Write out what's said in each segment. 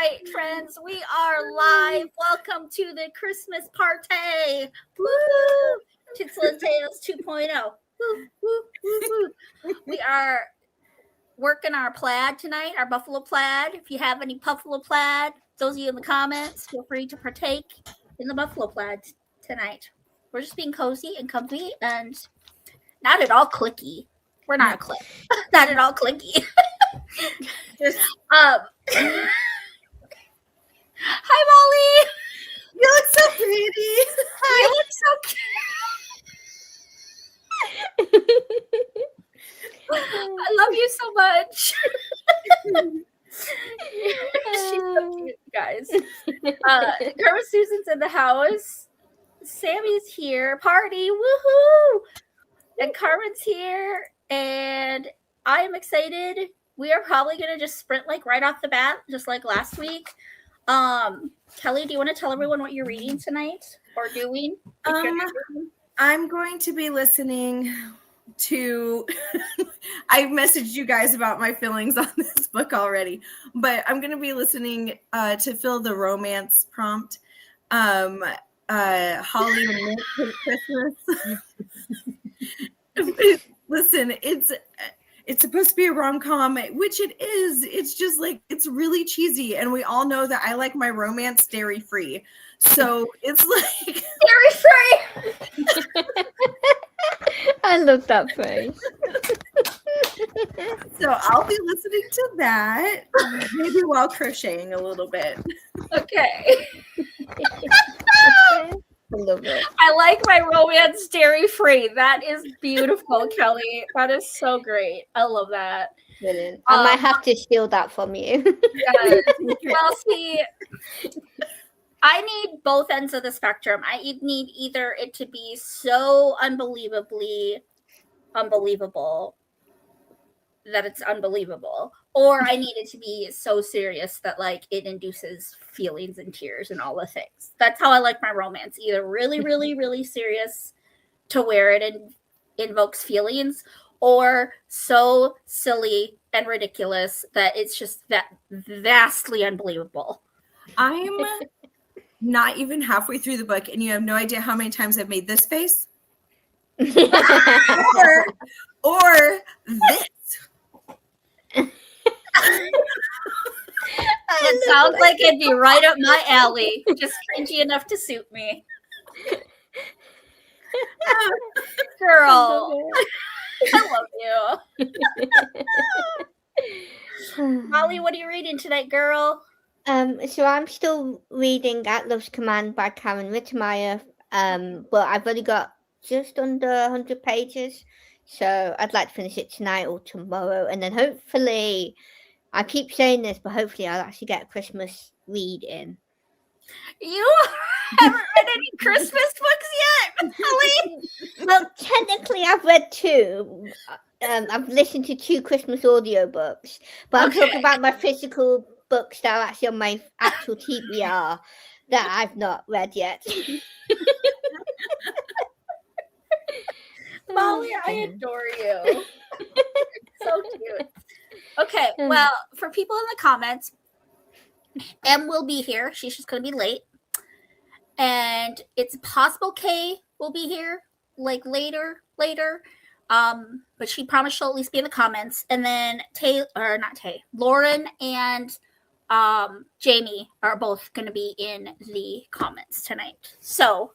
right, friends, we are live. Welcome to the Christmas party. Woo! Tinsel and Tails 2.0. Woo, woo, woo, woo. We are working our plaid tonight, our buffalo plaid. If you have any buffalo plaid, those of you in the comments, feel free to partake in the buffalo plaid tonight. We're just being cozy and comfy and not at all clicky. We're not a click. Not at all clicky. Just Hi Molly. You look so pretty. Hi. You look so cute. I love you so much. She's so cute, guys. Grandma Susan's in the house. Sammy's here. Party, woohoo! And Carmen's here, and I am excited. We are probably gonna just sprint like right off the bat, just like last week. Kelly, do you want to tell everyone what you're reading tonight or doing? I'm going to be listening to I messaged you guys about my feelings on this book already, but I'm going to be listening to fill the romance prompt. Holly and Nick for Christmas. Listen, it's supposed to be a rom-com, which it is. It's just like, it's really cheesy. And we all know that I like my romance dairy-free. So it's like... Dairy-free! I love that phrase. So I'll be listening to that, maybe while crocheting a little bit. Okay. I love it. I like my romance dairy-free. That is beautiful, Kelly. That is so great. I love that. Brilliant. I might have to steal that from you. Yes. Well, see, I need both ends of the spectrum. I need either it to be so unbelievably unbelievable that it's unbelievable, or I need it to be so serious that like it induces feelings and tears and all the things. That's how I like my romance. Either really, really, really serious to where it invokes feelings, or so silly and ridiculous that it's just that vastly unbelievable. I'm not even halfway through the book, and you have no idea how many times I've made this face. or this. It sounds like it'd be right up my alley. Just cringy enough to suit me. Girl. I love you. Molly, what are you reading tonight, girl? So I'm still reading At Love's Command by Karen Rittermeyer, but I've only got just under 100 pages, so I'd like to finish it tonight or tomorrow, and then hopefully, I keep saying this, but hopefully I'll actually get a Christmas read in. You haven't read any Christmas books yet, Molly? Well, technically I've read 2. I've listened to 2 Christmas audiobooks, but I'm talking about my physical books that are actually on my actual TBR that I've not read yet. Molly, I adore you. So cute. Okay, well, for people in the comments, Em will be here. She's just going to be late. And it's possible Kay will be here, like later. But she promised she'll at least be in the comments. And then Lauren and Jamie are both going to be in the comments tonight. So,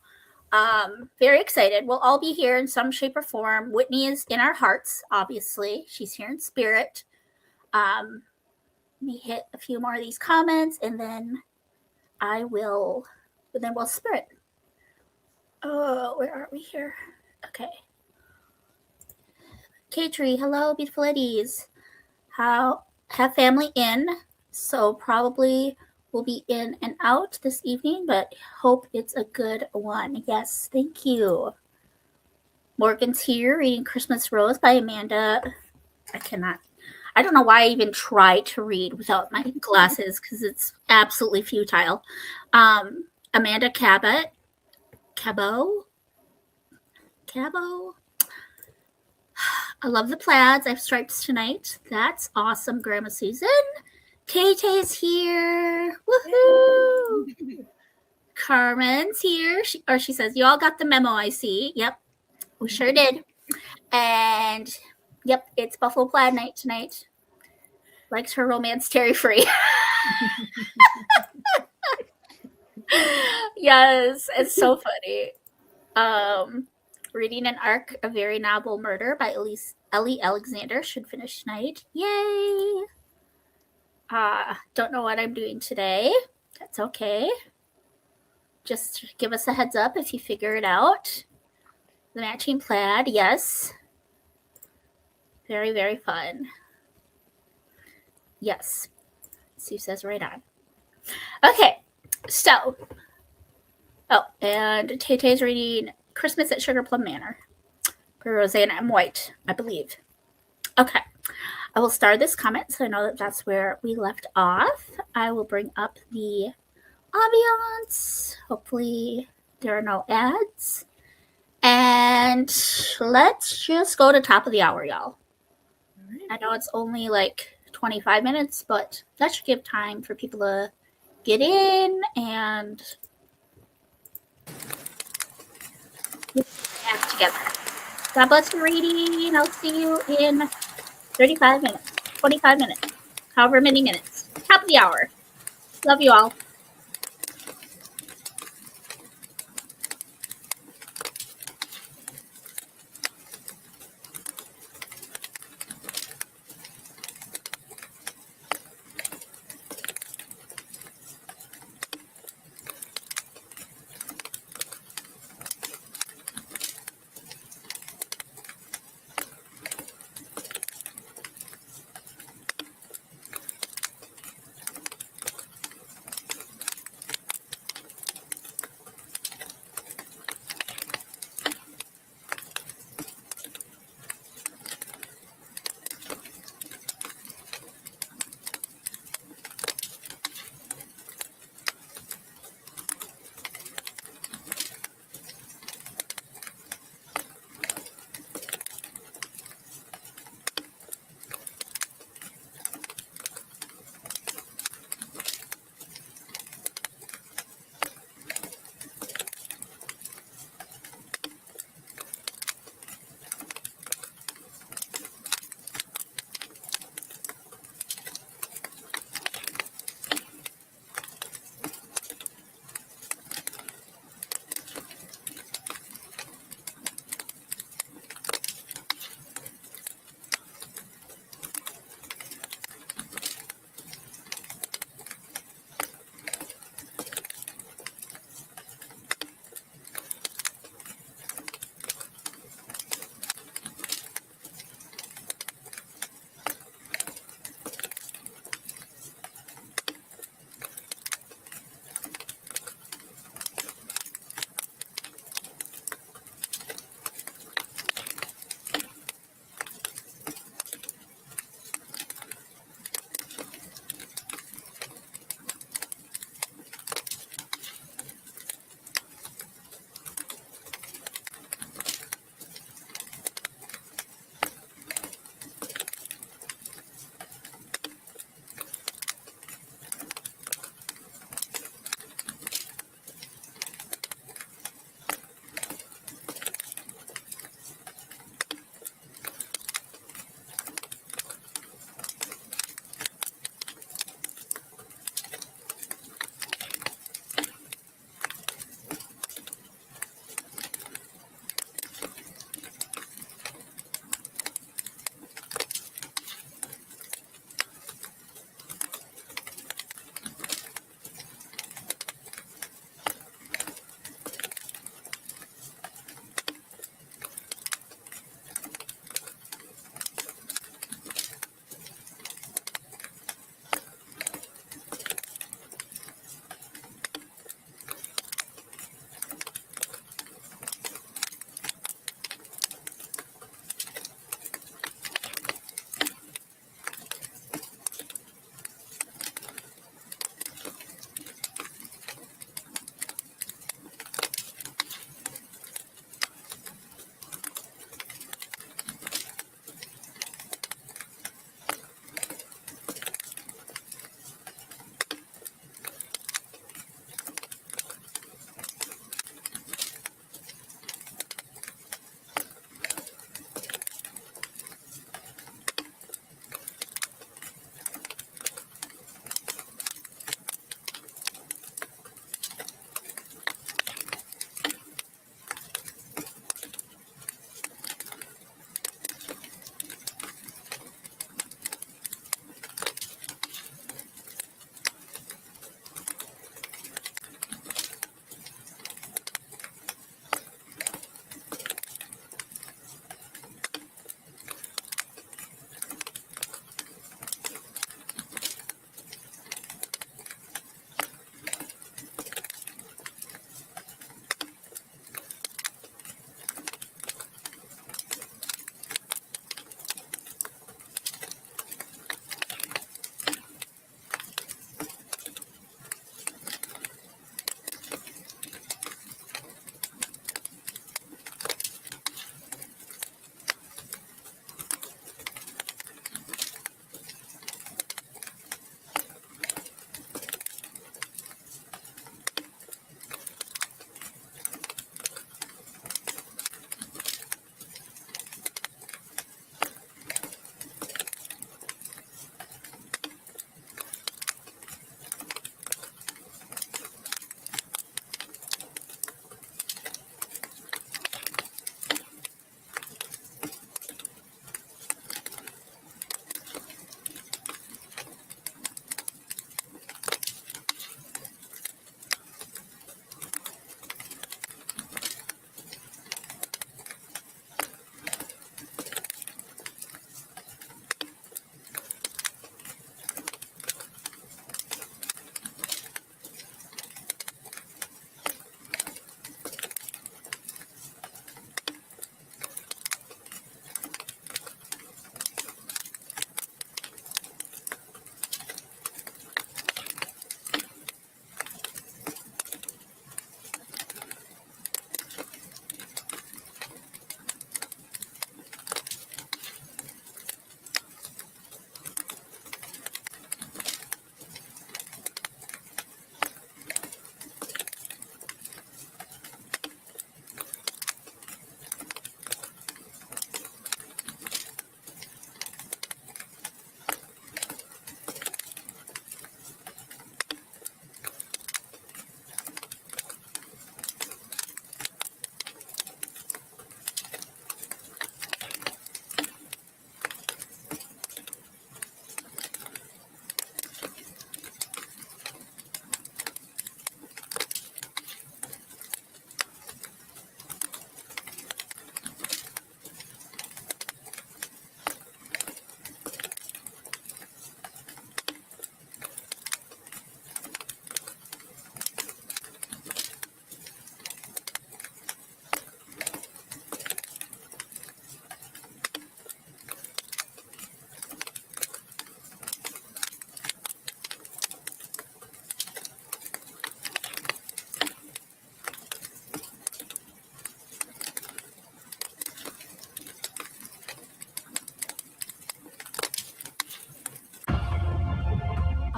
very excited. We'll all be here in some shape or form. Whitney is in our hearts, obviously. She's here in spirit. Let me hit a few more of these comments, and then we'll spirit. Oh, where are we here? Okay. Katrie, hello, beautiful ladies. Have family in, so probably will be in and out this evening, but hope it's a good one. Yes, thank you. Morgan's here reading Christmas Rose by Amanda. I don't know why I even try to read without my glasses because it's absolutely futile. Amanda Cabot. Cabot. I love the plaids. I have stripes tonight. That's awesome, Grandma Susan. Tay-Tay's here. Woohoo! Carmen's here. She says, you all got the memo, I see. Yep, we sure did. And yep, it's Buffalo Plaid night tonight. Likes her romance Terry Free. Yes, it's so funny. Reading an arc, A Very Novel Murder by Ellie Alexander should finish tonight. Yay! Don't know what I'm doing today. That's okay. Just give us a heads up if you figure it out. The matching plaid, yes. Very, very fun. Yes. Sue says right on. Okay, so. Oh, and Tay-Tay's reading Christmas at Sugar Plum Manor by Rosanna M. White, I believe. Okay. I will start this comment so I know that that's where we left off. I will bring up the ambiance. Hopefully there are no ads. And let's just go to top of the hour, y'all. I know it's only like 25 minutes, but that should give time for people to get in and get back together. God bless your reading. I'll see you in 35 minutes, 25 minutes, however many minutes. Top of the hour. Love you all.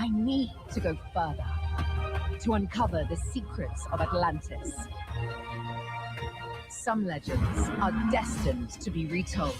I need to go further to uncover the secrets of Atlantis. Some legends are destined to be retold.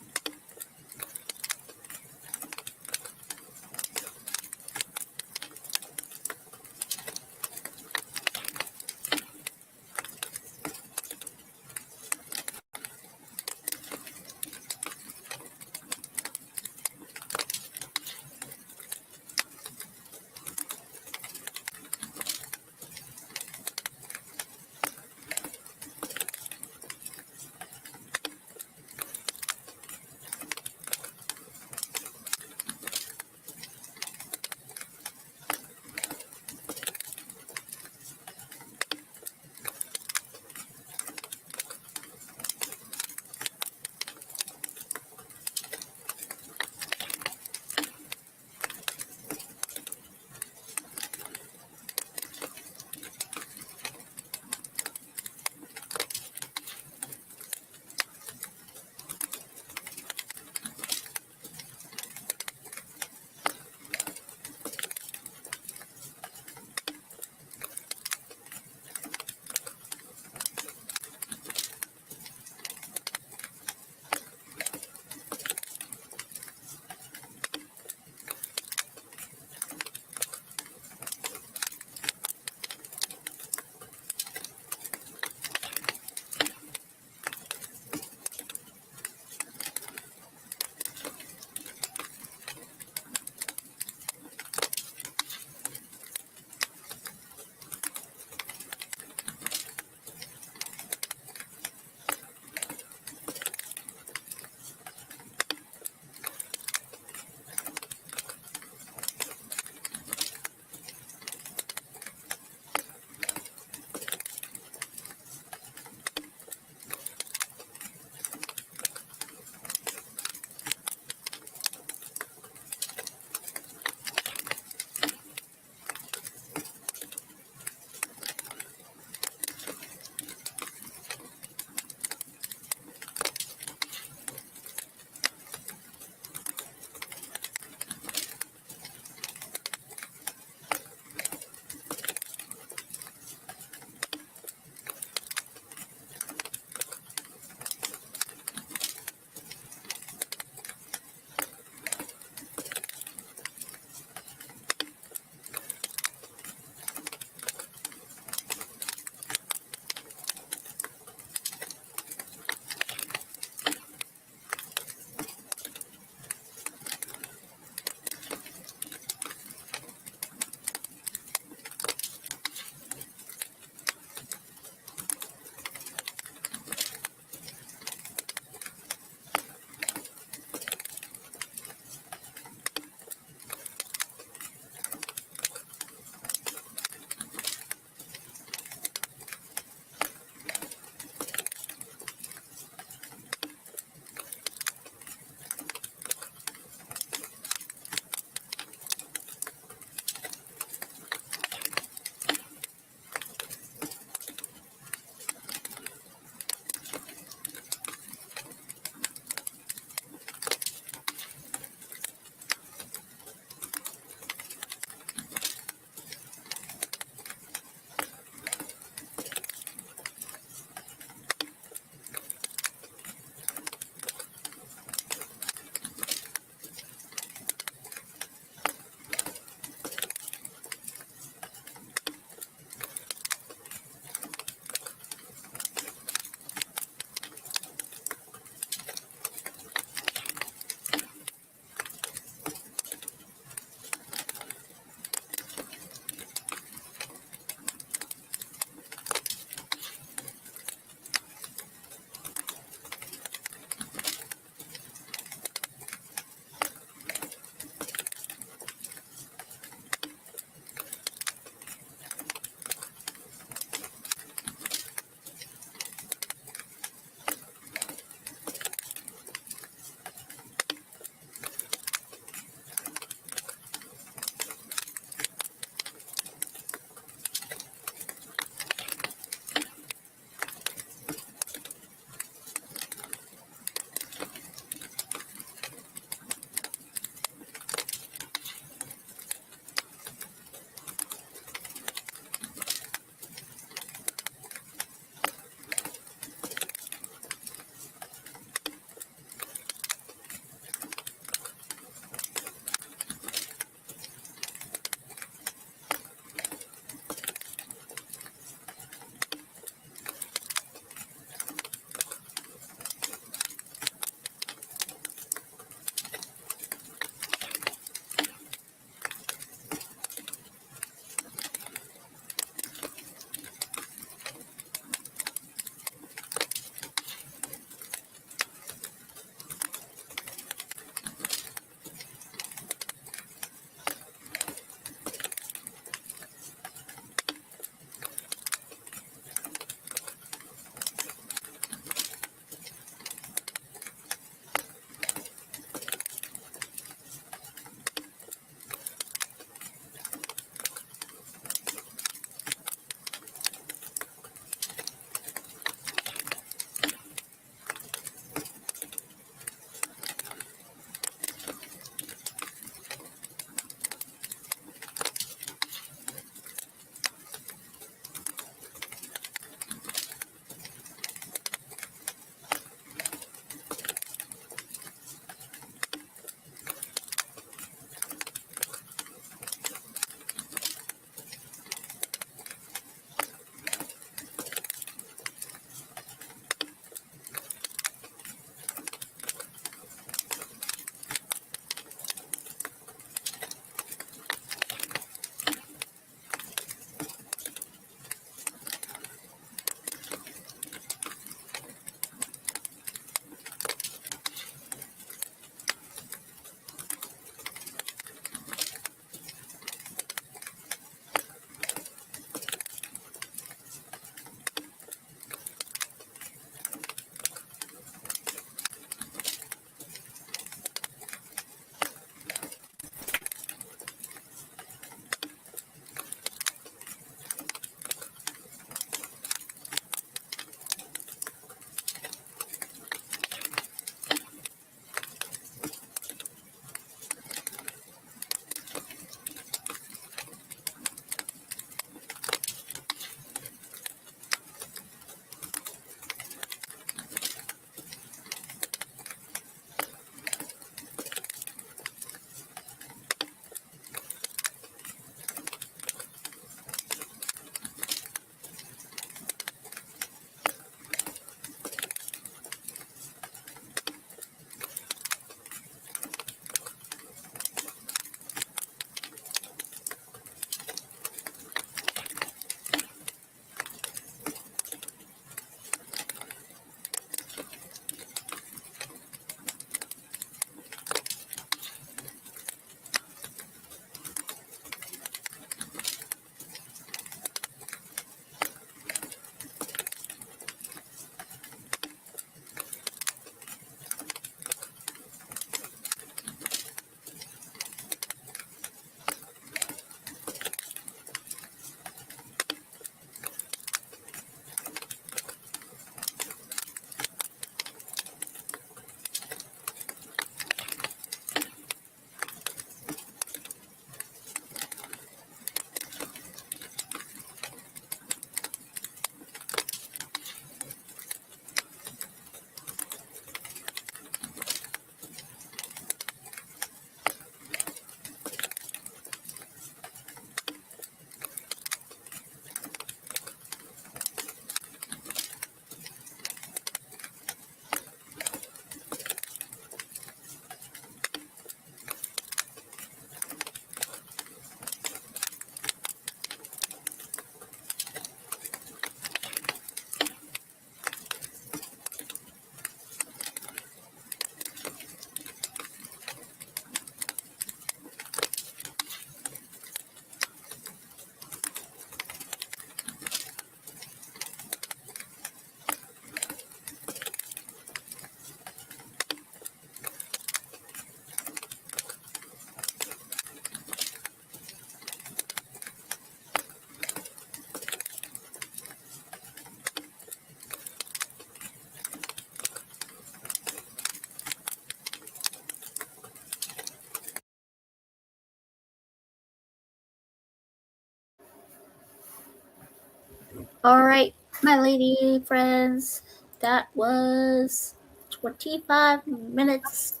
All right, my lady friends, that was 25 minutes.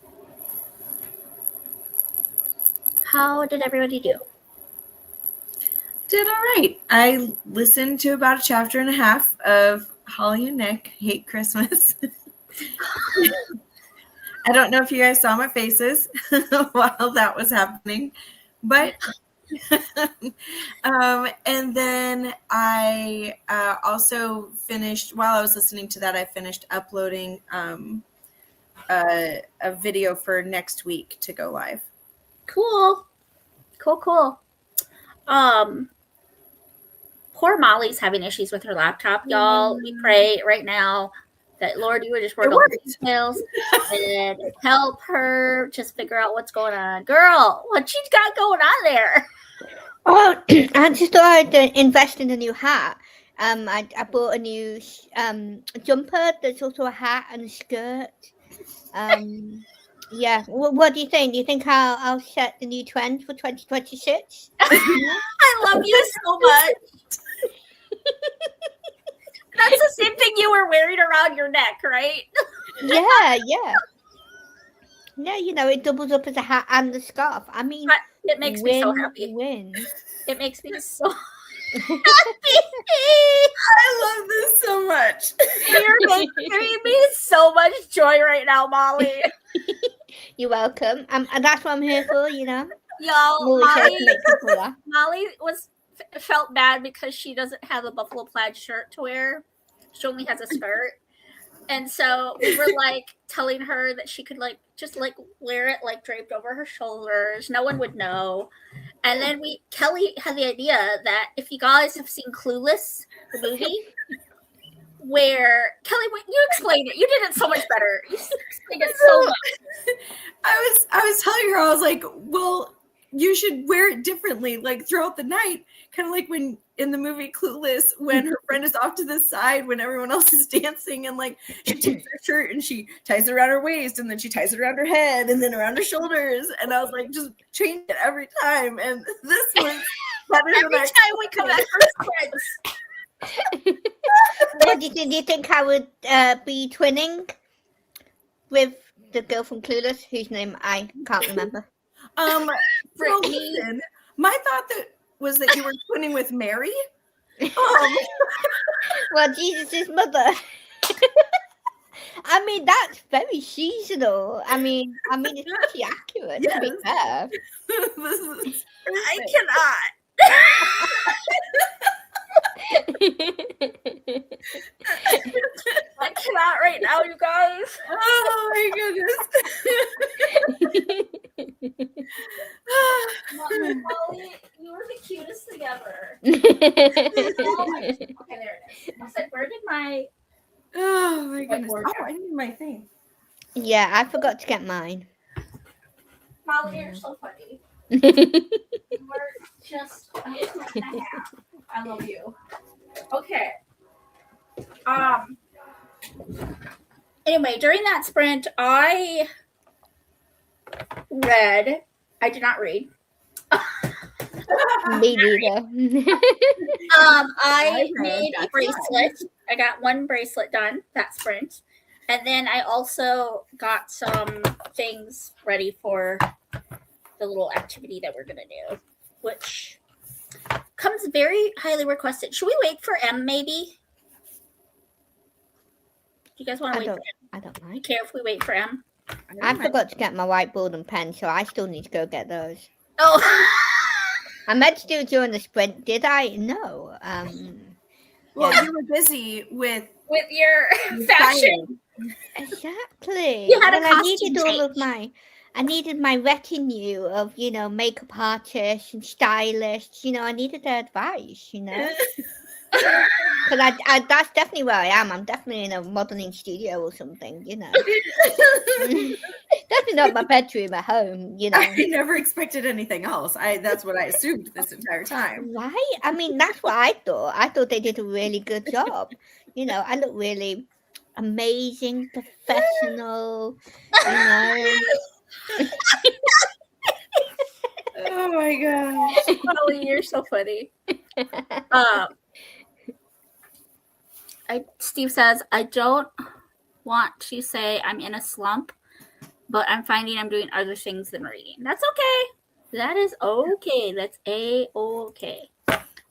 How did everybody do? Did all right. I listened to about a chapter and a half of Holly and Nick Hate Christmas. I don't know if you guys saw my faces while that was happening, but and then I also finished, while I was listening to that, I finished uploading a video for next week to go live. Cool. Poor Molly's having issues with her laptop, y'all. We pray right now that, Lord, you would just work all the details and help her just figure out what's going on. Girl, what you got going on there? Oh, I just thought I'd invest in a new hat. I bought a new jumper that's also a hat and a skirt. Yeah. What do you think? Do you think I'll set the new trend for 2026? I love you so much. That's the same thing you were wearing around your neck, right? Yeah. Yeah, it doubles up as a hat and a scarf. I mean, it makes me so happy. Win. It makes me so happy. I love this so much. You're giving me so much joy right now, Molly. You're welcome. And that's what I'm here for, Y'all, Molly felt bad because she doesn't have a buffalo plaid shirt to wear. She only has a skirt. And so we were telling her that she could just wear it draped over her shoulders. No one would know. And then Kelly had the idea that if you guys have seen Clueless, the movie, where Kelly, you explained it. You did it so much better. You explained it so much. I was telling her, I was like, well, you should wear it differently, throughout the night. Kind of like when in the movie Clueless, when her friend is off to the side when everyone else is dancing, and she takes her shirt and she ties it around her waist, and then she ties it around her head, and then around her shoulders. And I was like, just change it every time. And this was every time we come back for friends. What do you think I would be twinning with the girl from Clueless, whose name I can't remember? Brittany. My thought was that you were twinning with Mary. Well, Jesus' mother. I mean, that's very seasonal. I mean, it's pretty accurate, to be fair. I cannot. I cannot right now, you guys. Oh my goodness. Molly, you were the cutest thing ever. Okay, there it is. I said, where did my... Oh my goodness. Oh, I need my thing. Yeah, I forgot to get mine. Molly, you're so funny. You were just I love you. Okay. Anyway, during that sprint, I did not read. Me neither. I made a bracelet. I got one bracelet done that sprint. And then I also got some things ready for the little activity that we're going to do, which comes very highly requested. Should we wait for M, maybe? Do you guys want to wait for M? I don't mind. Care if we wait for M? I forgot to get my whiteboard and pen, so I still need to go get those. Oh. I meant to do it during the sprint. Did I? No. Well, you were busy with your fashion. Exactly. You had a costume I needed my retinue of, makeup artists and stylists. I needed their advice, Because that's definitely where I am. I'm definitely in a modeling studio or something, Definitely not my bedroom at home, I never expected anything else. That's what I assumed this entire time. Right? I mean, that's what I thought. I thought they did a really good job. I look really amazing, professional, Oh my gosh. Molly, you're so funny. Steve says, I don't want to say I'm in a slump, but I'm finding I'm doing other things than reading. That's okay. That is okay. That's A-okay.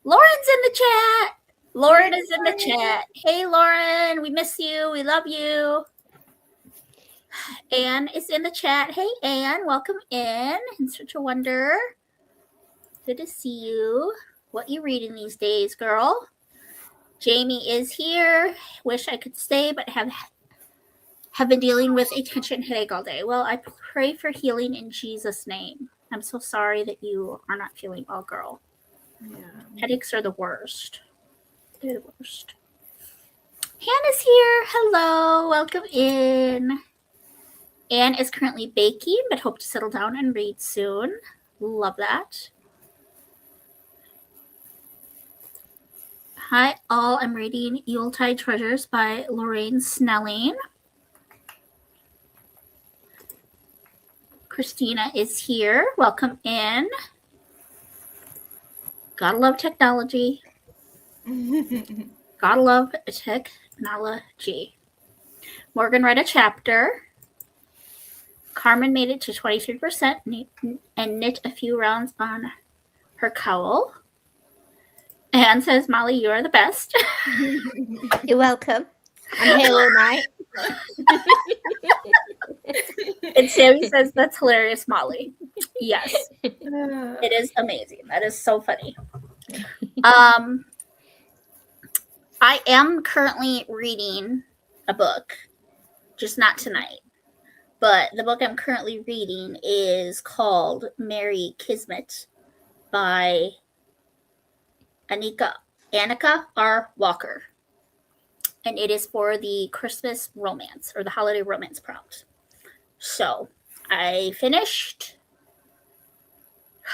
Lauren's in the chat. Lauren is in the chat. Hey, Lauren, we miss you. We love you. Anne is in the chat. Hey, Anne, welcome in. Search a Wonder. Good to see you. What you reading these days, girl? Jamie is here. Wish I could stay, but have been dealing with a tension headache all day. Well, I pray for healing in Jesus' name. I'm so sorry that you are not feeling well, girl. Yeah. Headaches are the worst. They're the worst. Hannah's here. Hello. Welcome in. Anne is currently baking, but hope to settle down and read soon. Love that. Hi, all. I'm reading Yuletide Treasures by Lorraine Snelling. Christina is here. Welcome in. Gotta love technology. Gotta love technology. Morgan read a chapter. Carmen made it to 23% and knit a few rounds on her cowl. Anne says, Molly, you are the best. You're welcome. I'm here all night. And Sammy says, that's hilarious, Molly. Yes, it is amazing. That is so funny. I am currently reading a book, just not tonight. But the book I'm currently reading is called Merry Kismet by Annika R. Walker. And it is for the Christmas romance or the holiday romance prompt. So I finished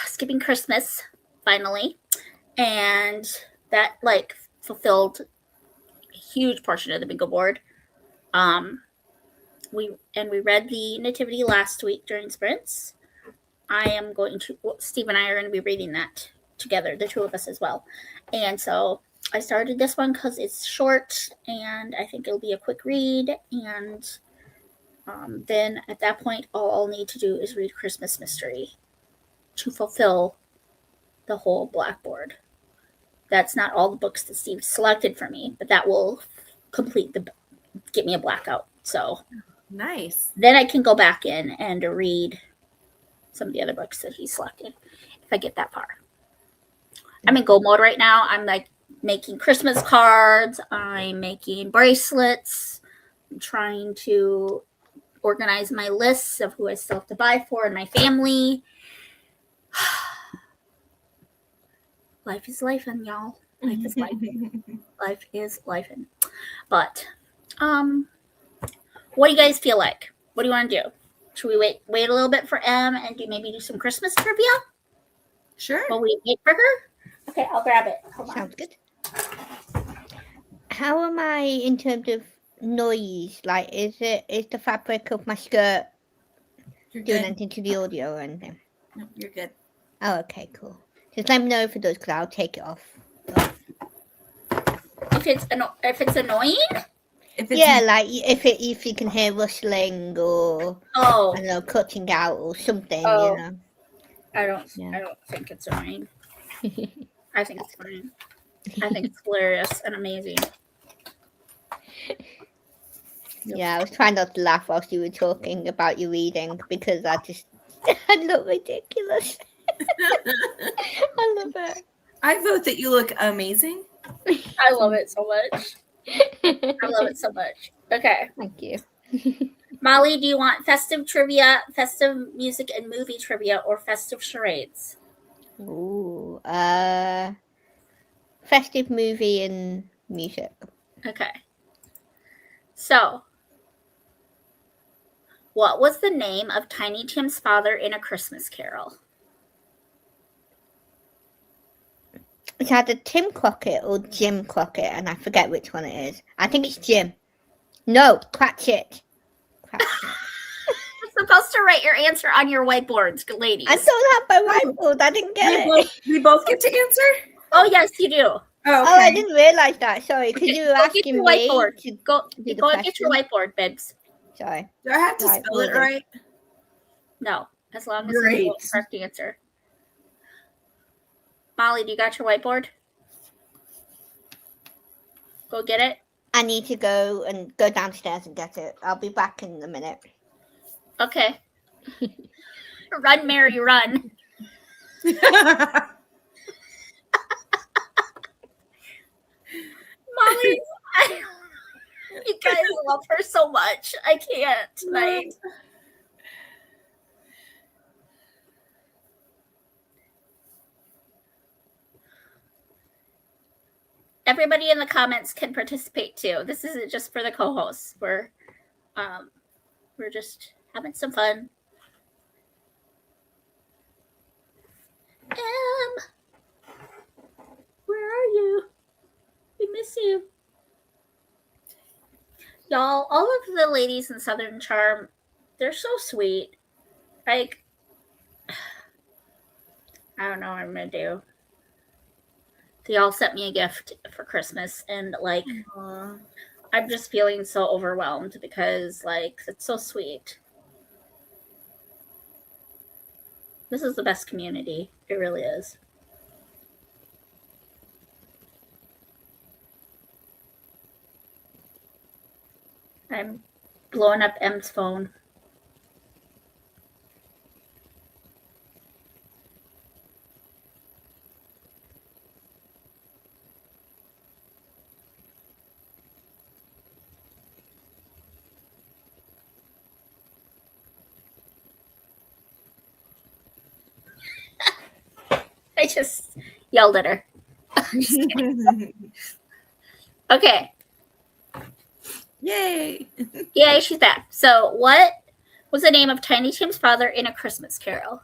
Skipping Christmas finally. And that fulfilled a huge portion of the bingo board. We read the Nativity last week during sprints. Steve and I are going to be reading that together, the two of us as well. And so I started this one because it's short and I think it'll be a quick read. And then at that point, all I'll need to do is read Christmas Mystery to fulfill the whole blackboard. That's not all the books that Steve selected for me, but that will get me a blackout. So nice. Then I can go back in and read some of the other books that he selected if I get that far. I'm in go mode right now. I'm making Christmas cards. I'm making bracelets. I'm trying to organize my lists of who I still have to buy for in my family. Life is lifing, y'all. Life is lifing. Life is lifing. But, what do you guys feel like? What do you want to do? Should we wait a little bit for Em and maybe do some Christmas trivia? Sure. While we wait for her? Okay, I'll grab it. Hold on. Sounds good. How am I in terms of noise? Is the fabric of my skirt doing anything to the audio or anything? No, you're good. Oh, okay, cool. Just let me know if it does, because I'll take it off. If it's annoying? If you can hear rustling or I don't know, cutting out or something, you know. I don't think it's annoying. I think it's fine. I think it's hilarious and amazing. Yeah, I was trying not to laugh whilst you were talking about your reading because I look ridiculous. I love it. I vote that you look amazing. I love it so much. I love it so much. Okay. Thank you. Molly, do you want festive trivia, festive music and movie trivia, or festive charades? Ooh, festive movie and music. Okay. So, what was the name of Tiny Tim's father in A Christmas Carol? It's either Tim Crockett or Jim Crockett, and I forget which one it is. I think it's Jim. No, Cratchit. You're supposed to write your answer on your whiteboards, ladies. I don't have my whiteboard. I didn't get it. We both get to answer? Oh, yes, you do. Oh, Oh, I okay. didn't realize that. Sorry, because Okay, you were go get asking your me whiteboard. to Go do the and get your question. whiteboard, Bibs. Sorry. Do I have to Right, spell it will do. right? No, as long as it's Great. the correct answer. Molly, do you got your whiteboard? Go get it. I need to go downstairs and get it. I'll be back in a minute. Okay. Run, Mary, run. Molly, you guys love her so much. I can't tonight. Everybody in the comments can participate too. This isn't just for the co-hosts. We're just having some fun. Where are you? We miss you. Y'all, all of the ladies in Southern Charm, they're so sweet. Like, I don't know what I'm gonna do. They all sent me a gift for Christmas, and like, Aww. I'm just feeling so overwhelmed because like it's so sweet. This is the best community. It really is. I'm blowing up M's phone. I just yelled at her. Okay. Yay. Yay, she's back. So, what was the name of Tiny Tim's father in A Christmas Carol?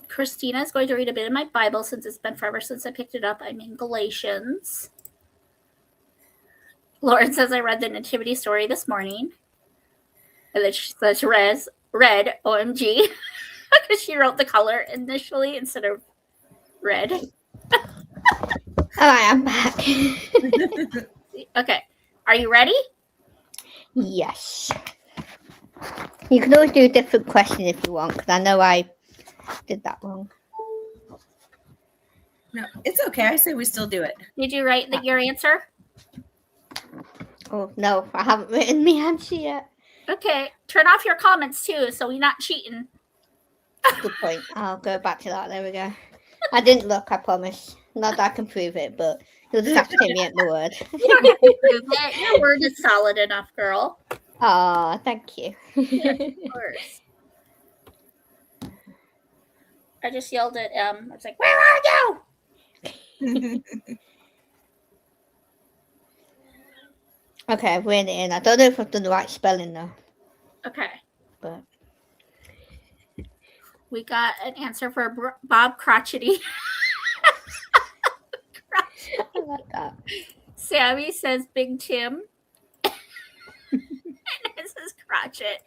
Christina is going to read a bit of my Bible since it's been forever since I picked it up. I'm in Galatians. Lauren says I read the nativity story this morning. And then she says red, OMG. Because she wrote the color initially instead of red. All right, I'm back. Okay. Are you ready? Yes. You can always do a different question if you want, because I know I did that wrong. No, it's okay. I say we still do it. Did you write your answer? Oh, no, I haven't written my answer yet. Okay. Turn off your comments too, so we're not cheating. Good point. I'll go back to that. There we go. I didn't look, I promise. Not that I can prove it, but you'll just have to take me at my word. You don't have to prove it. Your word is solid enough, girl. Aw, thank you. Yeah, of course. I just yelled at I was like, "Where are you?" Okay, I've written it in. I don't know if I've done the right spelling though. Okay. But We got an answer for Bob Crotchety. I like that. Sammy says Big Tim. And it says Crotchet.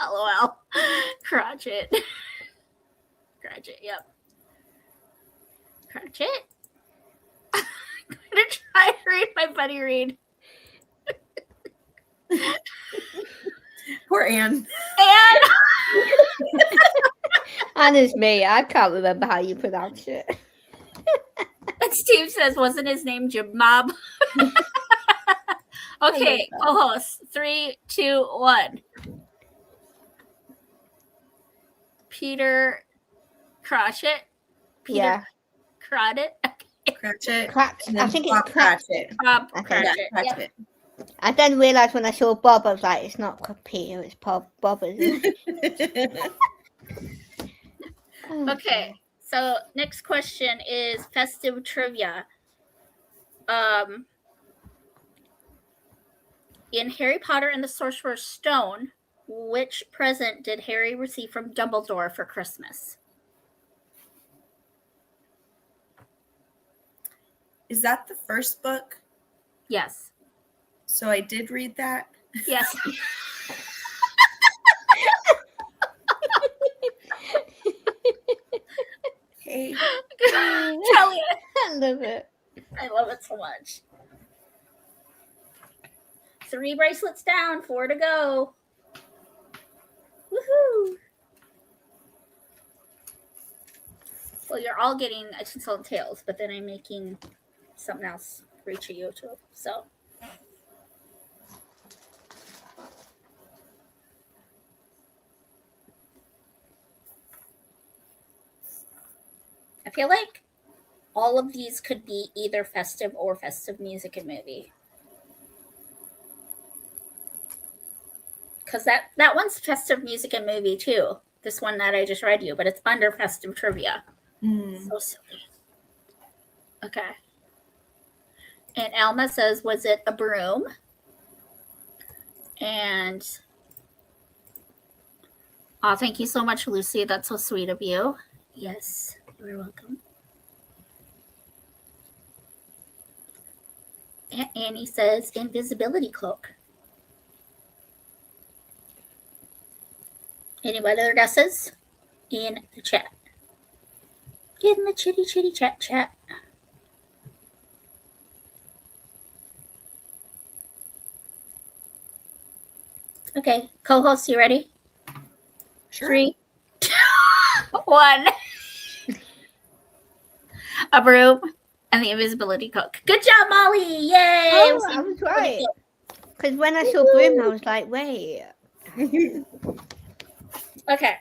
LOL. Crotchet. Crotchet, yep. Crotchet. I'm gonna try to read my buddy read. Poor Anne. And And it's me. I can't remember how you pronounce it. Steve says, wasn't his name Jim Mob? Okay, co-host. 3, 2, 1. Peter Crotchet. Peter Yeah. Crotchet. Cratchit. I think it's Bob Cratchit. Bob I think Cratchit. Yeah, Yep. Cratchit. I then realised when I saw Bob, I was like, it's not Peter, it's Bob, isn't it? Okay, so next question is festive trivia. In Harry Potter and the Sorcerer's Stone, which present did Harry receive from Dumbledore for Christmas? Is that the first book? Yes. So I did read that. Yes. Hey. love it. I love it so much. 3 bracelets down, 4 to go. Woohoo! Well, you're all getting a Tinsel and Tails, but then I'm making something else for each of you too. So. I feel like all of these could be either festive or festive music and movie. Because that one's festive music and movie too. This one that I just read you, but it's under festive trivia. So silly. Okay. And Alma says, was it a broom? And oh, thank you so much, Lucy. That's so sweet of you. Yes, you're welcome. And Annie says, invisibility cloak. Any other guesses? In the chat. In the chitty chitty chat. Okay, co-host, you ready? Sure. 3, 2, 1. A broom and the invisibility cloak. Good job, Molly! Yay! Oh, I was right. Because when I saw broom, I was like, wait. Okay.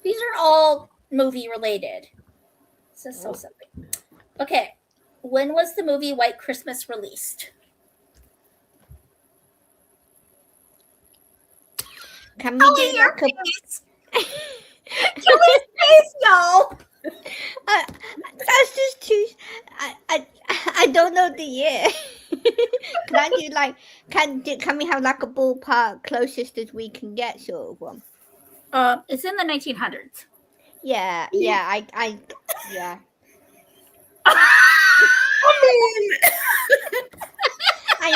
These are all movie related. This is so silly. Okay. When was the movie White Christmas released? Can we do your like a... face! Kelly's face, y'all! That's just too... I don't know the year. Can I do like... Can we have like a ballpark closest as we can get sort of one? It's in the 1900s. Yeah, yeah. I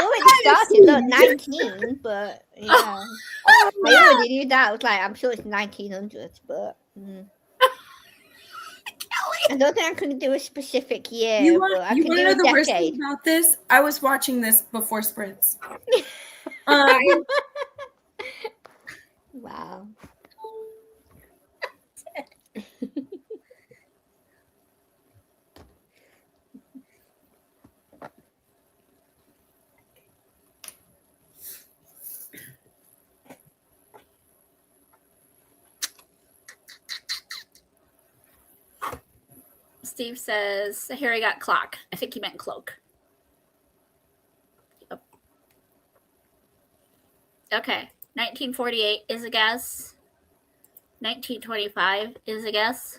already started, look, 19, but yeah. I already knew that. I was like, I'm sure it's 1900s, but I don't think I can do a specific year. You but I want can to do know a the worst decade. thing about this? I was watching this before Sprints. Wow. Steve says, Harry got clock. I think he meant cloak. Yep. Okay. 1948 is a guess. 1925 is a guess.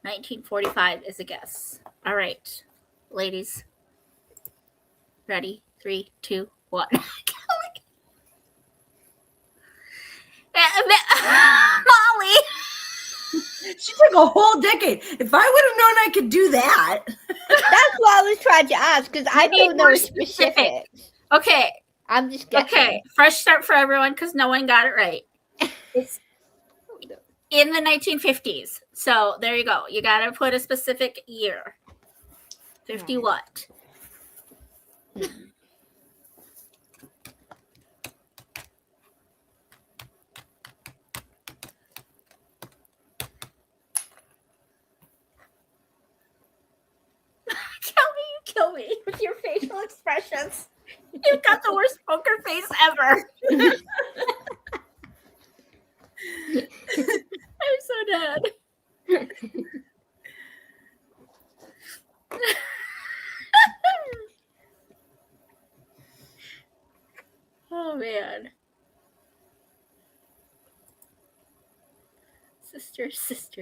1945 is a guess. All right, ladies. Ready? 3, 2, 1. Molly! She took a whole decade. If I would have known I could do that. That's what I was trying to ask, because I don't know specifics. Okay. I'm just guessing. Okay, fresh start for everyone because no one got it right. It's in the 1950s. So there you go. You got to put a specific year. 50 what? Kill me with your facial expressions. You've got the worst poker face ever. I'm so dead. Oh man. Sisters.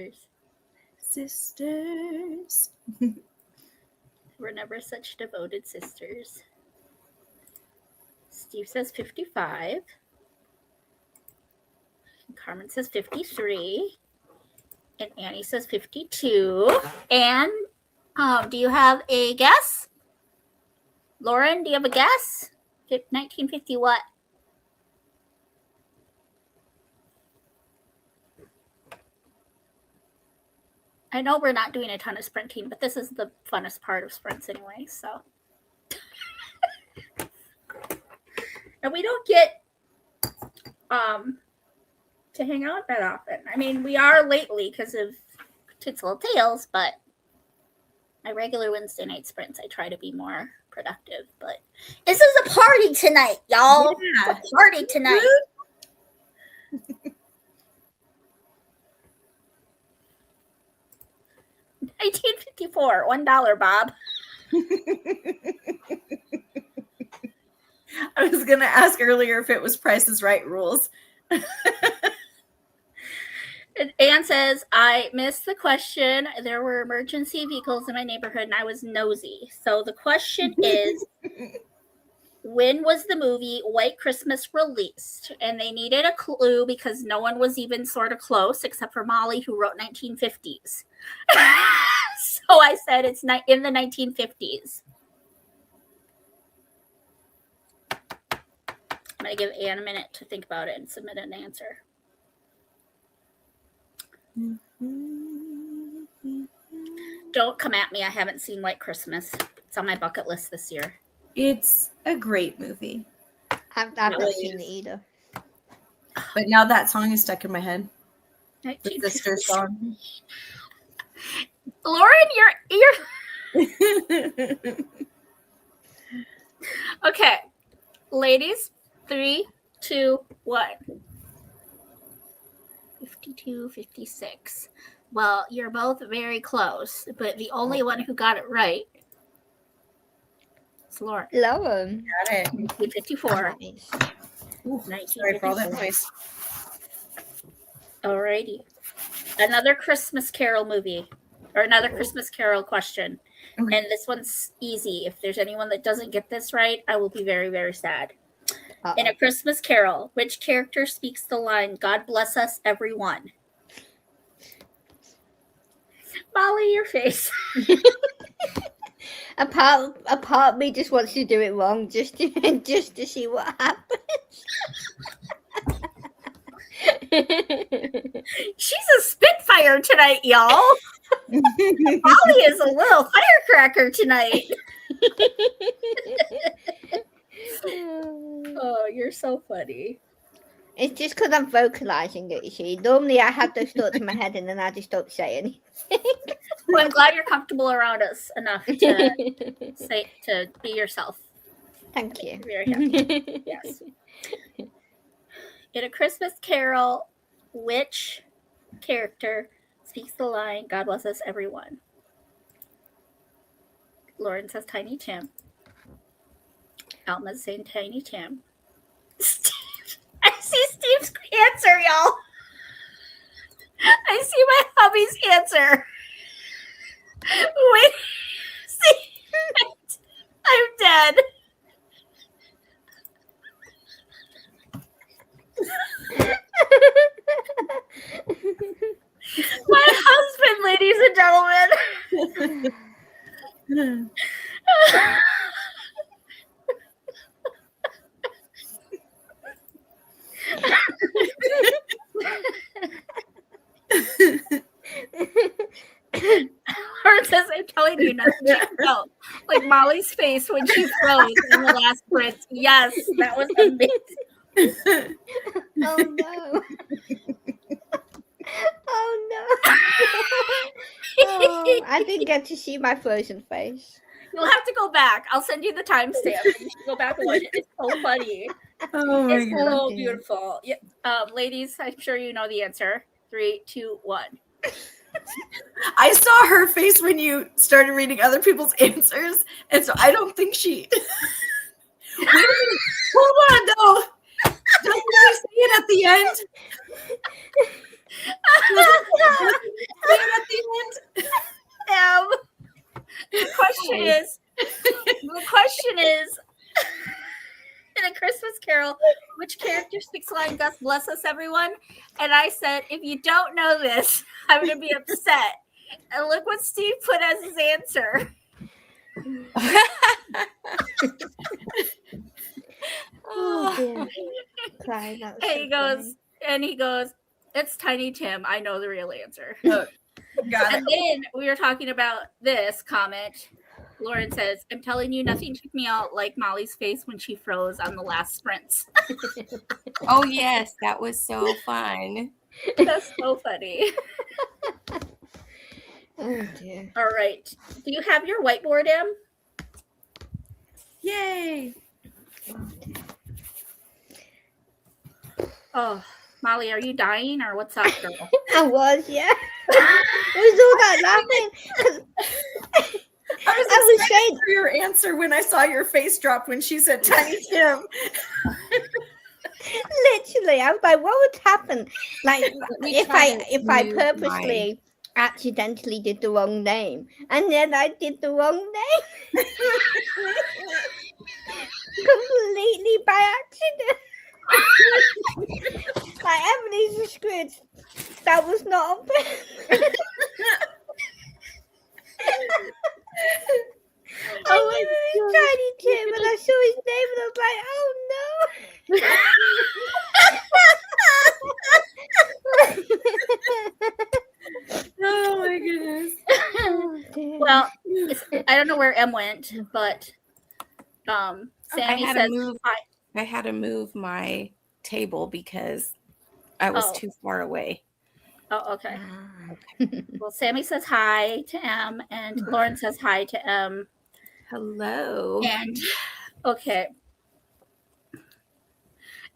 We're never such devoted sisters. Steve says 55. Carmen says 53. And Annie says 52. And do you have a guess? Lauren, do you have a guess? 1950 what? I know we're not doing a ton of sprinting, but this is the funnest part of sprints anyway, so. And we don't get to hang out that often. I mean, we are lately because of Tinsel Tales, but my regular Wednesday night sprints, I try to be more productive. But this is a party tonight, y'all. Yeah. It's a party tonight. 1954, $1, Bob. I was gonna ask earlier if it was Price is Right rules. And Anne says, I missed the question. There were emergency vehicles in my neighborhood and I was nosy. So the question is, when was the movie White Christmas released? And they needed a clue because no one was even sort of close except for Molly, who wrote 1950s. So I said it's in the 1950s. I'm going to give Anne a minute to think about it and submit an answer. Don't come at me. I haven't seen White Christmas. It's on my bucket list this year. It's a great movie. I've not seen it either. But now that song is stuck in my head. The 1950s. sister song. Lauren, you're okay. Ladies, 3, 2, 1. 52, 56. Well, you're both very close, but the only one who got it right is Lauren. Lauren. Got it. 1954. Ooh, sorry for all that noise. Alrighty. Another Christmas Carol movie, or another Christmas Carol question. Okay. And this one's easy. If there's anyone that doesn't get this right, I will be very, very sad. In A Christmas Carol, which character speaks the line, God bless us, everyone? Molly, your face. A part of me just wants to do it wrong just to see what happens. She's a Spitfire tonight, y'all. Molly is a little firecracker tonight. Oh, you're so funny. It's just because I'm vocalizing it, you see. Normally I have those thoughts in my head and then I just don't say anything. Well, I'm glad you're comfortable around us enough to be yourself. Thank you. I'm very happy. Yes. In A Christmas Carol, which character speaks the line, God bless us, everyone? Lauren says Tiny Tim. Alma's saying Tiny Tim. Steve. I see Steve's answer, y'all. I see my hubby's answer. Wait. See? I'm dead. My husband, ladies and gentlemen. Lauren says, I'm telling you not to go. Like Molly's face when she froze in the last breath. Yes, that was amazing. Oh no. Oh no. Oh, I didn't get to see my frozen face. You'll have to go back. I'll send you the timestamp. You should go back and watch it. It's so funny. Oh my It's God. so beautiful. Yeah, ladies, I'm sure you know the answer. 3, 2, 1. I saw her face when you started reading other people's answers, and so I don't think she. Wait a minute. Hold on, though. Doesn't she say it at the end? Say it at the end. The question is, in A Christmas Carol, which character speaks the line, God bless us, everyone? And I said, if you don't know this, I'm going to be upset. And look what Steve put as his answer. Oh dear. Cry, that was And so he goes, funny. it's Tiny Tim. I know the real answer. Got it. And then we were talking about this comment. Lauren says, I'm telling you, nothing took me out like Molly's face when she froze on the last sprints. Oh, yes. That was so fun. That's so funny. Oh dear. All right. Do you have your whiteboard, Em? Yay. Oh, Molly, are you dying or what's up, girl? I was, yeah. It was all that laughing. I was I was excited saying, for your answer when I saw your face drop when she said Tiny Tim. literally, I was like, what would happen? Like, me if try to I mute purposely accidentally did the wrong name, and then I did the wrong name completely by accident. Like Emily's screwed. That was not on purpose. Oh I knew it was Tiny Tim, and I saw his name, and I was like, oh no. Oh my goodness. Oh, dear. Well, I don't know where Em went, but Sammy had says to move. hi. I had to move my table because I was Oh. too far away. Oh, okay. Ah. Well, Sammy says hi to Em, and Lauren says hi to Em. Hello. And okay.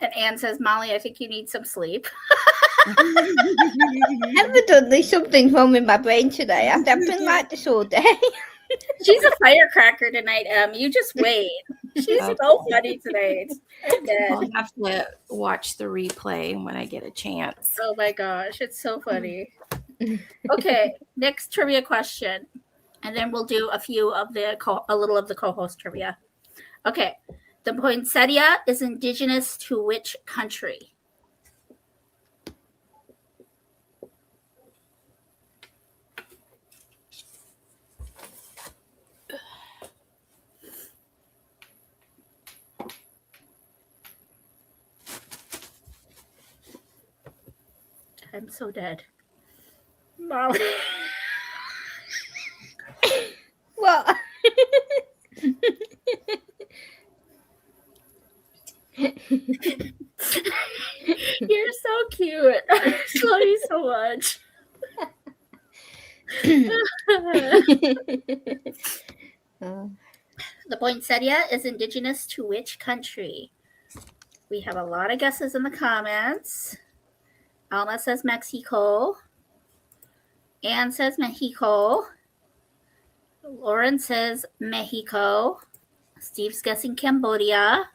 And Anne says, Molly, I think you need some sleep. Evidently, something's wrong with my brain today. I've been like this all day. She's a firecracker tonight, Em. You just wait. She's so funny tonight. I'm dead. I'll have to watch the replay when I get a chance. Oh my gosh, it's so funny. Okay, next trivia question, and then we'll do a little of the co-host trivia. Okay, the poinsettia is indigenous to which country? I'm so dead. Molly. What? You're so cute. I love you so much. Oh. The poinsettia is indigenous to which country? We have a lot of guesses in the comments. Alma says Mexico. Anne says Mexico. Lauren says Mexico. Steve's guessing Cambodia.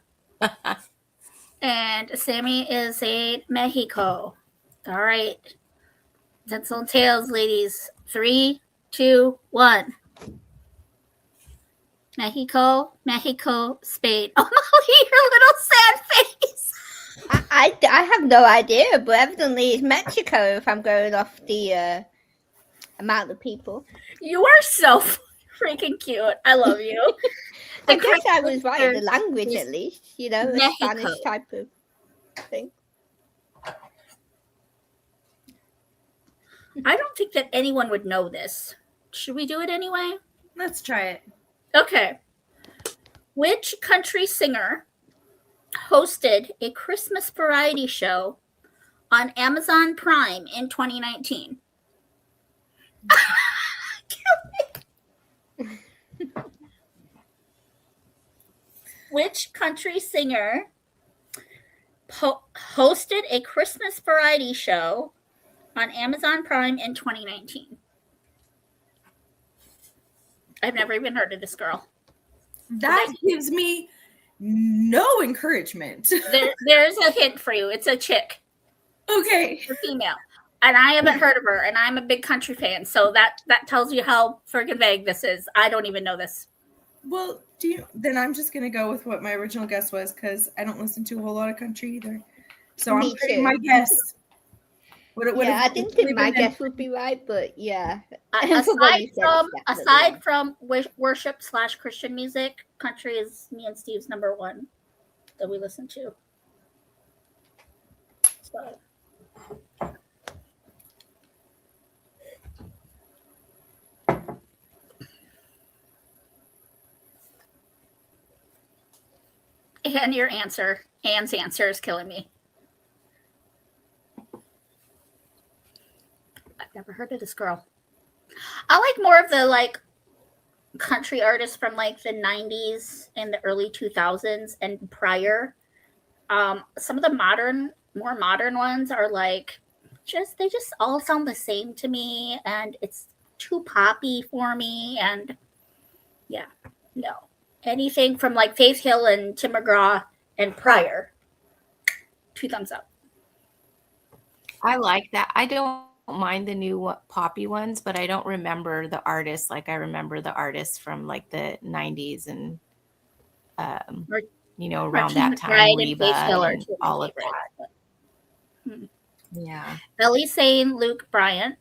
And Sammy is saying Mexico. All right. Tinsel and tails, ladies. 3, 2, 1. Mexico, Spain. Oh, Molly, your little sad face. I have no idea, but evidently it's Mexico if I'm going off the amount of people. You are so freaking cute. I love you. I guess I was right in the language at least, a Mexico. Spanish type of thing. I don't think that anyone would know this. Should we do it anyway? Let's try it. Okay. Which country singer hosted a Christmas variety show on Amazon Prime in 2019? Which country singer hosted a Christmas variety show on Amazon Prime in 2019? I've never even heard of this girl. That gives me no encouragement. There's a hint for you. It's a chick. Okay. It's a female. And I haven't heard of her, and I'm a big country fan, so that tells you how friggin' vague this is. I don't even know this. Well, then I'm just gonna go with what my original guess was because I don't listen to a whole lot of country either. So Me I'm putting too. my guess. I didn't think my guess would be right, but yeah. Aside from worship/Christian music, country is me and Steve's number one that we listen to. So. And your answer, Anne's answer is killing me. I've never heard of this girl. I like more of the like country artists from like the 90s and the early 2000s and prior. Some of the more modern ones are like they just all sound the same to me, and it's too poppy for me. And yeah, no. Anything from like Faith Hill and Tim McGraw and prior, 2 thumbs up. I like that. I don't mind the new poppy ones, but I don't remember the artists like I remember the artists from like the 90s and around that time, Reba and all of that. Yeah. Ellie's saying Luke Bryant.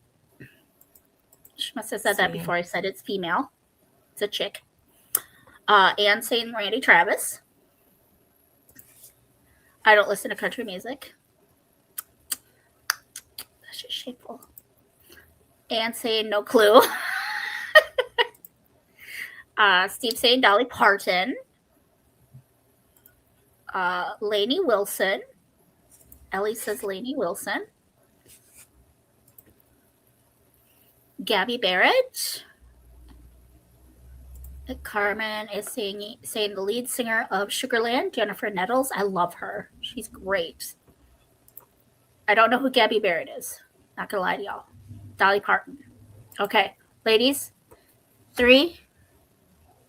She must have said that before I said it's female. It's a chick. Anne saying Randy Travis. I don't listen to country music. That's just shameful. Anne saying no clue. Steve saying Dolly Parton. Lainey Wilson. Ellie says Lainey Wilson. Gabby Barrett. Carmen is saying the lead singer of Sugarland, Jennifer Nettles. I love her. She's great. I don't know who Gabby Barrett is. Not gonna lie to y'all. Dolly Parton. Okay, ladies. 3,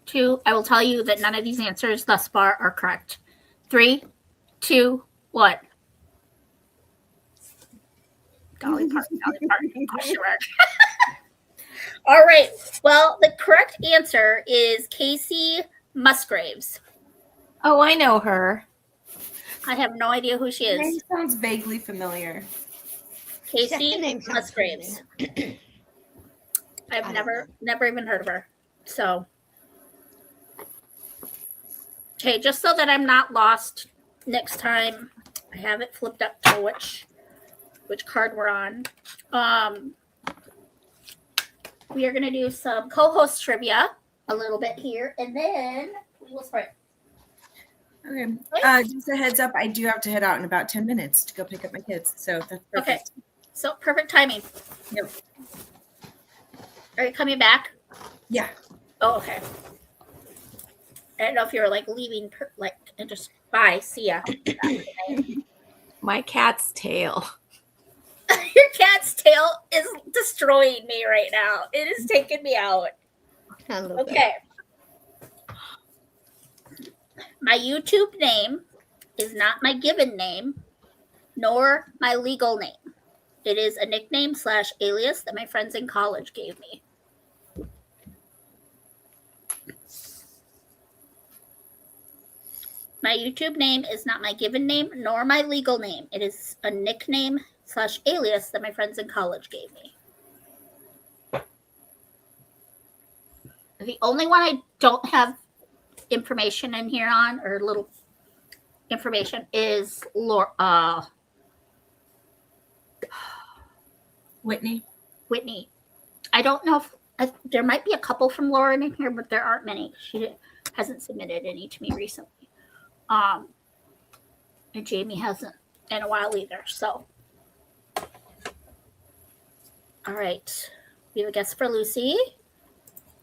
2. I will tell you that none of these answers thus far are correct. 3, 2, 1. Dolly Parton. Question mark. All right. Well, the correct answer is Casey Musgraves. Oh, I know her. I have no idea who she Her name is. sounds vaguely familiar. Casey Musgraves. I've never even heard of her. So, okay, just so that I'm not lost next time, I have it flipped up to which card we're on. We are going to do some co-host trivia a little bit here, and then we will start. Okay. Just a heads up, I do have to head out in about 10 minutes to go pick up my kids. So that's perfect. Okay. So perfect timing. Yep. Are you coming back? Yeah. Oh, okay. I don't know if you were like leaving, and just bye, see ya. My cat's tail. Your cat's tail is destroying me right now. It is taking me out. Okay. My YouTube name is not my given name, nor my legal name. It is a nickname / alias that my friends in college gave me. My YouTube name is not my given name, nor my legal name. It is a nickname / alias that my friends in college gave me. The only one I don't have information in here on, or little information, is Whitney. I don't know if there might be a couple from Lauren in here, but there aren't many. She hasn't submitted any to me recently. And Jamie hasn't in a while either. So, all right. We have a guest for Lucy.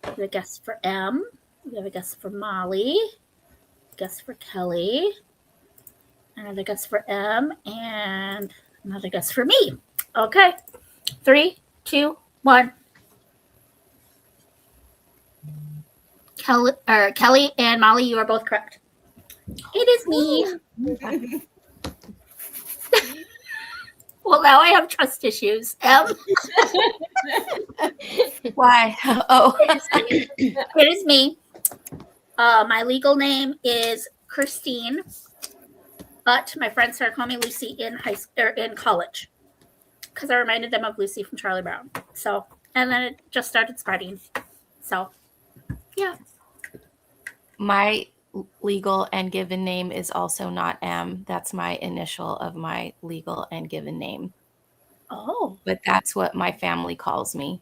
We have a guest for M. We have a guest for Molly. A guest for Kelly. Another guest for M. And another guest for me. Okay. 3, 2, 1. Kelly and Molly, you are both correct. It is me. Well, now I have trust issues. Why? Oh, It is me. My legal name is Christine, but my friends started calling me Lucy in college because I reminded them of Lucy from Charlie Brown. So, and then it just started spreading. So, yeah. my legal and given name is also not M. That's my initial of my legal and given name. Oh. But that's what my family calls me.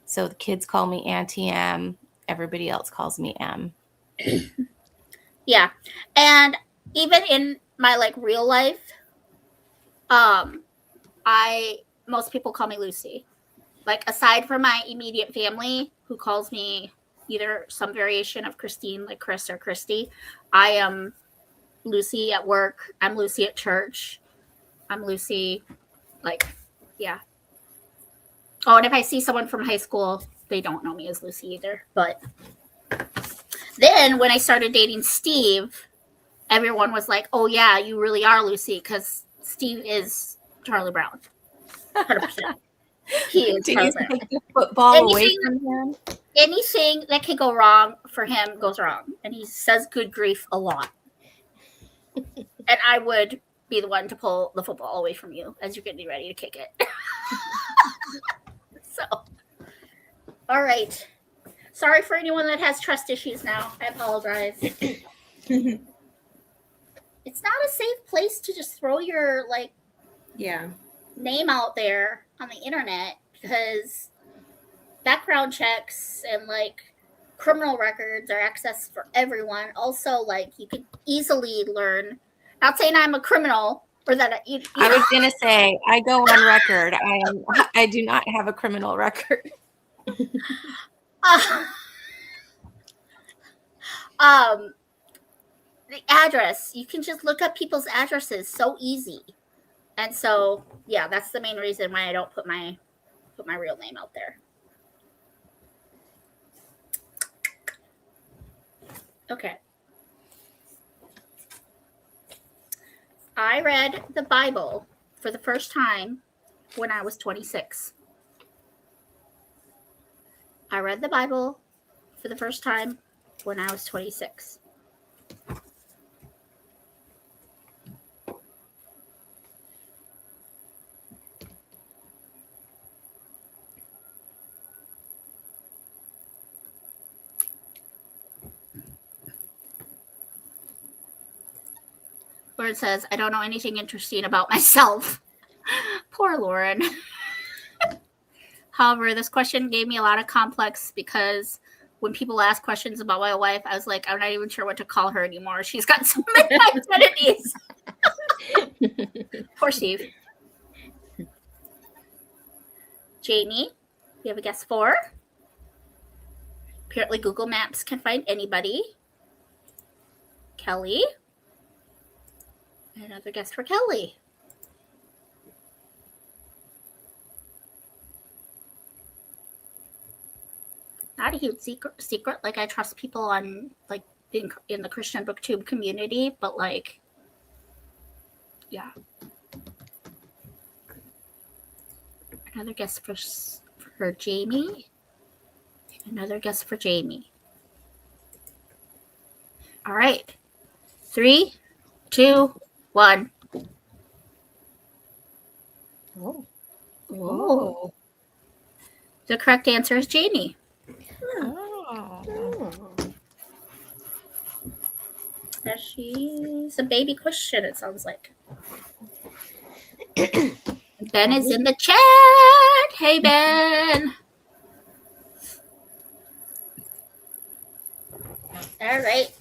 So the kids call me Auntie M. Everybody else calls me M. Yeah. And even in my like real life, most people call me Lucy. Like aside from my immediate family who calls me either some variation of Christine, like Chris or Christy, I am Lucy at work. I'm Lucy at church. I'm Lucy, like, yeah. Oh, and if I see someone from high school, they don't know me as Lucy either. But then when I started dating Steve, everyone was like, oh, yeah, you really are Lucy, because Steve is Charlie Brown. 100%. He is Do Charlie you Brown. take the football away from him? Anything that can go wrong for him goes wrong. And he says good grief a lot. And I would be the one to pull the football away from you as you're getting ready to kick it. So, all right. Sorry for anyone that has trust issues now. I apologize. It's not a safe place to just throw your like name out there on the internet because background checks and like criminal records are accessed for everyone. Also, like you could easily learn. Not saying I'm a criminal or that I was gonna say I go on record. I do not have a criminal record. The address, you can just look up people's addresses so easy. And so, yeah, that's the main reason why I don't put my real name out there. Okay. I read the Bible for the first time when I was 26. I read the Bible for the first time when I was 26. Where it says, I don't know anything interesting about myself. Poor Lauren. However, this question gave me a lot of complex because when people ask questions about my wife, I was like, I'm not even sure what to call her anymore. She's got so many identities. Poor Steve. Jamie, we have a guess for. Apparently Google Maps can find anybody. Kelly. Another guess for Kelly. Not a huge secret. Like I trust people on like in the Christian BookTube community, but like, yeah. Another guess for Jamie. Another guess for Jamie. All right. 3, 2, 1. Oh. The correct answer is Jamie. She's a baby question, it sounds like. Ben is in the chat. Hey, Ben. All right.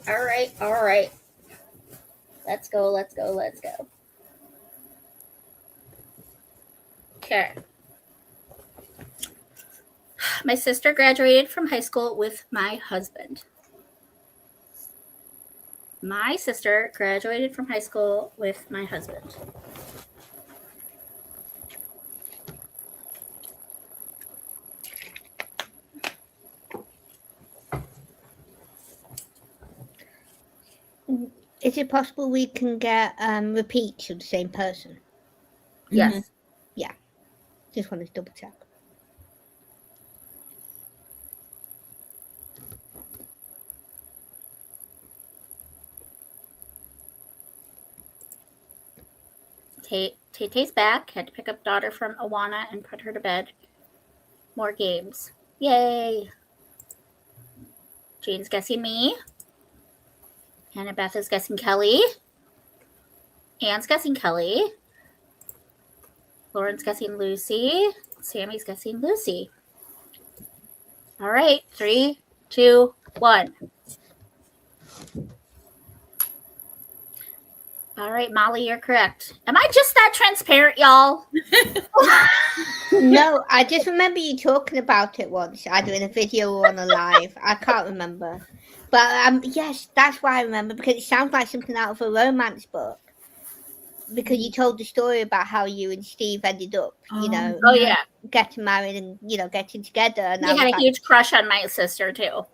Let's go. Okay. My sister graduated from high school with my husband. My sister graduated from high school with my husband. Is it possible we can get repeats of the same person? Yes. Mm-hmm. Yeah. Just wanted to double check. Tay-Tay's back. Had to pick up daughter from Awana and put her to bed. More games. Yay. Jane's guessing me. Annabeth is guessing Kelly. Anne's guessing Kelly. Lauren's guessing Lucy. Sammy's guessing Lucy. All right. 3, 2, 1. All right, Molly, you're correct. Am I just that transparent, y'all? No, I just remember you talking about it once, either in a video or on a live. I can't remember. But yes, that's why I remember, because it sounds like something out of a romance book. Because you told the story about how you and Steve ended up, Oh, yeah. getting married and, getting together. And He had a huge crush on my sister, too.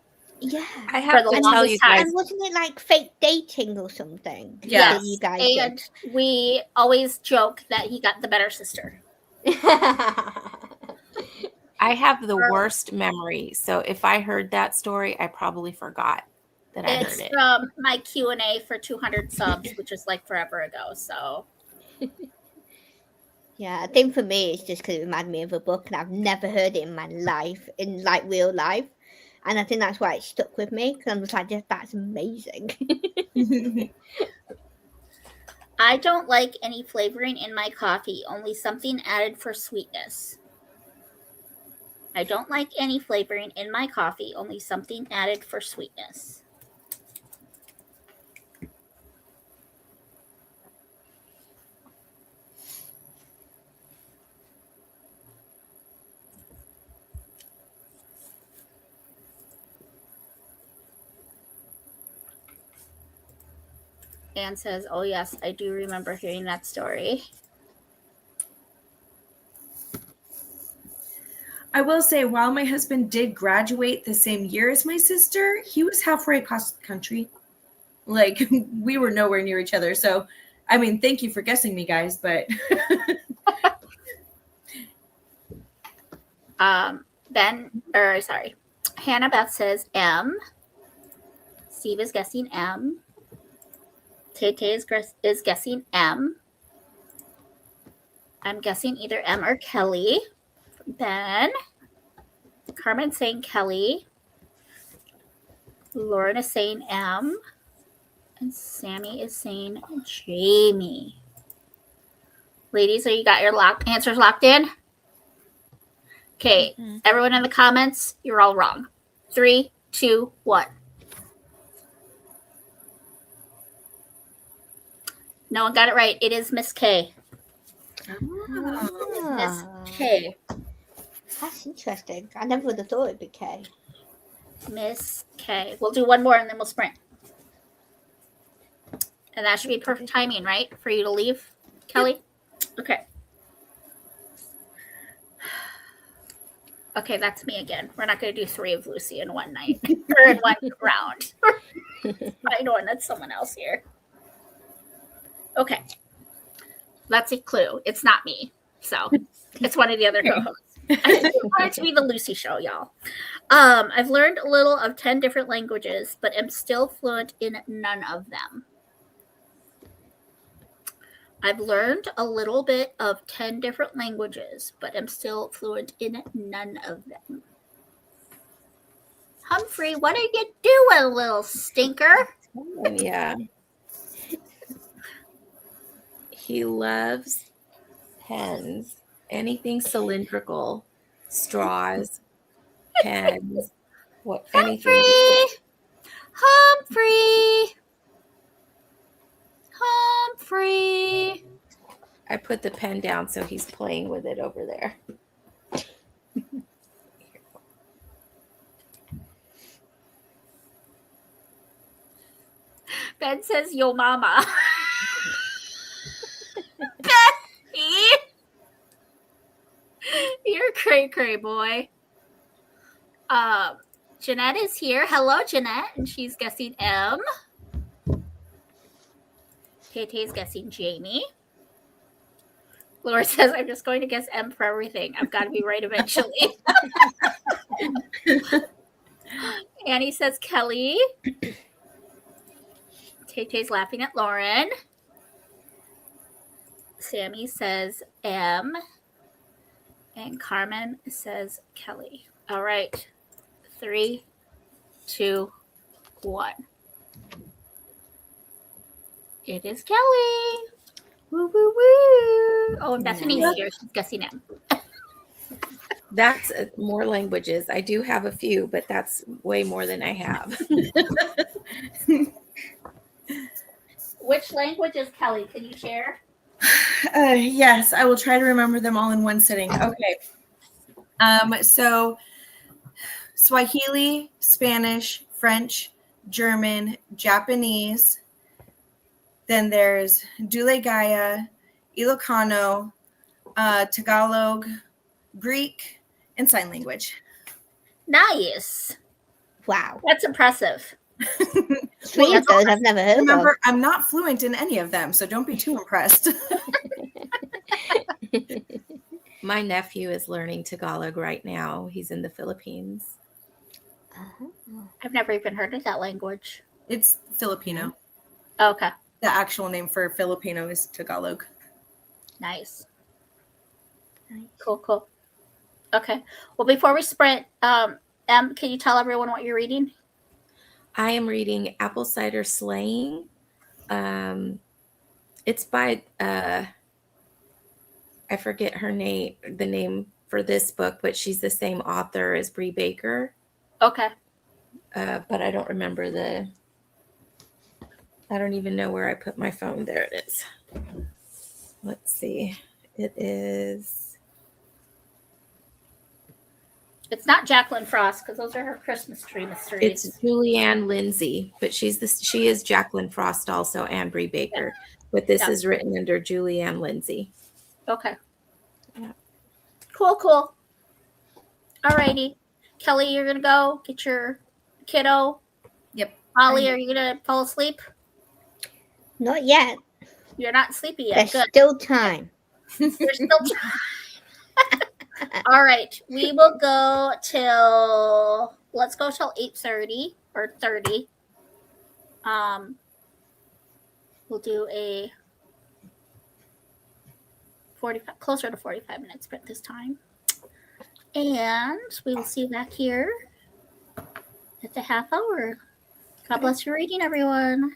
Yeah. I have the to tell longest you time. guys. And wasn't it like fake dating or something? Yes. that you guys And we always joke that he got the better sister. did. I have the worst memory. So if I heard that story, I probably forgot that I It's heard it. from my Q&A for 200 subs, which is like forever ago. So Yeah, I think for me it's just because it reminded me of a book, and I've never heard it in my life, in like real life, and I think that's why it stuck with me, because I was like, that's amazing. I don't like any flavoring in my coffee, only something added for sweetness. I don't like any flavoring in my coffee, only something added for sweetness. Anne says, oh yes, I do remember hearing that story. I will say, while my husband did graduate the same year as my sister, he was halfway across the country. Like, we were nowhere near each other. So, I mean, thank you for guessing me, guys, but... Hannah Beth says M. Steve is guessing M. Tay is guessing M. I'm guessing either M or Kelly. Ben. Carmen's saying Kelly. Lauren is saying M. And Sammy is saying Jamie. Ladies, you got your answers locked in? Okay, Everyone in the comments, you're all wrong. 3, 2, 1. No one got it right. It is Miss K. Miss K. That's interesting. I never would have thought it'd be K. Miss K. We'll do one more and then we'll sprint. And that should be perfect timing, right? For you to leave, Kelly? Okay. Okay, that's me again. We're not going to do 3 of Lucy in one night or in one round. I know, and that's someone else here. Okay. That's a clue. It's not me. So it's one of the other co-hosts. I want it to be the Lucy show, y'all. I've learned a little of 10 different languages, but am still fluent in none of them. I've learned a little bit of 10 different languages, but am still fluent in none of them. Humphrey, what are you doing, little stinker? Yeah. He loves pens, anything cylindrical, straws, pens, anything. Humphrey! Humphrey! I put the pen down so he's playing with it over there. Ben says, yo mama. Benny! You're cray boy. Jeanette is here. Hello, Jeanette. And she's guessing M. Tay-Tay's guessing Jamie. Laura says, I'm just going to guess M for everything. I've got to be right eventually. Annie says Kelly. Tay-Tay's laughing at Lauren. Sammy says M. And Carmen says Kelly. All right. 3, 2, 1. It is Kelly. Woo, woo, woo. Oh, and Bethany's here. She's guessing M. That's more languages. I do have a few, but that's way more than I have. Which languages, Kelly? Can you share? Yes, I will try to remember them all in one sitting. Okay. So Swahili, Spanish, French, German, Japanese. Then there's Dule Gaya, Ilocano, Tagalog, Greek, and sign language. Nice. Wow. That's impressive. 3 of those I've never heard Remember, I'm not fluent in any of them, so don't be too impressed. My nephew is learning Tagalog right now. He's in the Philippines. of. I've never even heard of that language. It's Filipino. Okay. The actual name for Filipino is Tagalog. Nice. Nice. Cool. Okay. Well, before we sprint, Em, can you tell everyone what you're reading? I am reading Apple Cider Slaying. It's by I forget the name for this book, but she's the same author as Bree Baker. Okay. But I don't remember I don't even know where I put my phone. There it is. Let's see. It is. It's not Jacqueline Frost because those are her Christmas tree mysteries. It's Julianne Lindsay, but she is Jacqueline Frost also and Bree Baker. But this is written under Julianne Lindsay. Okay. Yeah. Cool. Alrighty. Kelly, you're gonna go get your kiddo. Yep. Holly, are you gonna fall asleep? Not yet. You're not sleepy yet. There's Good. still time. There's still time. All right. We will go till 8:30 or 30. We'll do a 45, closer to 45 minutes sprint this time. And we will see you back here at the half hour. God bless your reading, everyone.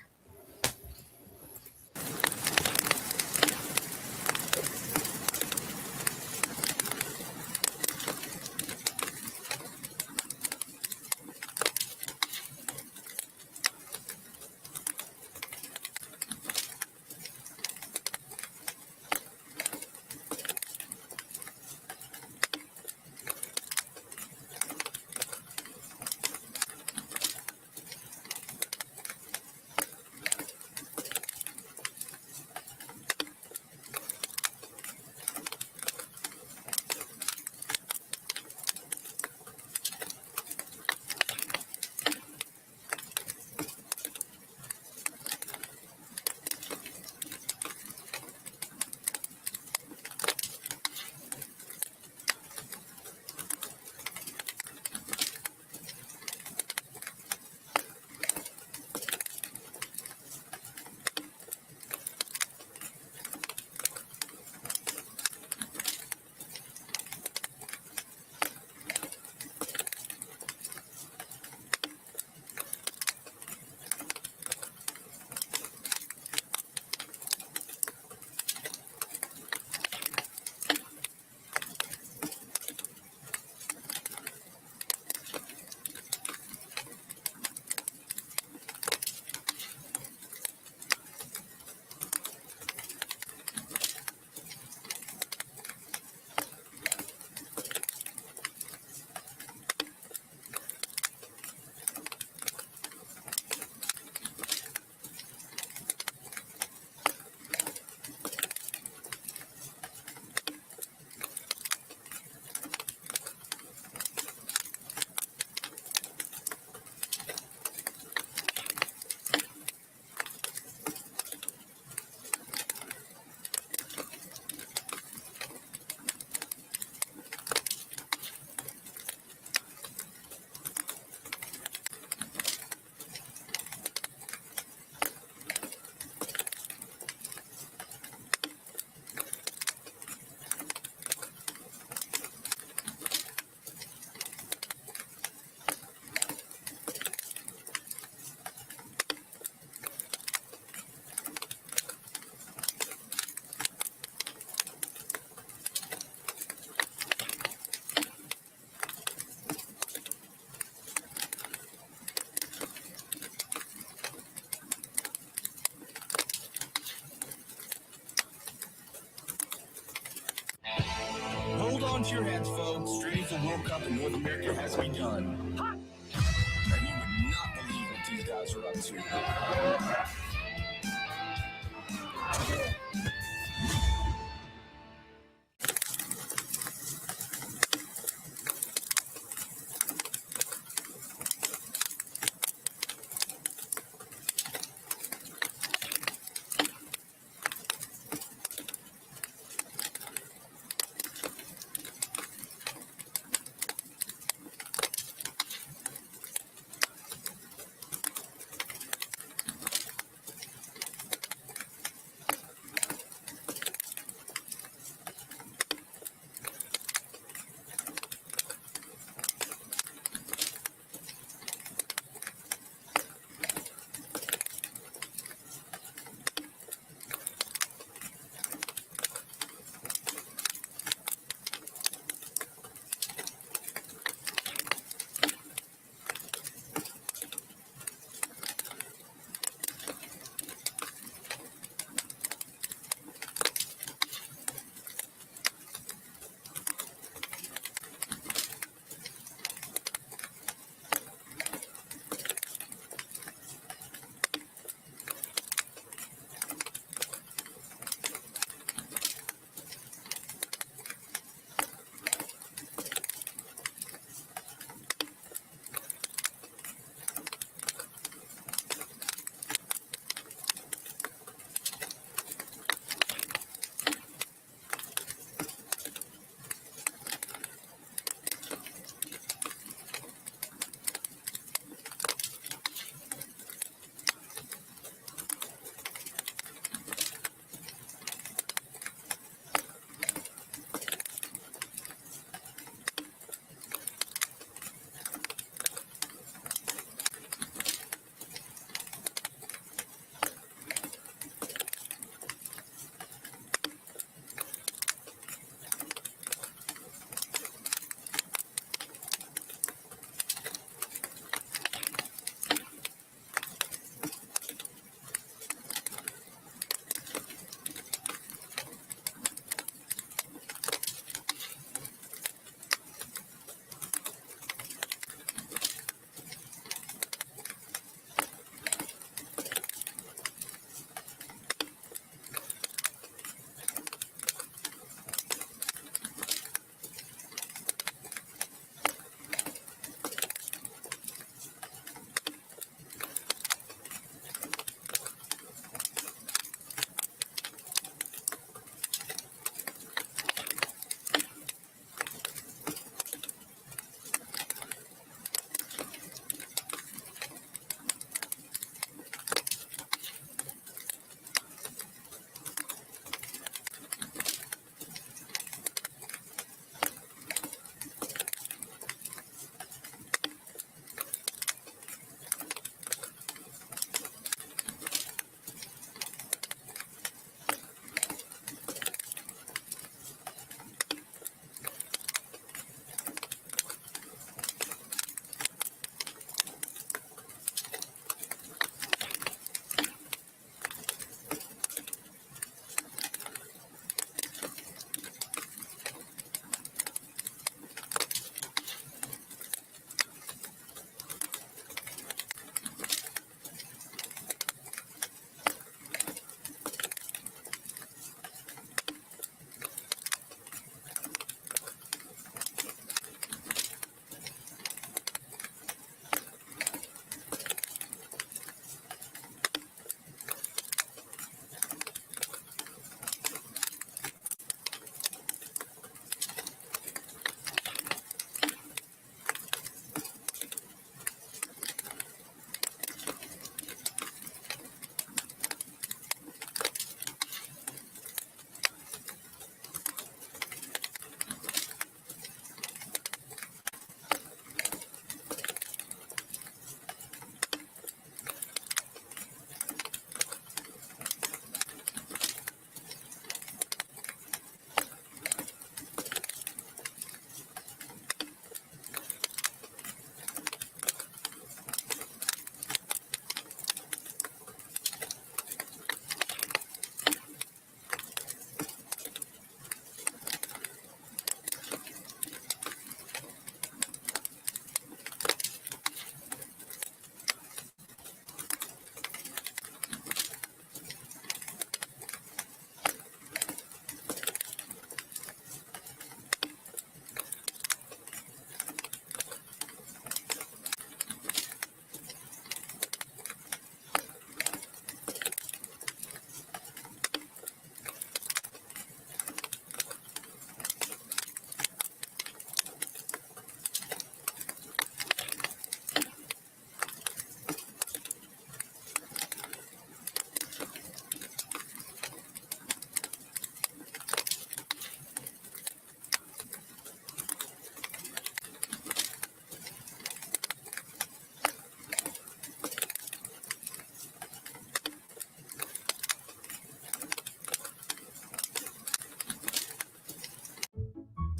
into your hands, folks. Streaming for World Cup in North America has begun. Now, you would not believe what these guys are up to.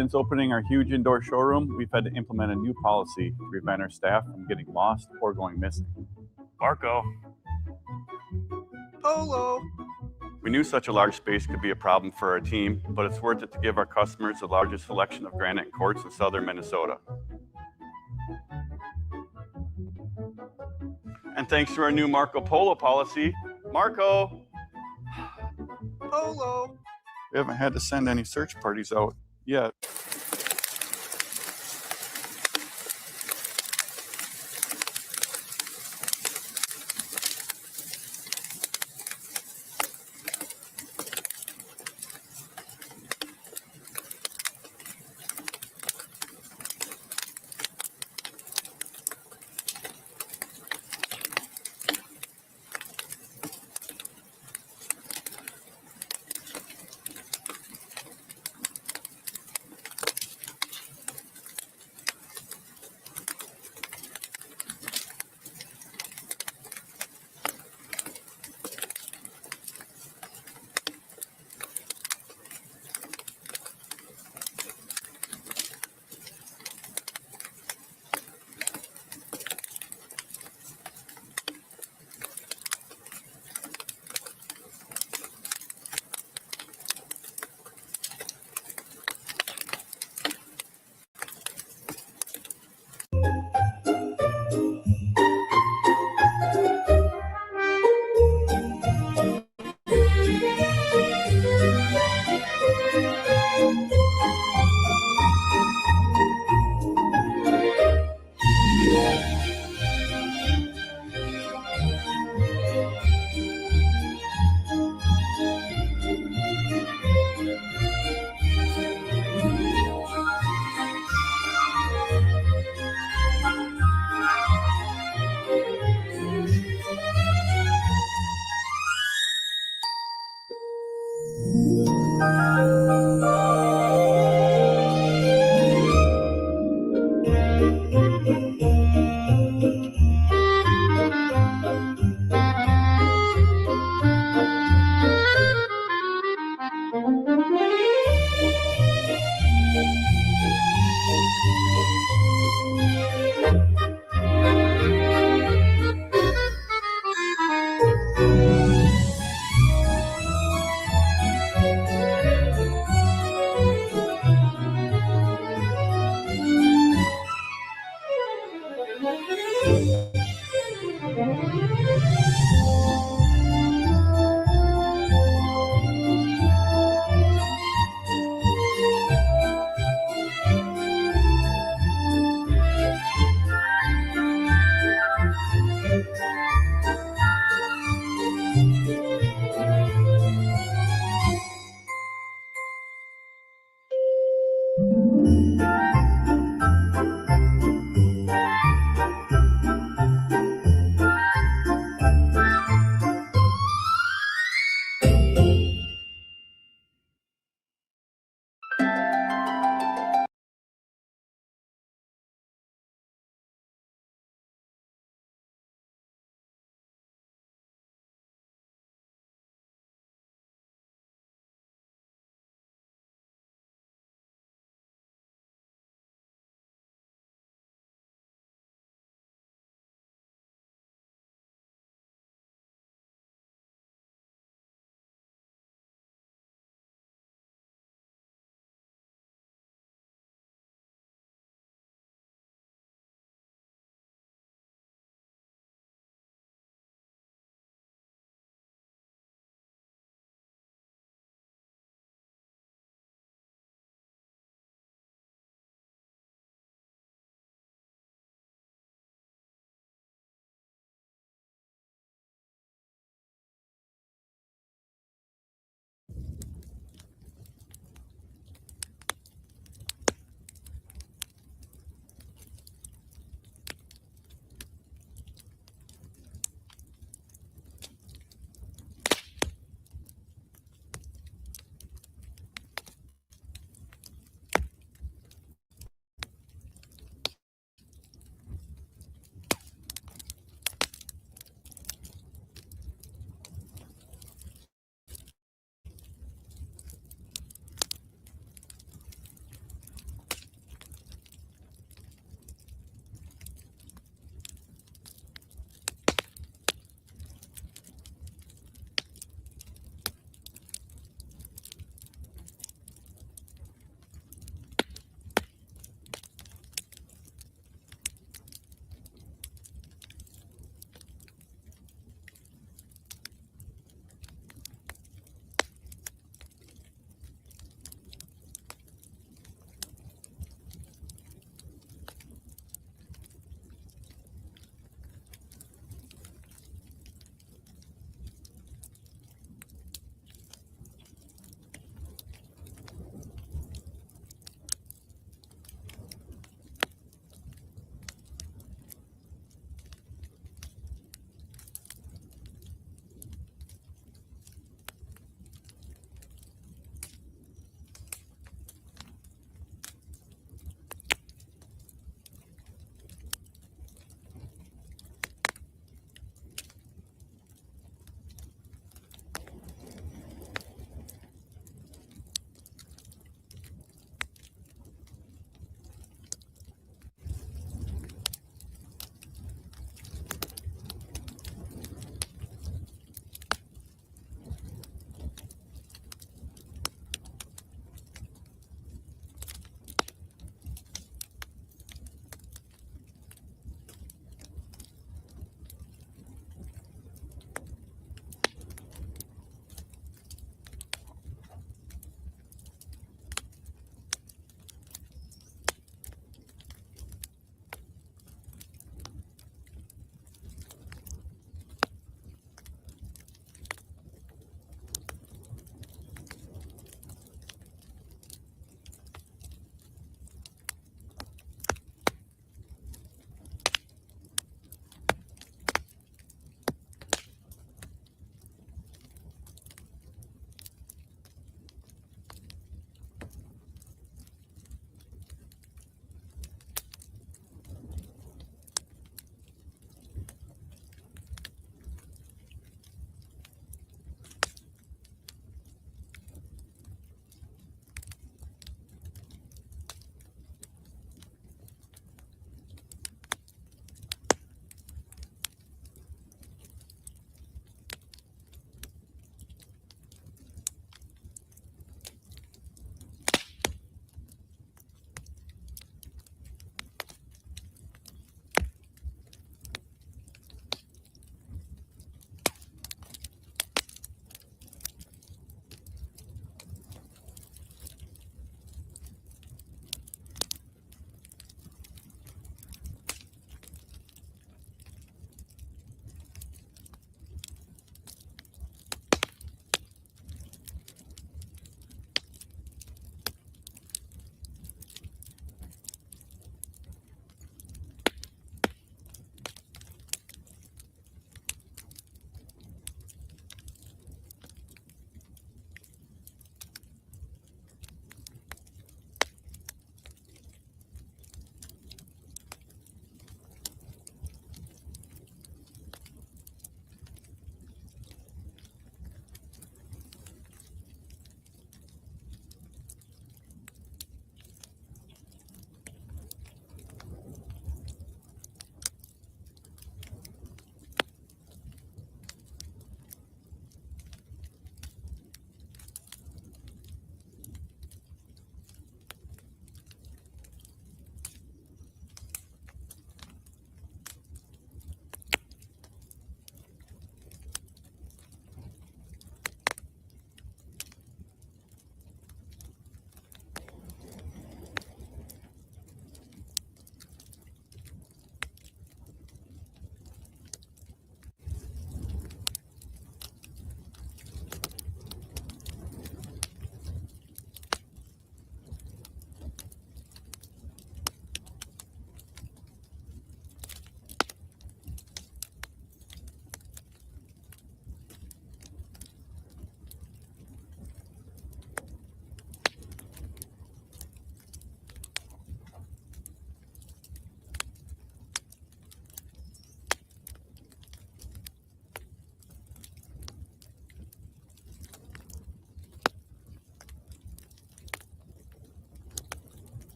Since opening our huge indoor showroom, we've had to implement a new policy to prevent our staff from getting lost or going missing. Marco. Polo. We knew such a large space could be a problem for our team, but it's worth it to give our customers the largest selection of granite quartz in southern Minnesota. And thanks to our new Marco Polo policy, Marco! Polo. We haven't had to send any search parties out yet.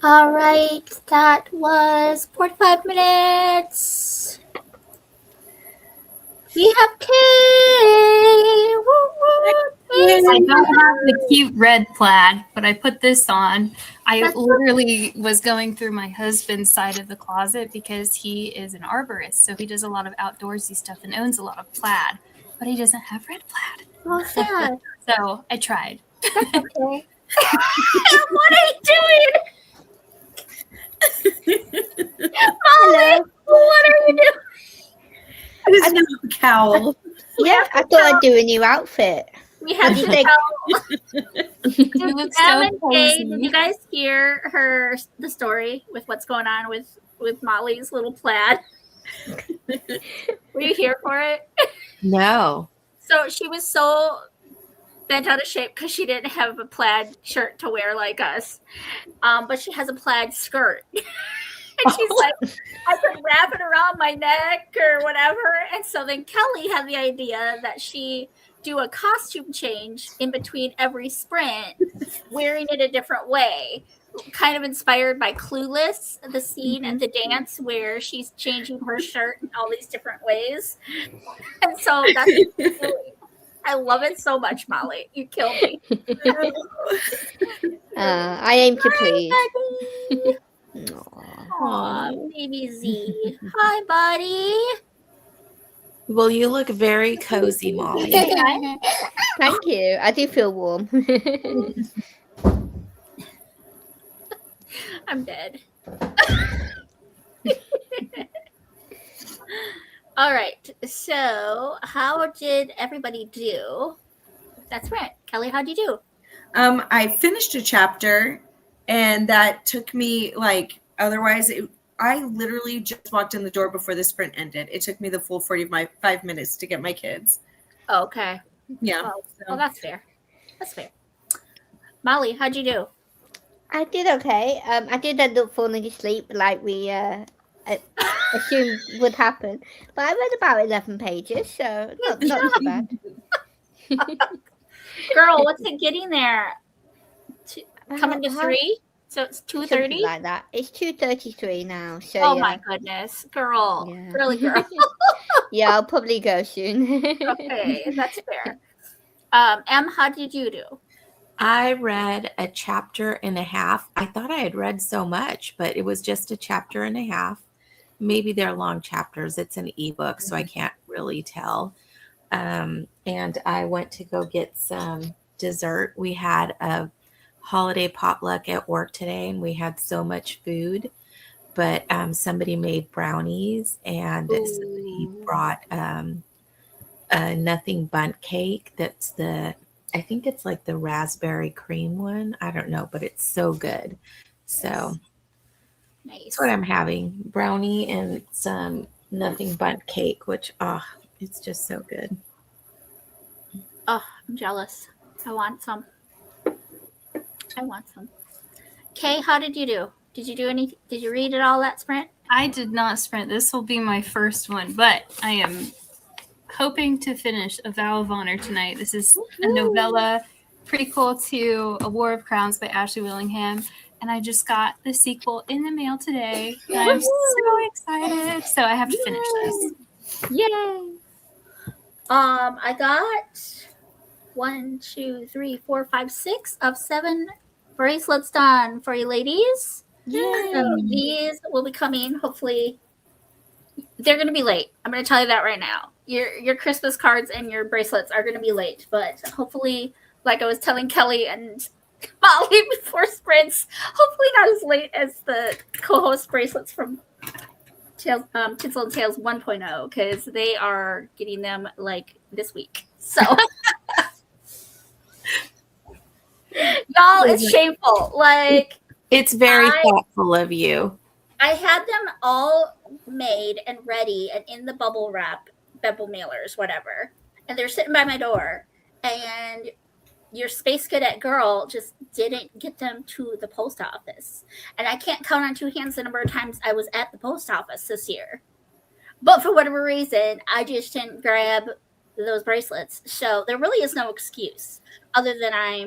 All right, that was 45 minutes. We have Kay. Woo, woo. I don't have the cute red plaid, but I put this on. I literally was going through my husband's side of the closet because he is an arborist, so he does a lot of outdoorsy stuff and owns a lot of plaid, but he doesn't have red plaid. Oh, sad. So I tried. That's okay. What are you doing? Molly, what are you doing? I just a cowl. Yeah, I thought I'd do a new outfit. We have What do to you think? tell. You look Em so and Kay, did cozy. you guys hear the story with what's going on with Molly's little plaid? Were you here for it? No. So she was so bent out of shape because she didn't have a plaid shirt to wear like us, but she has a plaid skirt. And she's like, I could wrap it around my neck or whatever. And so then Kelly had the idea that she do a costume change in between every sprint, wearing it a different way, kind of inspired by Clueless, the scene at the dance where she's changing her shirt in all these different ways. And so that's I love it so much, Molly. You killed me. I aim to please. Buddy. Aw. Aw, baby Z. Hi, buddy. Well, you look very cozy, Molly. Thank you. I do feel warm. I'm dead. All right. So, how did everybody do? That's right. Kelly, how'd you do? I finished a chapter, and that took me otherwise I literally just walked in the door before the sprint ended. It took me the full 45 minutes to get my kids. Okay. Yeah. Well, that's fair. That's fair. Molly, how'd you do? I did okay. I did end up falling asleep like we assumed would happen. But I read about 11 pages, so not too bad. Girl, what's it getting there? Coming to How- 3? So it's 2:30? Something like that. It's 2:33 now. So Oh yeah. my goodness. Girl. Yeah. Really, girl. Yeah, I'll probably go soon. Okay, that's fair. Em, how did you do? I read a chapter and a half. I thought I had read so much, but it was just a chapter and a half. Maybe they're long chapters. It's an ebook, so I can't really tell. And I went to go get some dessert. We had a holiday potluck at work today, and we had so much food. But somebody made brownies, and somebody brought a nothing bundt cake. That's I think it's like the raspberry cream one. I don't know, but it's so good. So Nice. that's what I'm having. Brownie and some nothing bundt cake, which it's just so good. Oh, I'm jealous. I want some. Kay, how did you do? Did you read it all that sprint? I did not sprint. This will be my first one, but I am hoping to finish A Vow of Honor tonight. This is a novella prequel to A War of Crowns by Ashley Willingham, and I just got the sequel in the mail today. And I'm so excited. So I have to finish this. Yay! I got 1, 2, 3, 4, 5, 6 of 7 bracelets done for you ladies. So these will be coming. Hopefully, they're going to be late. I'm going to tell you that right now. Your Christmas cards and your bracelets are going to be late, but hopefully, like I was telling Kelly and Molly before sprints, hopefully not as late as the co-host bracelets from Tinsel and Tales 1.0, because they are getting them like this week. So, y'all, it's shameful. Like, It's very thoughtful of you. I had them all made and ready and in the bubble wrap, bubble mailers, whatever. And they're sitting by my door. And your Space Cadet girl just didn't get them to the post office. And I can't count on 2 hands the number of times I was at the post office this year. But for whatever reason, I just didn't grab those bracelets. So there really is no excuse other than I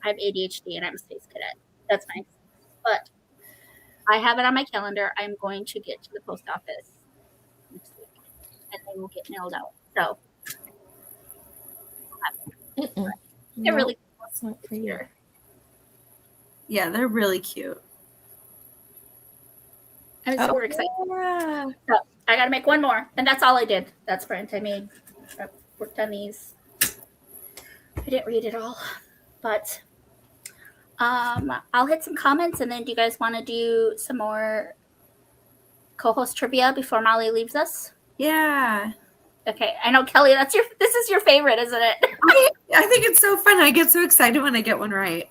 have ADHD and I'm a Space Cadet. That's nice. But I have it on my calendar. I'm going to get to the post office next week, and they will get mailed out. So they're really cool. That's not for you. Yeah, they're really cute. I'm super excited. Yeah. So I got to make one more, and that's all I did. That's Brent. I worked on these. I didn't read it all, but I'll hit some comments, and then do you guys want to do some more co-host trivia before Molly leaves us? Yeah. Okay, I know, Kelly, this is your favorite, isn't it? I think it's so fun. I get so excited when I get one right.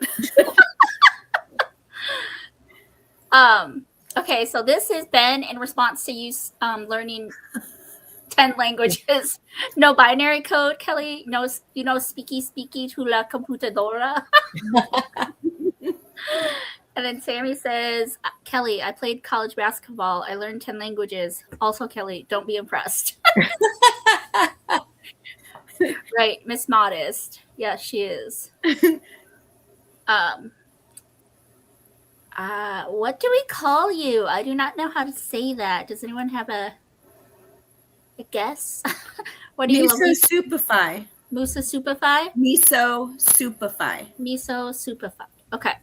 Okay, so this has been in response to you learning 10 languages. No binary code, Kelly. No, speaky to la computadora. And then Sammy says, Kelly, I played college basketball. I learned 10 languages. Also, Kelly, don't be impressed. Right, Miss Modest. Yeah, she is. What do we call you? I do not know how to say that. Does anyone have a guess? What do you love? Miso Soupify. Musa Soupify? Miso Soupify. Miso Soupify. Okay.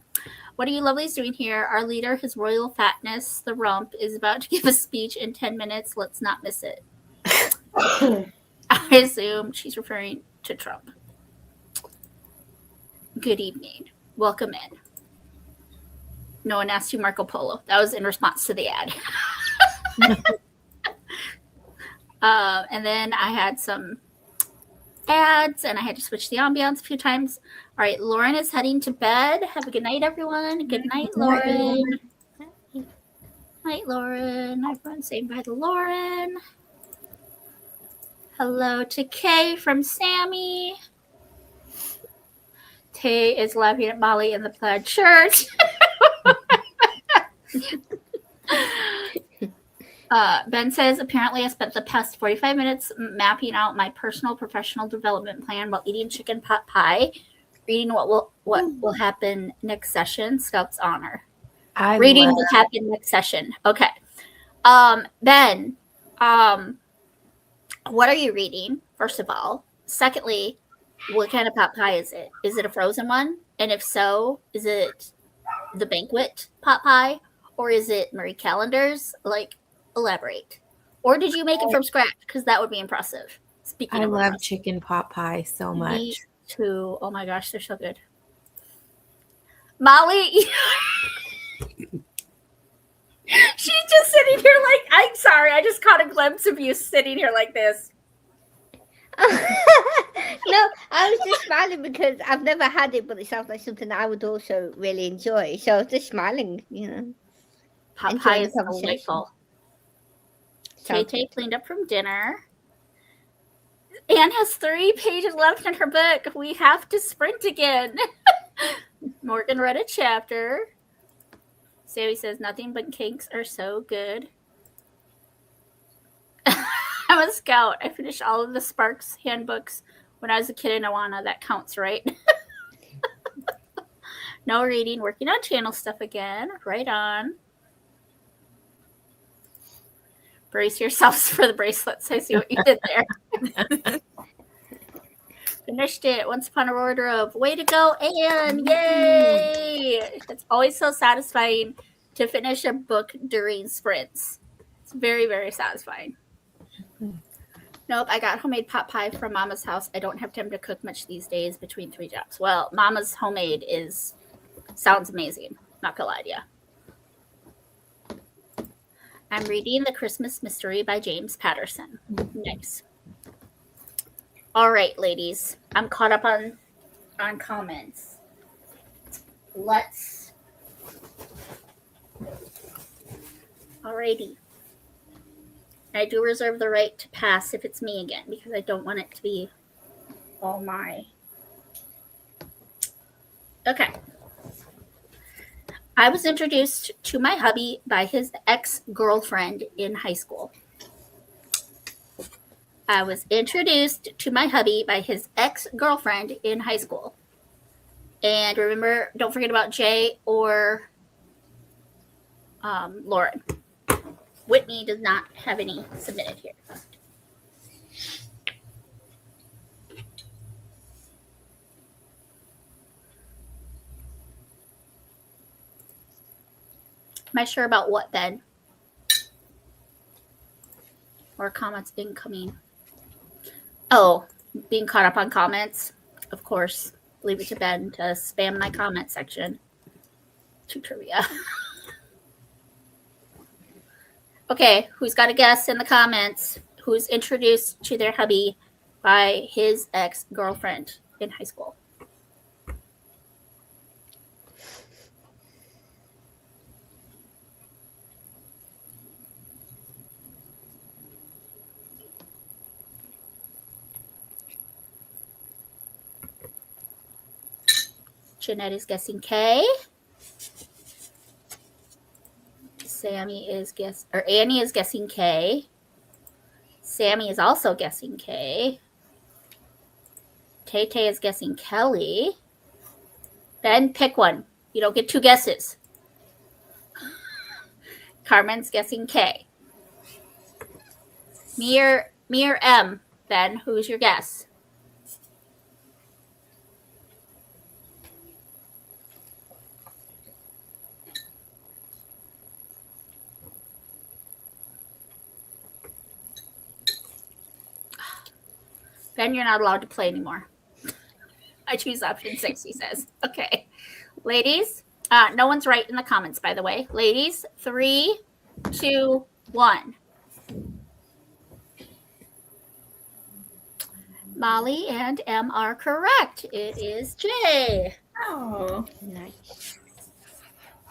What are you lovelies doing here? Our leader, His Royal Fatness, the Rump, is about to give a speech in 10 minutes. Let's not miss it. I assume she's referring to Trump. Good evening. Welcome in. No one asked you Marco Polo. That was in response to the ad. And then I had some ads, and I had to switch the ambiance a few times. All right, Lauren is heading to bed. Have a good night, everyone. Good night, Lauren. Night, Lauren. Everyone saying bye to Lauren. Hello to Kay from Sammy. Tay is laughing at Molly in the plaid shirt. Ben says, apparently I spent the past 45 minutes mapping out my personal professional development plan while eating chicken pot pie, reading what will happen next session. Scout's honor. Reading will happen next session. Okay. Ben, what are you reading, first of all? Secondly, what kind of pot pie is it? Is it a frozen one? And if so, is it the banquet pot pie? Or is it Marie Callender's? Like, elaborate. Or did you make it from scratch? Because that would be impressive. Speaking I of love chicken pot pie so much. Me too. Oh my gosh, they're so good. Molly, she's just sitting here like, I'm sorry, I just caught a glimpse of you sitting here like this. No, I was just smiling because I've never had it, but it sounds like something that I would also really enjoy. So I was just smiling, you know. Pot pie is delightful. Tay cleaned up from dinner. Anne has 3 pages left in her book. We have to sprint again. Morgan read a chapter. Sammy says, nothing but kinks are so good. I'm a scout. I finished all of the Sparks handbooks when I was a kid in Awana. That counts, right? No reading. Working on channel stuff again. Right on. Brace yourselves for the bracelets. I see what you did there. Finished it. Once Upon a Wardrobe. Way to go, Anne. Yay! It's always so satisfying to finish a book during sprints. It's very, very satisfying. Nope, I got homemade pot pie from Mama's house. I don't have time to cook much these days between 3 jobs. Well, Mama's homemade sounds amazing. Not gonna lie to you. I'm reading The Christmas Mystery by James Patterson. Nice. All right, ladies. I'm caught up on comments. Alrighty. I do reserve the right to pass if it's me again, because I don't want it to be all my. Okay. I was introduced to my hubby by his ex-girlfriend in high school. I was introduced to my hubby by his ex-girlfriend in high school. And remember, don't forget about Jay or Lauren. Whitney does not have any submitted here. Am I sure about what, Ben? Or comments incoming? Oh, being caught up on comments. Of course, leave it to Ben to spam my comment section. Tutoria. Okay, who's got a guess in the comments? Who's introduced to their hubby by his ex-girlfriend in high school? Jeanette is guessing K. Annie is guessing K. Sammy is also guessing K. Tay Tay is guessing Kelly. Ben, pick one. You don't get two guesses. Carmen's guessing K. Me or M? Ben, who's your guess? Ben, you're not allowed to play anymore. I choose option 6, he says. Okay. Ladies, no one's right in the comments, by the way. Ladies, 3, 2, 1. Molly and M are correct. It is J. Oh, Nice.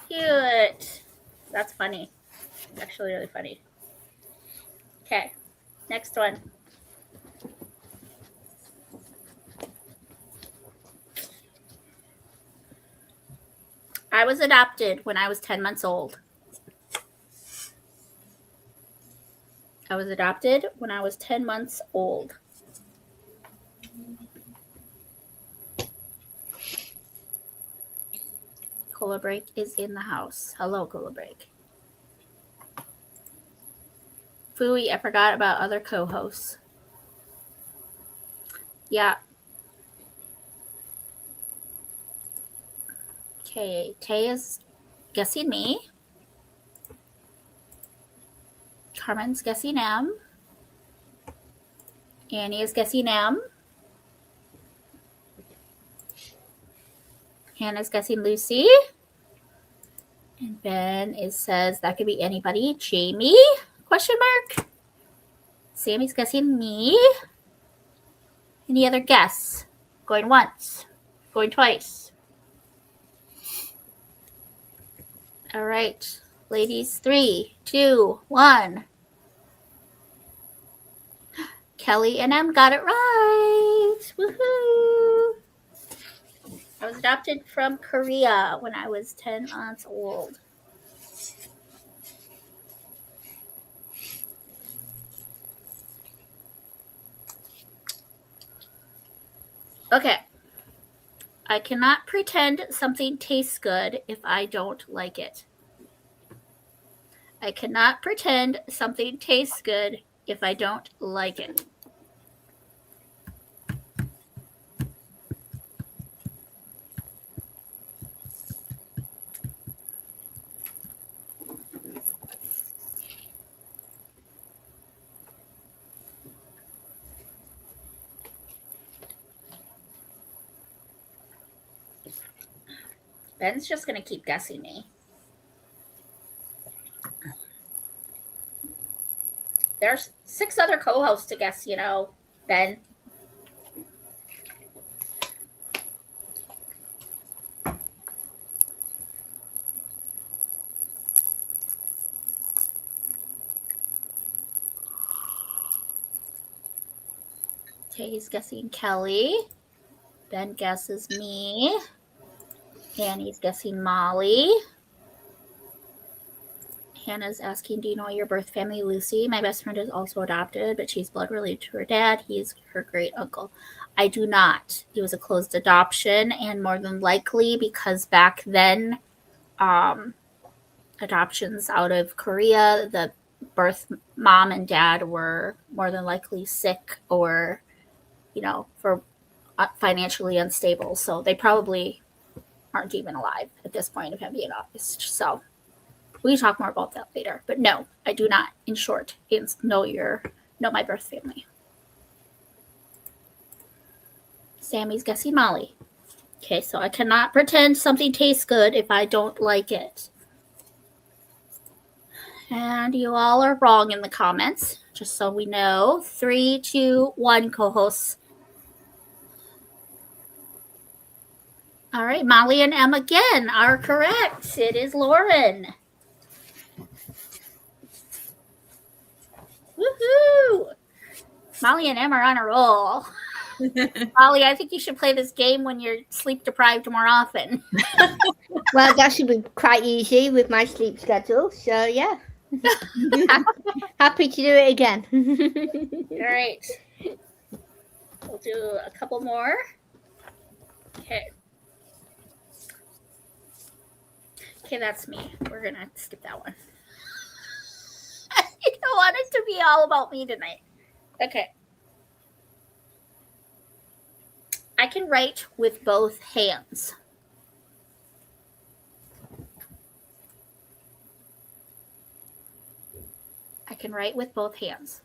Cute. That's funny. It's actually really funny. Okay. Next one. I was adopted when I was 10 months old. I was adopted when I was 10 months old. Cola Break is in the house. Hello, Cola Break. Fooey, I forgot about other co-hosts. Yeah. Okay, Tay is guessing me. Carmen's guessing M. Annie is guessing M. Hannah's guessing Lucy. And Ben says that could be anybody. Jamie? Question mark. Sammy's guessing me. Any other guess? Going once. Going twice. All right, ladies, 3, 2, 1. Kelly and M got it right. Woohoo! I was adopted from Korea when I was 10 months old. Okay. I cannot pretend something tastes good if I don't like it. I cannot pretend something tastes good if I don't like it. Ben's just going to keep guessing me. There's 6 other co-hosts to guess, Ben. Tay's guessing Kelly. Ben guesses me. Annie's guessing Molly. Hannah's asking, do you know your birth family, Lucy? My best friend is also adopted, but she's blood related to her dad. He's her great uncle. I do not. It was a closed adoption, and more than likely, because back then, I adoptions out of Korea, the birth mom and dad were more than likely sick or, for financially unstable. So they probably aren't even alive at this point, if I'm being honest. So we can talk more about that later. But no, I do not, in short, know my birth family. Sammy's guessing Molly. Okay, so I cannot pretend something tastes good if I don't like it. And you all are wrong in the comments, just so we know. 3, 2, 1, co-hosts. All right, Molly and Em again are correct. It is Lauren. Woohoo! Molly and Em are on a roll. Molly, I think you should play this game when you're sleep deprived more often. Well, that should be quite easy with my sleep schedule. So, yeah. Happy to do it again. All right. We'll do a couple more. Okay. Okay, that's me. We're going to skip that one. You don't want it to be all about me tonight. Okay. I can write with both hands. I can write with both hands.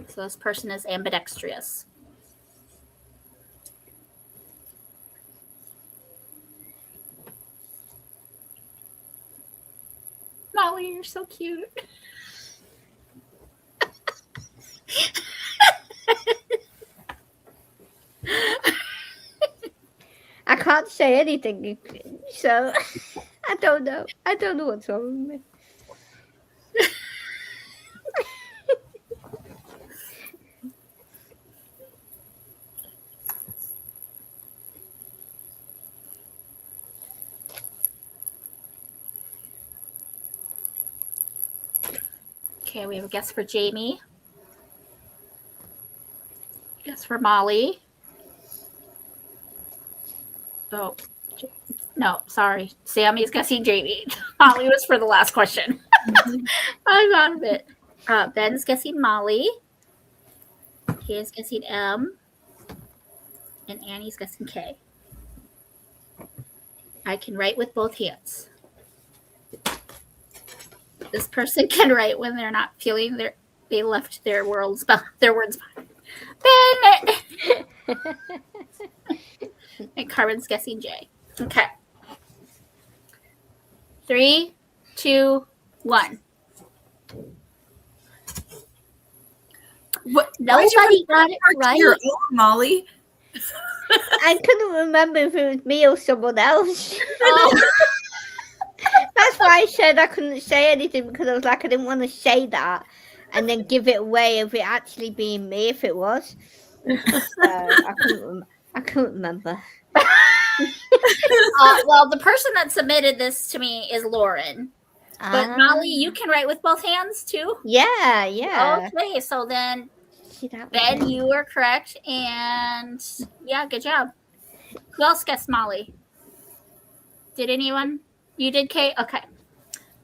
So this person is ambidextrous. Molly, you're so cute. I can't say anything, so I don't know. I don't know what's wrong with me. Okay, we have a guess for Jamie. Guess for Molly. Oh, no, sorry. Sammy's guessing Jamie. Molly was for the last question. I'm out of it. Ben's guessing Molly. Kay's guessing M. And Annie's guessing K. I can write with both hands. This person can write when they're not feeling they left their words behind. Ben! And Carmen's guessing J. Okay. 3, 2, 1. What? Nobody got it right. Your own, Molly. I couldn't remember if it was me or someone else. Oh. That's why I said I couldn't say anything, because I was like, I didn't want to say that and then give it away of it actually being me if it was. So I couldn't remember. Well, the person that submitted this to me is Lauren. But Molly, you can write with both hands too? Yeah. Okay, so then Ben, you were correct. And yeah, good job. Who else guessed Molly? Did anyone? You did, Kate? Okay.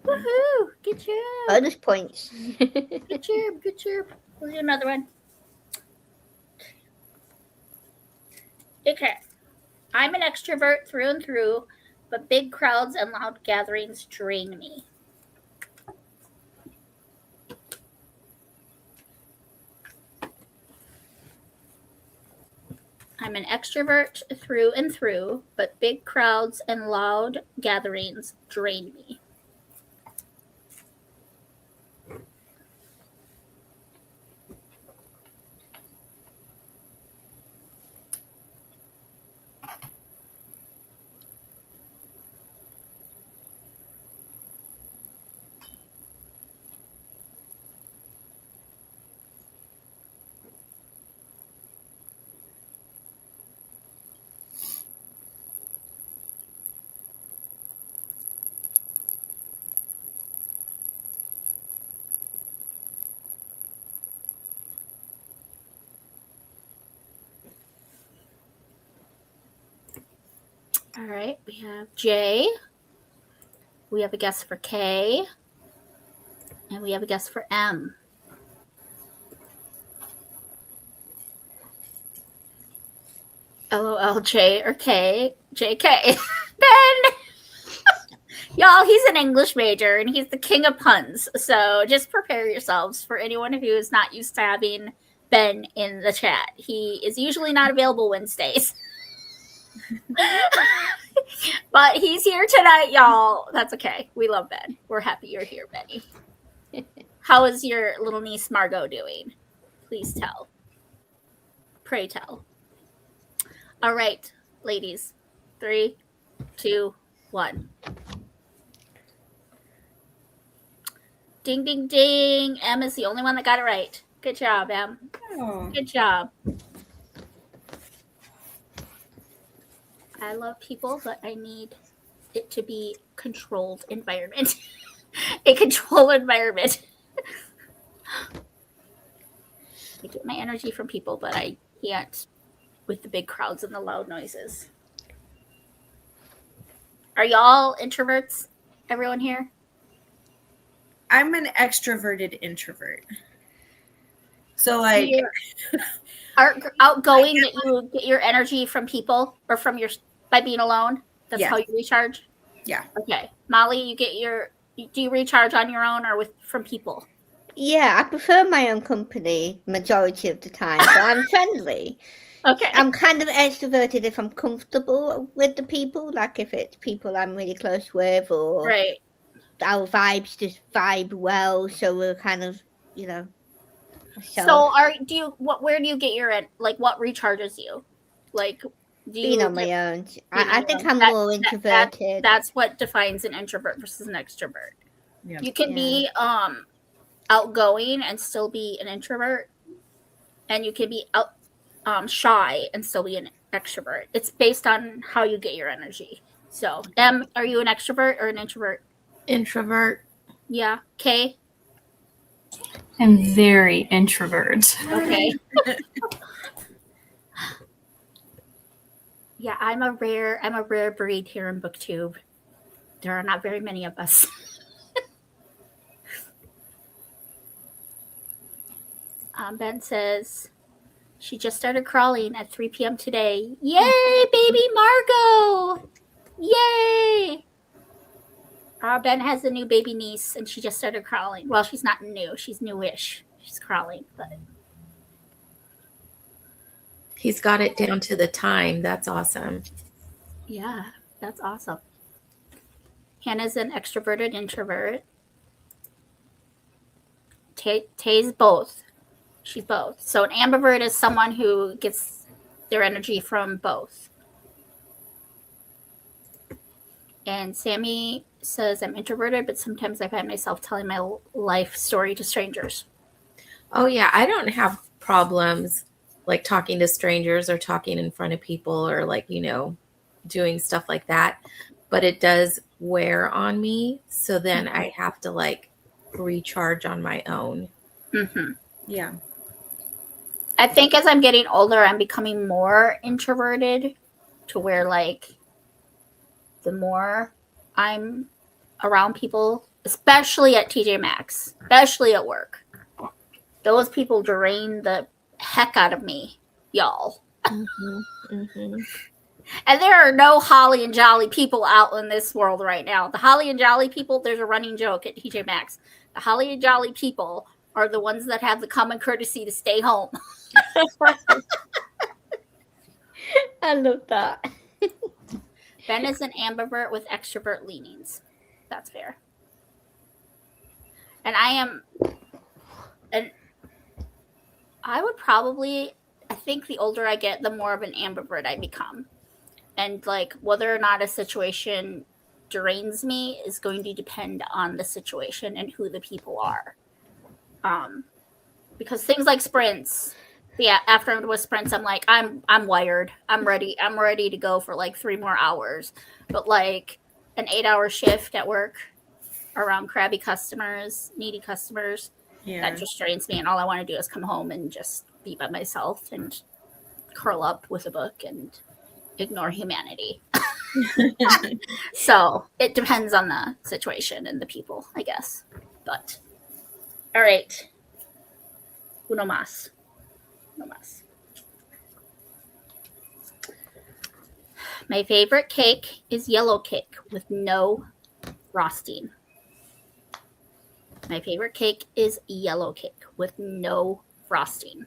Woohoo! Good job. Bonus points. Good job. We'll do another one. Okay. I'm an extrovert through and through, but big crowds and loud gatherings drain me. I'm an extrovert through and through, but big crowds and loud gatherings drain me. All right, we have J. We have a guess for K. And we have a guest for M. LOL, or K. JK. Ben! Y'all, he's an English major and he's the king of puns. So just prepare yourselves for anyone who is not used to having Ben in the chat. He is usually not available Wednesdays. But he's here tonight, y'all. That's okay. We love Ben. We're happy you're here, Benny. How is your little niece Margot doing? Please tell. Pray tell. All right, ladies. 3, 2, 1. Ding, ding, ding. M is the only one that got it right. Good job, Em. Oh. Good job. I love people, but I need it to be controlled environment. A controlled environment. I get my energy from people, but I can't with the big crowds and the loud noises. Are y'all introverts? Everyone here? I'm an extroverted introvert. So like You're outgoing, that you get your energy from people or from your by being alone. That's Yeah. how you recharge. Yeah. Okay, Molly, you get do you recharge on your own or from people? Yeah, I prefer my own company majority of the time, but I'm friendly. Okay. I'm kind of extroverted if I'm comfortable with the people, like if it's people I'm really close with, or Right. our vibes just vibe well, so we're kind of, you know. So where do you get your like what recharges you? Like do you being on my own. I think own. I'm more introverted. That's what defines an introvert versus an extrovert. Yeah. You can be outgoing and still be an introvert, and you can be shy and still be an extrovert. It's based on how you get your energy. So, M, are you an extrovert or an introvert? Introvert. Yeah. K. I'm very introvert. Okay. Yeah, I'm a rare breed here in BookTube. There are not very many of us. Ben says she just started crawling at 3 p.m. today. Yay, baby Margot! Yay! Ben has a new baby niece, and she just started crawling. Well, she's not new. She's newish. She's crawling, but He's got it down to the time. That's awesome. yeah, that's awesome. Hannah's an extroverted introvert. Tay's both. She's both. So an ambivert is someone who gets their energy from both. And Sammy says, I'm introverted, but sometimes I find myself telling my life story to strangers. Oh, yeah. I don't have problems like talking to strangers or talking in front of people or like, doing stuff like that. But it does wear on me. So then I have to like recharge on my own. Mm-hmm. Yeah. I think as I'm getting older, I'm becoming more introverted to where like the more I'm around people, especially at TJ Maxx, especially at work, those people drain the heck out of me, y'all. Mm-hmm. Mm-hmm. And there are no holly and jolly people out in this world right now. The holly and jolly people, there's a running joke at TJ Maxx. The holly and jolly people are the ones that have the common courtesy to stay home. I love that. Ben is an ambivert with extrovert leanings. That's fair. And I would probably, I think the older I get, the more of an ambivert I become. And like whether or not a situation drains me is going to depend on the situation and who the people are. Because things like sprints, yeah, after I'm with sprints, I'm like, I'm wired. I'm ready to go for like 3 more hours. But like an 8-hour shift at work around crabby customers, needy customers, that just drains me. And all I want to do is come home and just be by myself and curl up with a book and ignore humanity. So it depends on the situation and the people, I guess. But All right. Uno más. Uno más. My favorite cake is yellow cake with no frosting. My favorite cake is yellow cake with no frosting.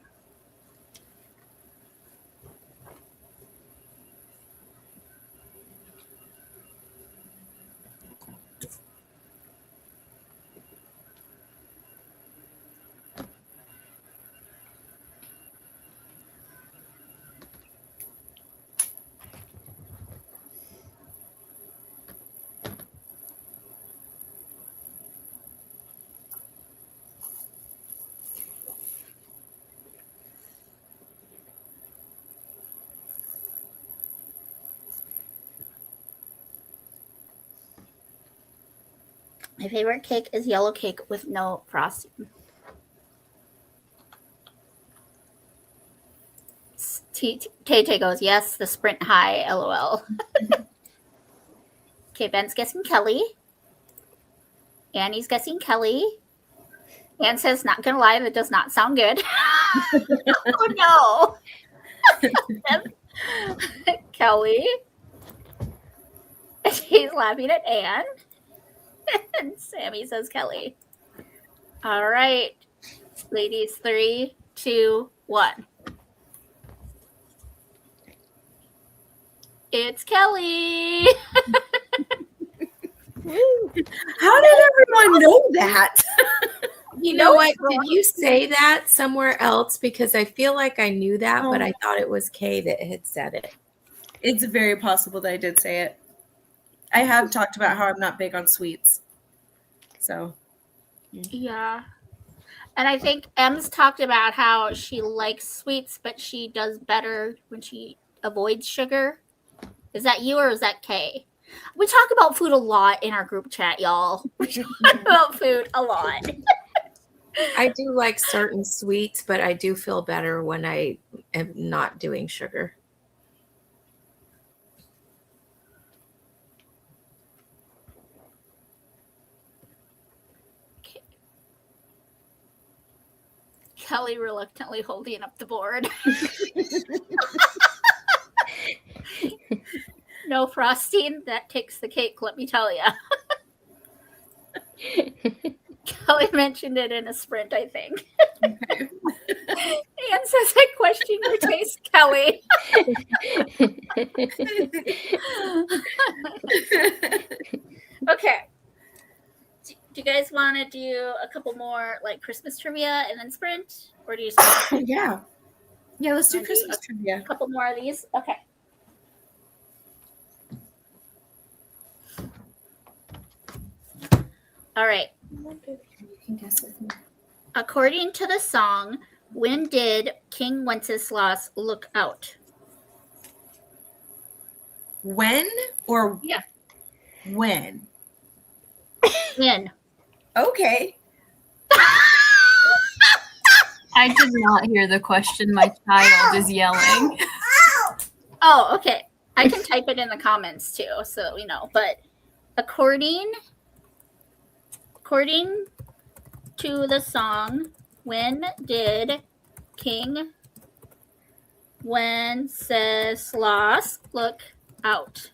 My favorite cake is yellow cake with no frosting. Tay goes, yes, the sprint high, lol. Okay, Ben's guessing Kelly. Annie's guessing Kelly. Anne says, not gonna lie, that does not sound good. Oh no. Kelly. She's laughing at Anne. And Sammy says Kelly. All right. Ladies, 3, 2, 1. It's Kelly. How did everyone know that? You know what? Did you say that somewhere else? Because I feel like I knew that, but I thought it was Kay that had said it. It's very possible that I did say it. I have talked about how I'm not big on sweets. So. Yeah. And I think Em's talked about how she likes sweets, but she does better when she avoids sugar. Is that you or is that Kay? We talk about food a lot in our group chat, y'all. We talk about food a lot. I do like certain sweets, but I do feel better when I am not doing sugar. Okay. Kelly reluctantly holding up the board. No frosting, that takes the cake, let me tell you. Kelly mentioned it in a sprint, I think. Okay. Anne says, I question your taste, Kelly. Okay. Do you guys want to do a couple more like Christmas trivia and then sprint? Or do you sprint? Yeah. Yeah, let's do Christmas trivia. A couple more of these? Okay. All right. You can guess with me. According to the song, when did King Wenceslas look out? When or Yeah. when? When? Okay. I did not hear the question. My child is yelling. Oh, okay. I can type it in the comments too, so you know. But according to the song, when did King Wenceslas look out?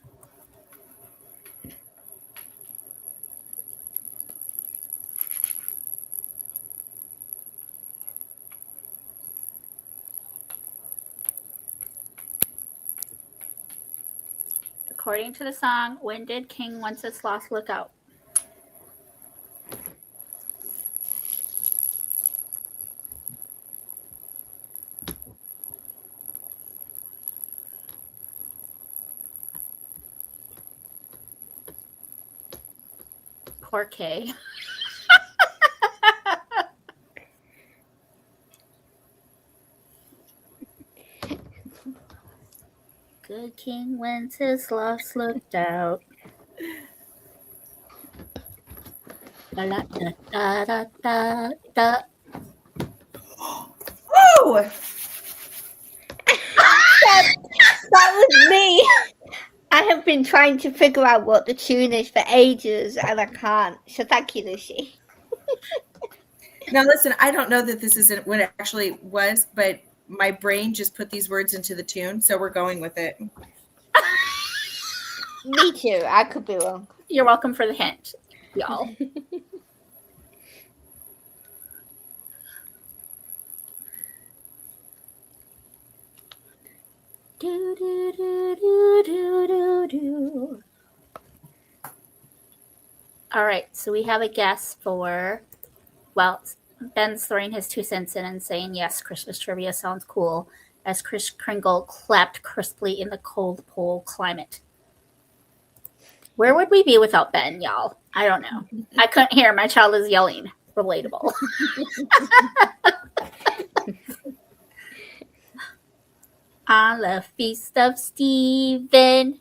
According to the song, when did King Wenceslas look out? Poor Kay. Good King Wenceslas looked out. Da, da, da, da, da, da. Oh! That was me. I have been trying to figure out what the tune is for ages and I can't. So thank you, Lucy. Now, listen, I don't know that this isn't what it actually was, but my brain just put these words into the tune, so we're going with it. Me too. I could be wrong. You're welcome for the hint, y'all. Do, do, do, do, do, do, do. All right, so we have a guess for, well, Ben's throwing his 2 cents in and saying, yes, Christmas trivia sounds cool, as Kris Kringle clapped crisply in the cold pole climate. Where would we be without Ben, y'all? I don't know. I couldn't hear. My child is yelling. Relatable. On the feast of Stephen,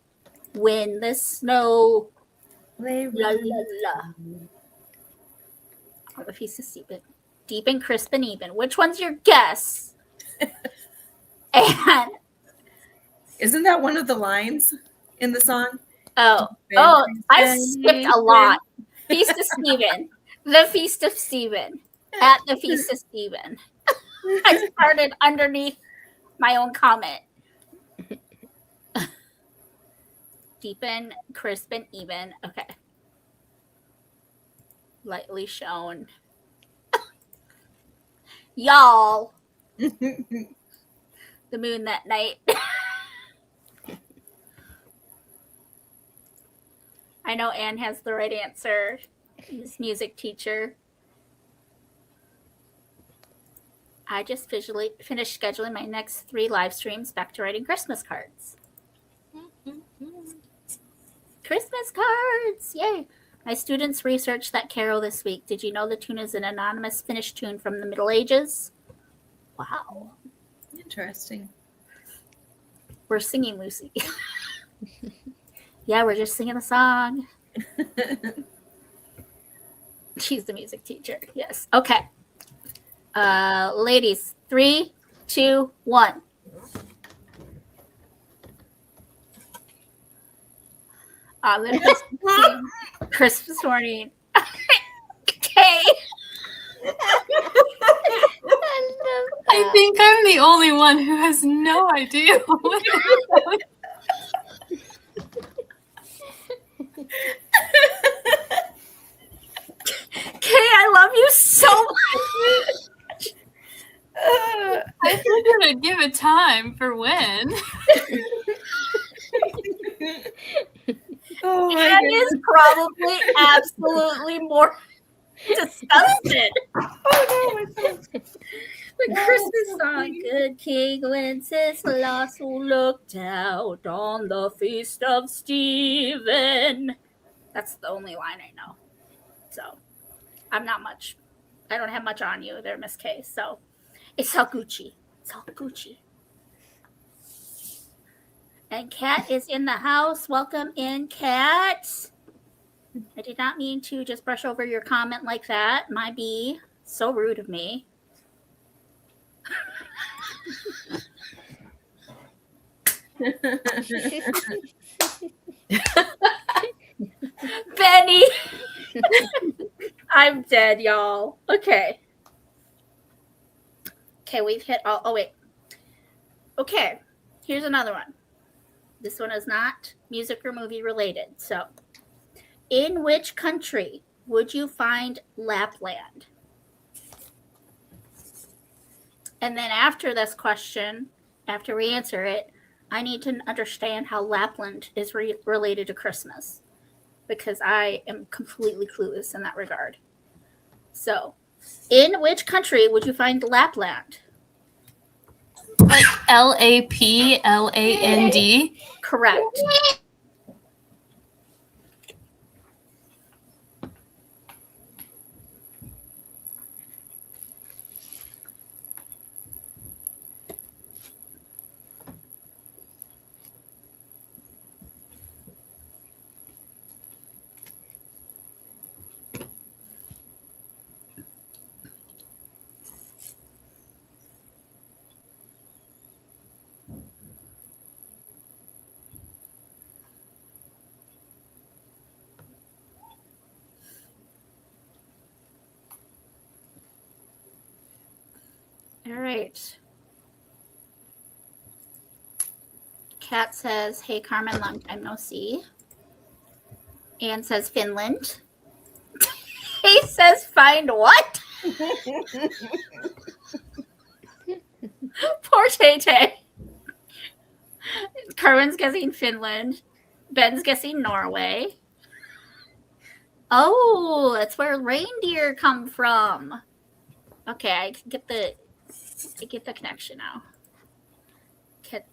when the snow, la la la. On the feast of Stephen, deep and crisp and even. Which one's your guess? And Isn't that one of the lines in the song? I skipped a lot. Feast of Stephen, the feast of Stephen, at the feast of Stephen. I started underneath my own comment. Deepen, crisp, and even. Okay. Lightly shown. Y'all. The moon that night. I know Anne has the right answer. This music teacher. I just finished scheduling my next 3 live streams back to writing Christmas cards. Christmas cards! Yay! My students researched that carol this week. Did you know the tune is an anonymous Finnish tune from the Middle Ages? Wow. Interesting. We're singing, Lucy. Yeah, we're just singing a song. She's the music teacher. Yes. Okay. Ladies, 3, 2, 1. On the Christmas morning. Okay. I think I'm the only one who has no idea what it is. Kay, I love you so much. I figured I'd give it time for when. Oh, Anne is probably absolutely more disgusted. Oh no, The Christmas song, Good King Wenceslas who looked out on the feast of Stephen. That's the only line I know. So I don't have much on you there, Miss K. So it's all Gucci. It's all Gucci. And Kat is in the house. Welcome in, Kat. I did not mean to just brush over your comment like that. My bee. So rude of me. Benny. I'm dead, y'all. Okay. Okay, we've hit all. Oh, wait. Okay, here's another one. This one is not music or movie related. So, in which country would you find Lapland? And then after this question, after we answer it, I need to understand how Lapland is related to Christmas, because I am completely clueless in that regard. So, in which country would you find Lapland? Like Lapland? Correct. All right. Kat says, hey, Carmen, long time no see. Anne says, Finland. He says, find what? Poor Tay. Carmen's guessing Finland. Ben's guessing Norway. Oh, that's where reindeer come from. Okay, I get the connection now.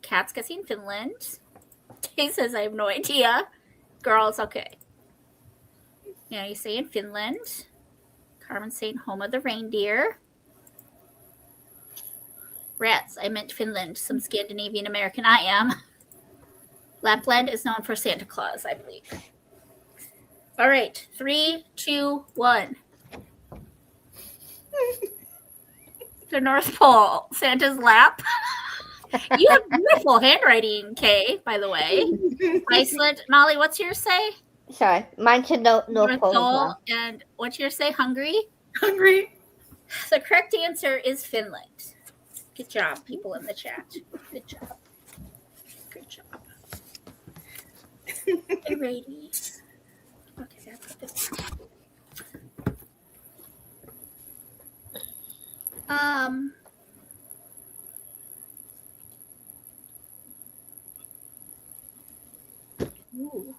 Kat's guessing Finland. Tay says, I have no idea. Girls, okay. Yeah, you're saying Finland. Carmen's saying home of the reindeer. Rats, I meant Finland. Some Scandinavian American I am. Lapland is known for Santa Claus, I believe. All right, 3, 2, 1. The North Pole, Santa's lap. You have beautiful handwriting, Kay, by the way. Iceland. Molly, what's yours say? Sorry, mine said North Pole. Well. And what's yours say? Hungary? Hungry. The correct answer is Finland. Good job, people in the chat. Good job. Good job. Alrighty. Okay, that's this. Ooh.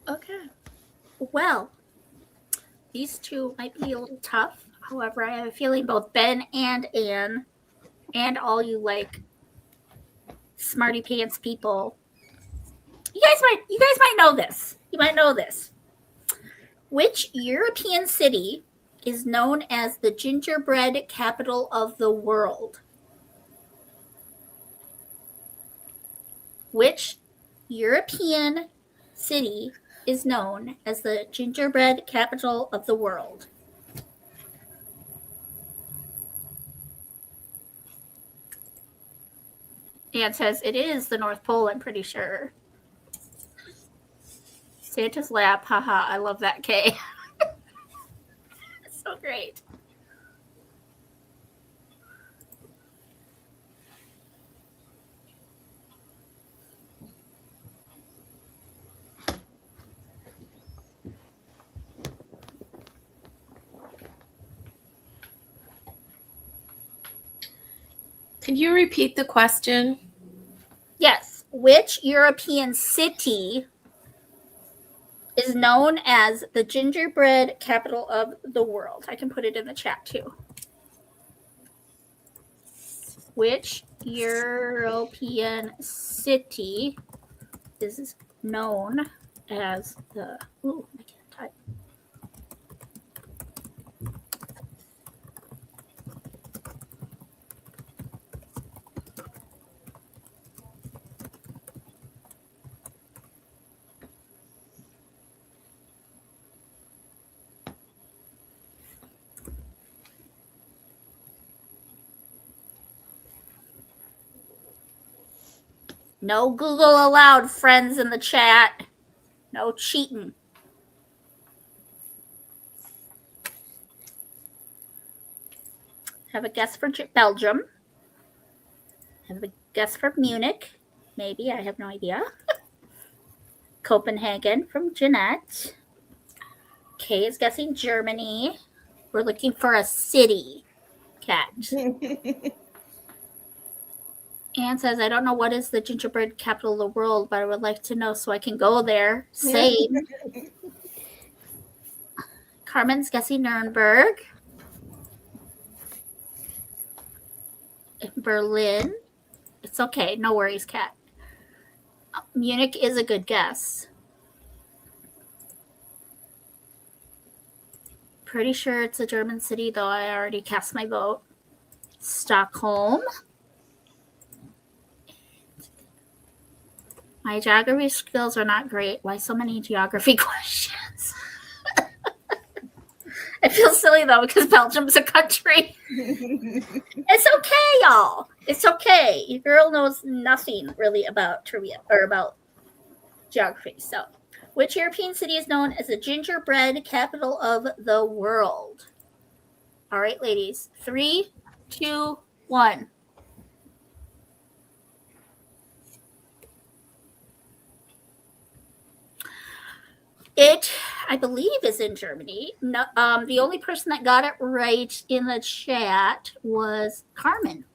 Okay. Well, these two might be a little tough. However, I have a feeling both Ben and Anne and all you like smarty pants people, you guys might know this. You might know this. Which European city is known as the gingerbread capital of the world? Which European city is known as the gingerbread capital of the world? Anne says it is the North Pole, I'm pretty sure. Santa's lap, haha, I love that, Kay. It's so great. Could you repeat the question? Yes. Which European city is known as the gingerbread capital of the world? I can put it in the chat too. Which European city is known as the... Ooh, I can't type. No Google allowed, friends in the chat. No cheating. Have a guess for Belgium. Have a guess for Munich. Maybe, I have no idea. Copenhagen from Jeanette. Kay is guessing Germany. We're looking for a city. Cat. Anne says, I don't know what is the gingerbread capital of the world, but I would like to know so I can go there. Same. Carmen's guessing Nuremberg. Berlin. It's okay. No worries, Kat. Munich is a good guess. Pretty sure it's a German city, though I already cast my vote. Stockholm. My geography skills are not great. Why so many geography questions? I feel silly, though, because Belgium's a country. It's okay, y'all. It's okay. Your girl knows nothing really about trivia or about geography. So, which European city is known as the gingerbread capital of the world? All right, ladies. 3, 2, 1. It, I believe, is in Germany. No, the only person that got it right in the chat was Carmen.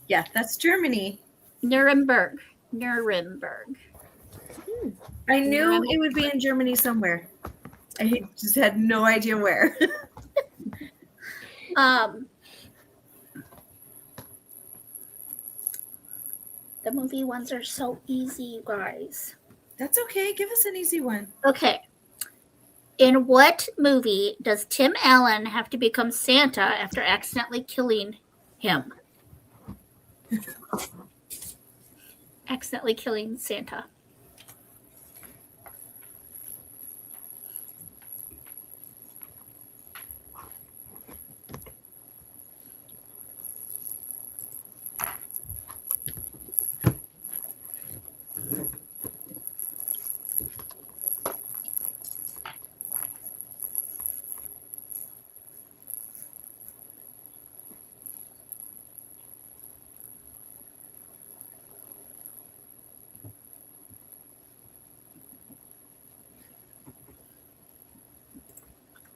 Yeah, that's Germany. Nuremberg. I knew it would be in Germany somewhere. I just had no idea where. The movie ones are so easy, you guys. That's okay. Give us an easy one. Okay. In what movie does Tim Allen have to become Santa after accidentally killing him? Accidentally killing Santa.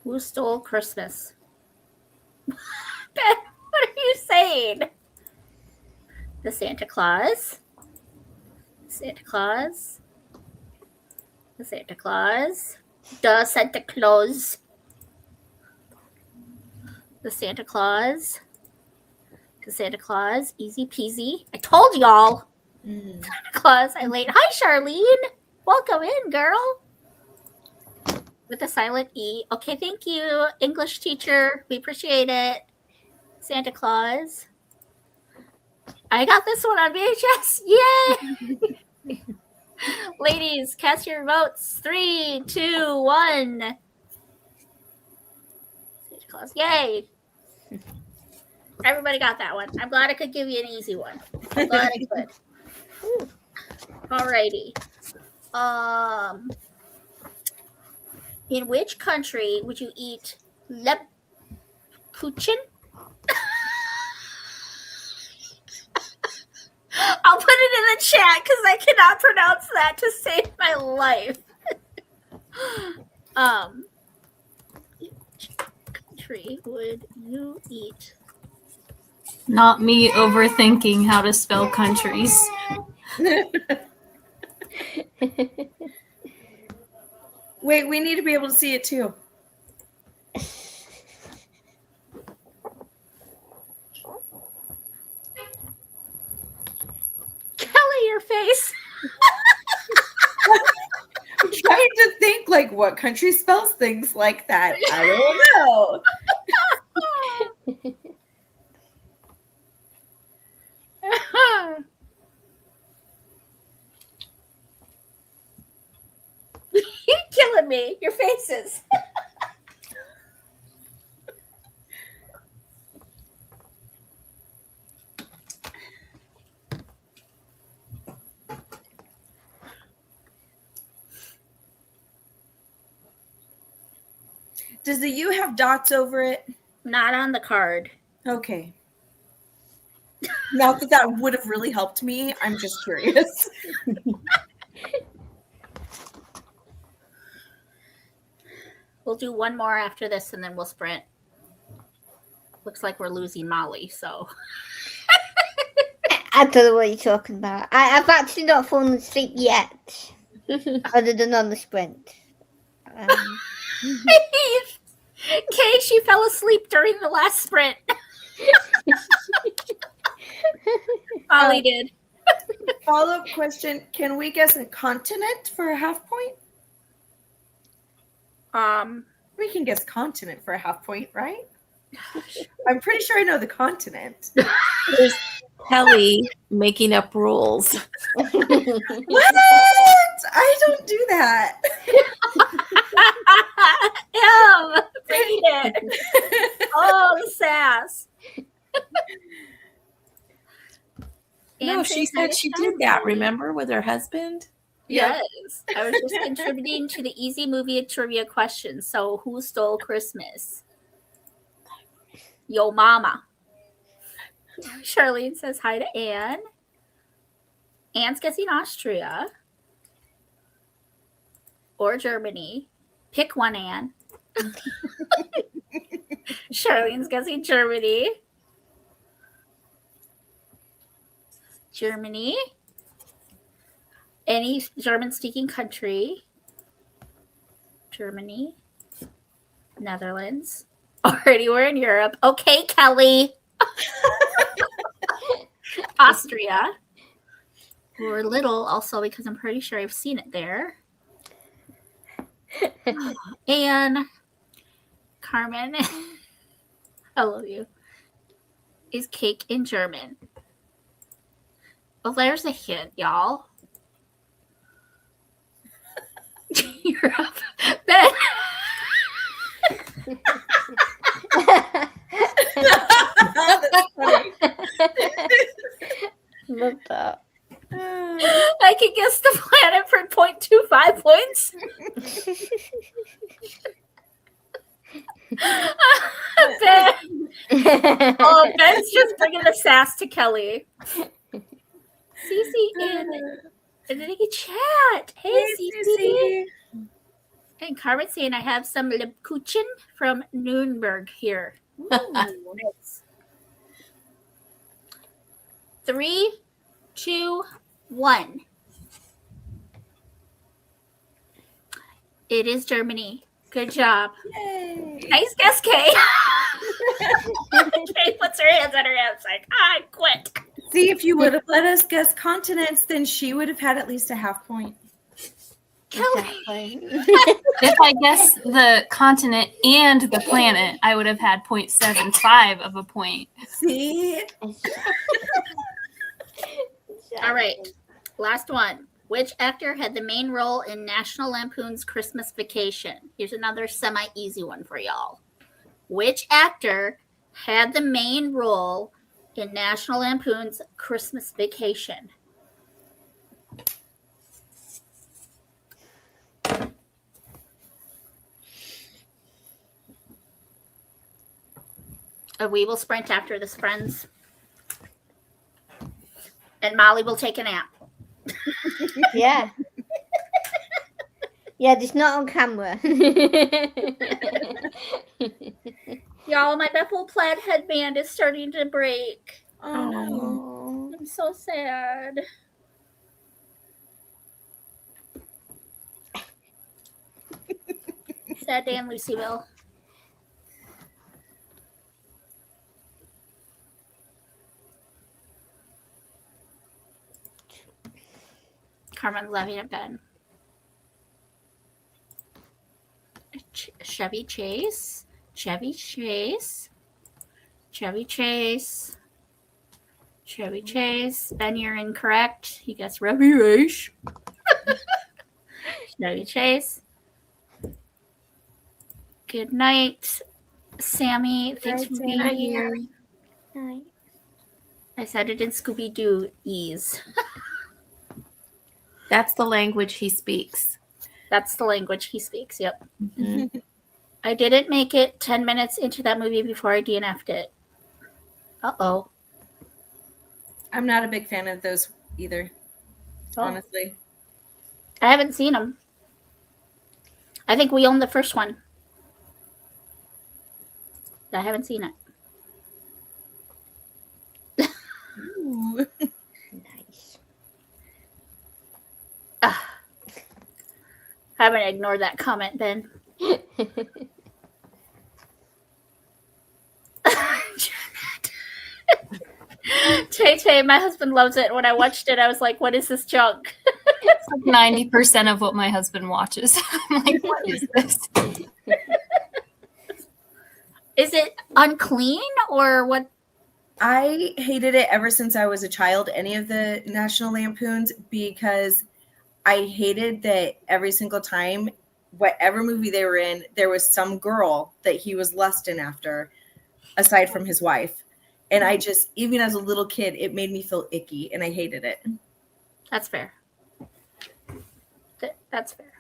Who stole Christmas? Ben, what are you saying? The Santa Claus. Santa Claus. The Santa Claus. The Santa Claus. The Santa Claus. The Santa Claus. Easy peasy. I told y'all. Santa Claus. I'm late. Hi, Charlene. Welcome in, girl. With a silent E. Okay, thank you, English teacher. We appreciate it. Santa Claus. I got this one on VHS. Yay! Ladies, cast your votes. 3, 2, 1. Santa Claus. Yay! Everybody got that one. I'm glad I could give you an easy one. I'm glad I could. Alrighty. In which country would you eat Lebkuchen? I'll put it in the chat because I cannot pronounce that to save my life. Which country would you eat? Not me overthinking how to spell countries. Wait, we need to be able to see it too. Kelly, your face. I'm trying to think like what country spells things like that. I don't know. You're killing me. Your faces. Does the U have dots over it? Not on the card. Okay. Not that that would have really helped me. I'm just curious. We'll do one more after this and then we'll sprint. Looks like we're losing Molly, so. I don't know what you're talking about. I've actually not fallen asleep yet, other than on the sprint. Kay, she fell asleep during the last sprint. Molly did. Follow-up question. Can we guess a continent for a half point? We can guess continent for a half point, right? I'm pretty sure I know the continent. There's Kelly making up rules. What? I don't do that. Bring it. Oh, the sass. No, she said she did that, remember, with her husband? Yes. I was just contributing to the easy movie trivia question. So, who stole Christmas? Yo mama. Charlene says hi to Anne. Anne's guessing Austria or Germany. Pick one, Anne. Charlene's guessing Germany. Germany. Any German-speaking country. Germany. Netherlands. Or anywhere in Europe. Okay, Kelly. Austria. Or Little, also, because I'm pretty sure I've seen it there. And Carmen, I love you, is cake in German. Well, there's a hint, y'all. Europe. Ben. That's funny. Love that. I can guess the planet for 0.25 points. Ben. Oh, Ben's just bringing the sass to Kelly. Cece in the chat. Hey, Cece. And Carmen saying I have some Lebkuchen from Nuremberg here. Nice. 3, 2, 1. It is Germany. Good job. Yay. Nice guess, Kay. Kay puts her hands on her hips like, I quit. See, if you would have let us guess continents, then she would have had at least a half point. Exactly. If I guess the continent and the planet, I would have had 0.75 of a point. See? All right. Last one. Which actor had the main role in National Lampoon's Christmas Vacation? Here's another semi-easy one for y'all. Which actor had the main role in National Lampoon's Christmas Vacation? We will sprint after this, friends. And Molly will take a nap. Yeah. Yeah, just not on camera. Y'all, my Bethel plaid headband is starting to break. Oh, no. Oh. I'm so sad. Sad day in Lucyville. Carmen's laughing at Ben. Chevy Chase. Chevy Chase. Chevy Chase. Chevy Chase. Ben, you're incorrect. He gets Chevy Chase. Chevy Chase. Good night, Sammy. Thanks for being here. Night. I said it in Scooby-Doo ease. That's the language he speaks. That's the language he speaks. Yep. Mhm. I didn't make it 10 minutes into that movie before I DNF'd it. Uh-oh. I'm not a big fan of those either, honestly. I haven't seen them. I think we own the first one. I haven't seen it. Ooh. Nice. I'm going to ignore that comment, Ben. Tay, my husband loves it. When I watched it, I was like, what is this junk? It's like 90% of what my husband watches. I'm like, what is this? Is it unclean or what? I hated it ever since I was a child, any of the National Lampoons, because I hated that every single time, whatever movie they were in, there was some girl that he was lusting after, aside from his wife. And I just, even as a little kid, it made me feel icky, and I hated it. That's fair. That's fair.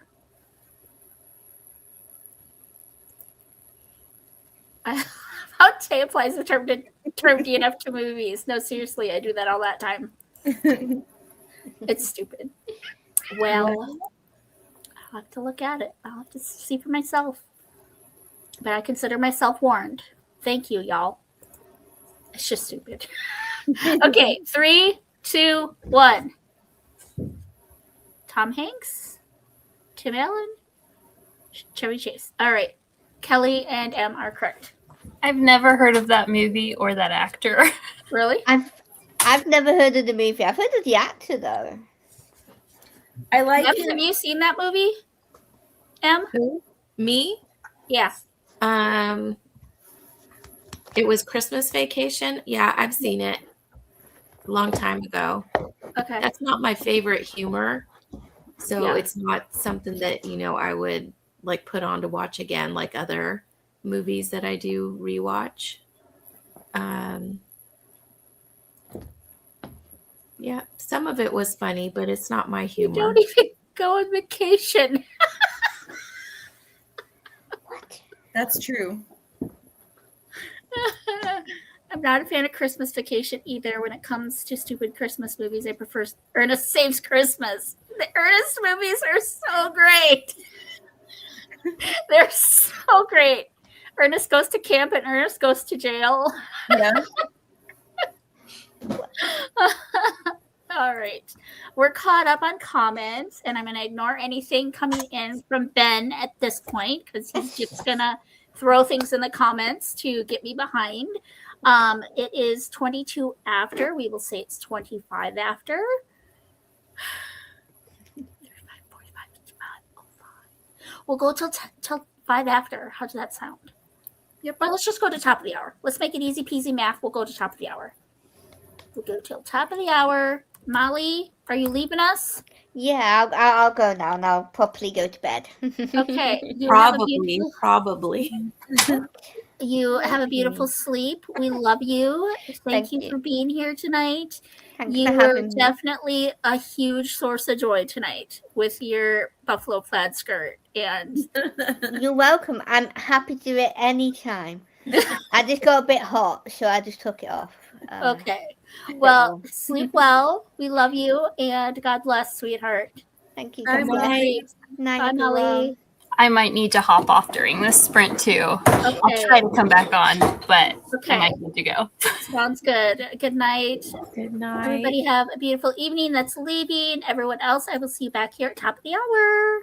How PARTAY applies the term DNF to movies. No, seriously, I do that all that time. It's stupid. Well, I'll have to look at it. I'll have to see for myself. But I consider myself warned. Thank you, y'all. It's just stupid. Okay, 3, 2, 1. Tom Hanks, Tim Allen, Chevy Chase. All right. Kelly and Em are correct. I've never heard of that movie or that actor. Really? I've never heard of the movie. I've heard of the actor though. I like Have it. you seen that movie, Em? Who? Me? Yeah. It was Christmas Vacation. Yeah, I've seen it a long time ago. Okay. That's not my favorite humor. So Yeah. it's not something that, I would like put on to watch again, like other movies that I do rewatch. Yeah, some of it was funny, but it's not my You humor. don't even go on vacation. What? That's true. I'm not a fan of Christmas Vacation either when it comes to stupid Christmas movies. I prefer Ernest Saves Christmas. The Ernest movies are so great. They're so great. Ernest goes to camp and Ernest goes to jail. Yeah. All right. We're caught up on comments, and I'm going to ignore anything coming in from Ben at this point because he's just going to throw things in the comments to get me behind. It is 22 after. We will say it's 25 after. 45, 55. We'll go till 5 after. How does that sound? Yep. Well, let's just go to top of the hour. Let's make it easy peasy math. We'll go to top of the hour. We'll go till top of the hour. Molly, are you leaving us? Yeah, I'll go now and I'll properly go to bed. Okay. You have a Probably. You have a beautiful sleep. We love you. Thank you you. for being here tonight. Thanks You for were having me. definitely a huge source of joy tonight with your buffalo plaid skirt. And You're welcome. I'm happy to do it anytime. I just got a bit hot, so I just took it off. okay. Well, sleep well. We love you. And God bless, sweetheart. Thank you. Bye, God Molly. bless. Night. Night, Bye, Molly. everyone. I might need to hop off during this sprint too. I'll Okay. try to come back on, but Okay. I might need to go. Sounds good. Good night. Good night. Everybody have a beautiful evening that's leaving. Everyone else, I will see you back here at top of the hour.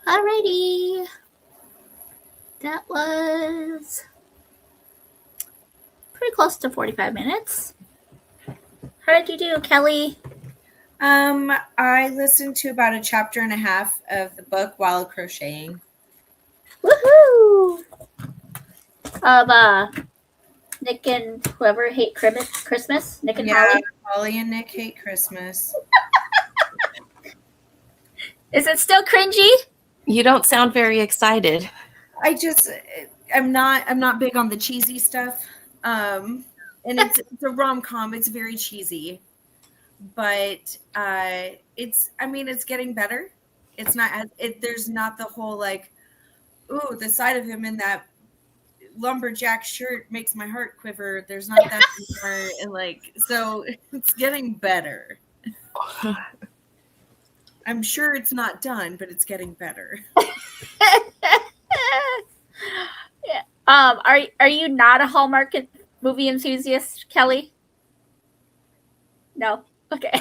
Alrighty. That was pretty close to 45 minutes. How did you do, Kelly? I listened to about a chapter and a half of the book while crocheting. Woohoo! Of Nick and whoever hate Christmas. Nick and Holly. Holly and Nick hate Christmas. Is it still cringy? You don't sound very excited. I'm not big on the cheesy stuff. And it's a rom-com. It's very cheesy. But it's getting better. It's not there's not the whole like, ooh, the sight of him in that lumberjack shirt makes my heart quiver. There's not that anymore, and like, so it's getting better. I'm sure it's not done, but it's getting better. Yeah. Are you not a Hallmark movie enthusiast, Kelly? No. Okay.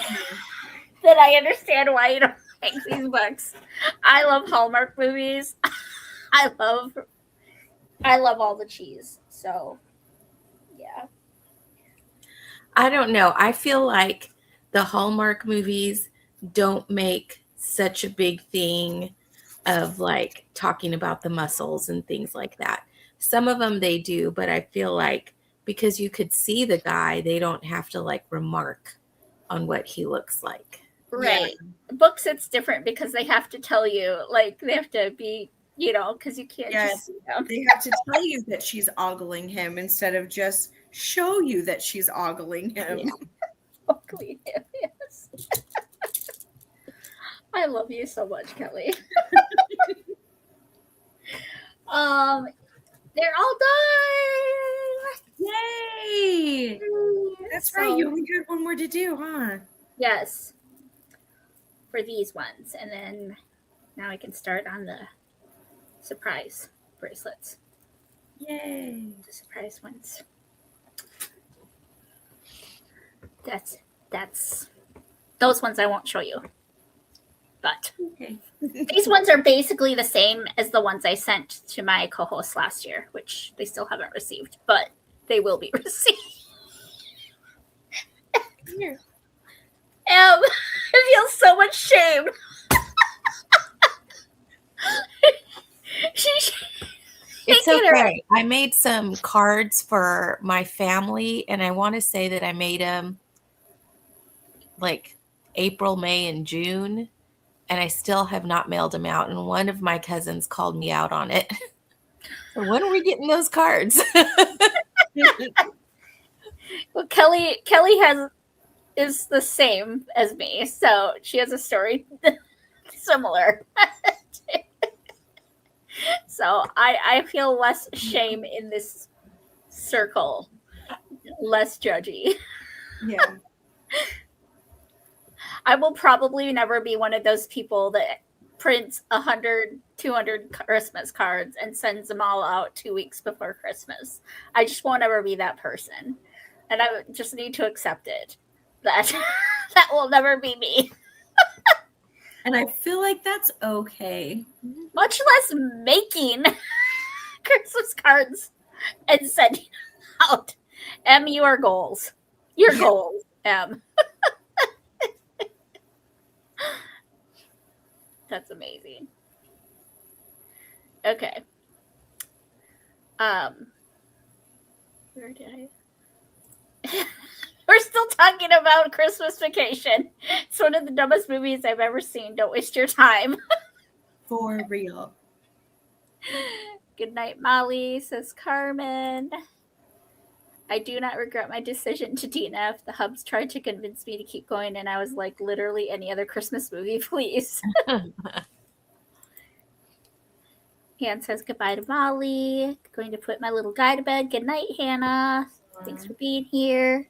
Then I understand why you don't like these books. I love Hallmark movies. I love all the cheese. So, yeah. I don't know. I feel like the Hallmark movies don't make such a big thing of like talking about the muscles and things like that. Some of them they do, but I feel like because you could see the guy, they don't have to like remark on what he looks like. Right. Yeah. Books, it's different because they have to tell you, like, they have to be, because you can't just see them. They have to tell you that she's ogling him instead of just show you that she's ogling him. Yeah. Ogling him, yes. I love you so much, Kelly. They're all done! Yay! That's right. You only got one more to do, huh? Yes. For these ones. And then now I can start on the surprise bracelets. Yay. The surprise ones. That's those ones I won't show you. But okay. These ones are basically the same as the ones I sent to my co-hosts last year, which they still haven't received, but they will be received. Here. I feel so much shame. It's okay. I made some cards for my family, and I want to say that I made them like April, May, and June, and I still have not mailed them out. And one of my cousins called me out on it. So when are we getting those cards? Well, Kelly is the same as me, so she has a story similar. So I feel less shame in this circle, less judgy. Yeah. I will probably never be one of those people that prints 100, 200 Christmas cards and sends them all out 2 weeks before Christmas. I just won't ever be that person. And I just need to accept it. That will never be me. And I feel like that's okay. Much less making Christmas cards and sending out. your goals. Your goals, That's amazing. Okay. Where did I? We're still talking about Christmas Vacation. It's one of the dumbest movies I've ever seen. Don't waste your time. For real. Good night, Molly, says Carmen. I do not regret my decision to DNF. The hubs tried to convince me to keep going, and I was like, literally any other Christmas movie, please. Anne says goodbye to Molly. Going to put my little guy to bed. Good night, Hannah. Thanks for being here.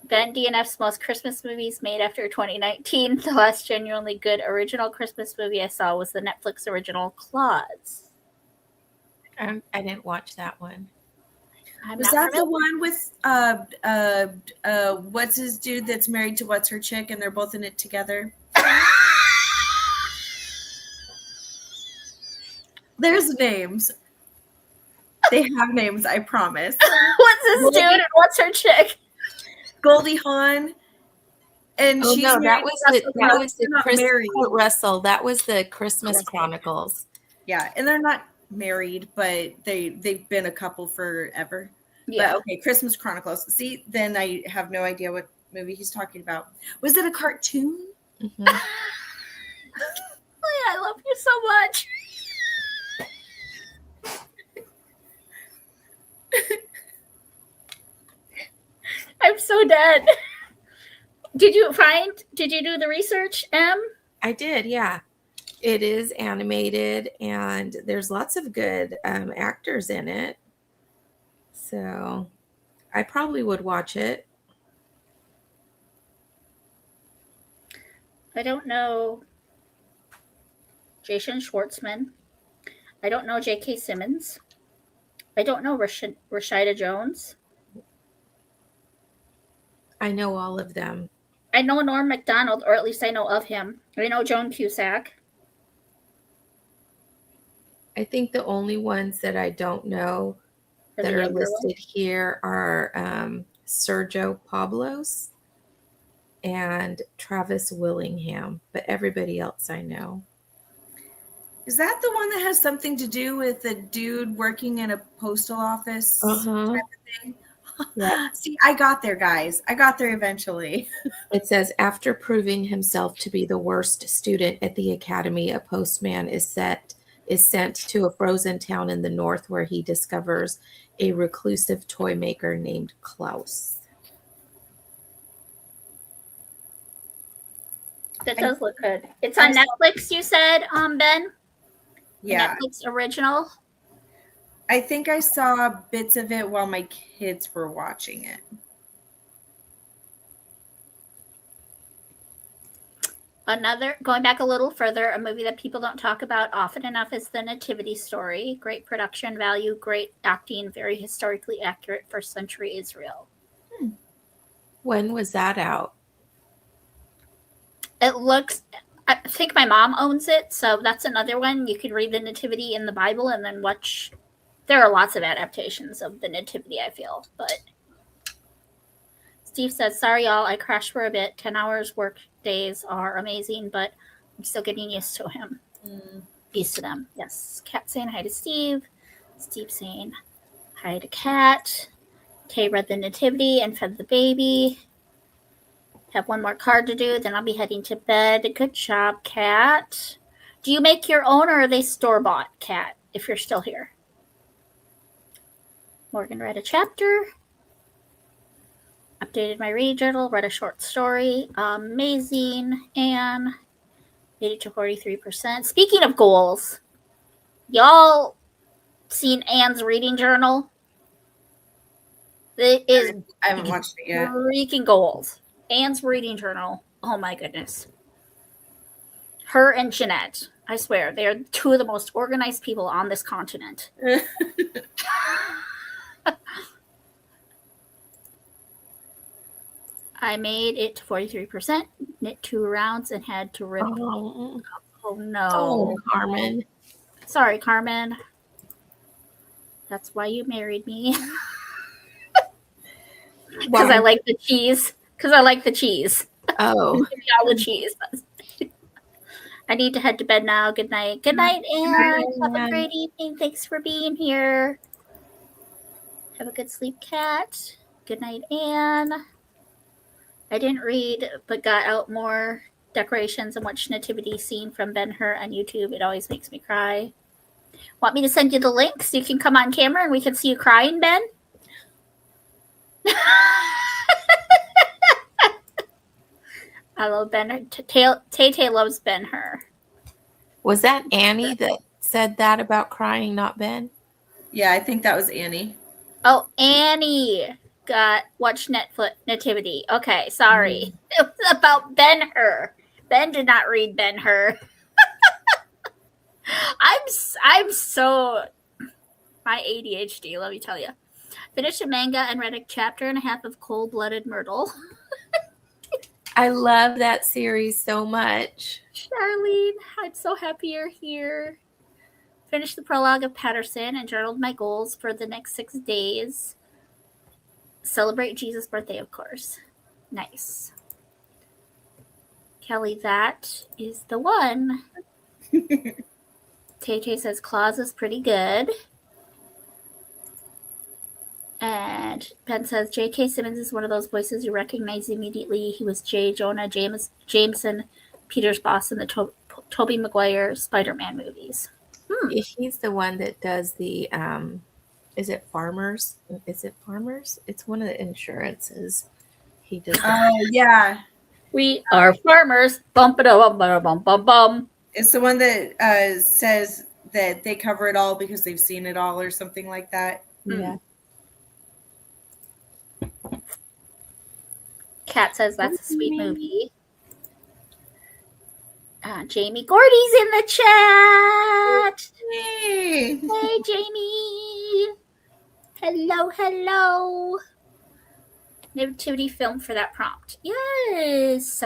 Ben, DNF's most Christmas movies made after 2019. The last genuinely good original Christmas movie I saw was the Netflix original Claus. I didn't watch that one. Was that the one with what's his dude that's married to what's her chick and they're both in it together? There's names. They have names, I promise. What's this dude and what's her chick? Goldie Hawn. And Oh she's no, married that was the not Chris married. Russell. That was the Christmas Chronicles. Yeah, and they're not married, but they've been a couple forever. Yeah. But okay, Christmas Chronicles. See, then I have no idea what movie he's talking about. Was it a cartoon? Mhm. Oh, yeah, I love you so much. I'm so dead. Did you do the research, Em? I did, yeah. It is animated, and there's lots of good actors in it. So I probably would watch it. I don't know Jason Schwartzman. I don't know J.K. Simmons. I don't know Rashida Jones. I know all of them. I know Norm Macdonald, or at least I know of him. I know Joan Cusack. I think the only ones that I don't know that are listed here are Sergio Pablos and Travis Willingham, but everybody else I know. Is that the one that has something to do with a dude working in a postal office type of thing? Yeah. See, I got there, guys. I got there eventually. It says, after proving himself to be the worst student at the academy, a postman is sent to a frozen town in the north where he discovers a reclusive toy maker named Klaus. That does look good. It's on Netflix, you said, Ben? Yeah. Netflix original? I think I saw bits of it while my kids were watching it. Going back a little further, a movie that people don't talk about often enough is The Nativity Story. Great production value, great acting, very historically accurate first century Israel. When was that out? It looks, I think my mom owns it, so that's another one. You could read the Nativity in the Bible and then watch. There are lots of adaptations of the Nativity, I feel, but Steve says, sorry, y'all, I crashed for a bit. 10 hours work days are amazing, but I'm still getting used to him. Used to them. Yes. Kat saying hi to Steve. Steve saying hi to Kat. Kay read the Nativity and fed the baby. Have one more card to do, then I'll be heading to bed. Good job, Kat. Do you make your own, or are they store-bought, Kat, if you're still here? Morgan read a chapter. Updated my read journal. Read a short story. Amazing. And made it to 43%. Speaking of goals, y'all seen Anne's reading journal? It is I haven't watched it yet. Freaking goals. Anne's reading journal. Oh my goodness. Her and Jeanette. I swear, they are two of the most organized people on this continent. I made it to 43%, knit 2 rounds, and had to rip. Oh no. Oh, Carmen. Sorry, Carmen. That's why you married me. Because I like the cheese. Oh. Give me all the cheese. I need to head to bed now. Good night. Good night, Anne. Have a great evening. Thanks for being here. Have a good sleep, Kat. Good night, Anne. I didn't read, but got out more decorations and watched nativity scene from Ben-Hur on YouTube. It always makes me cry. Want me to send you the link so you can come on camera and we can see you crying, Ben? I love Ben. Tay loves Ben-Hur. Was that Annie that said that about crying, not Ben? Yeah, I think that was Annie. Oh, Annie watched Netflix Nativity. Okay, sorry. It was about Ben-Hur. Ben did not read Ben-Hur. I'm so my ADHD, let me tell you. Finished a manga and read a chapter and a half of Cold-Blooded Myrtle. I love that series so much. Charlene, I'm so happy you're here. Finished the prologue of Patterson and journaled my goals for the next 6 days. Celebrate Jesus' birthday, of course. Nice. Kelly, that is the one. Tay says Claus is pretty good. And Ben says J.K. Simmons is one of those voices you recognize immediately. He was J. Jonah Jameson, Peter's boss in the Tobey Maguire Spider-Man movies. He's the one that does the is it Farmers? Is it Farmers? It's one of the insurances. He does. Oh yeah, we are farmers. Bum bum bum bum bum. It's the one that says that they cover it all because they've seen it all, or something like that. Yeah. Kat says that's a sweet movie. Jamie Gordy's in the chat. Hey, hey Jamie. Hello. Nativity film for that prompt. Yes.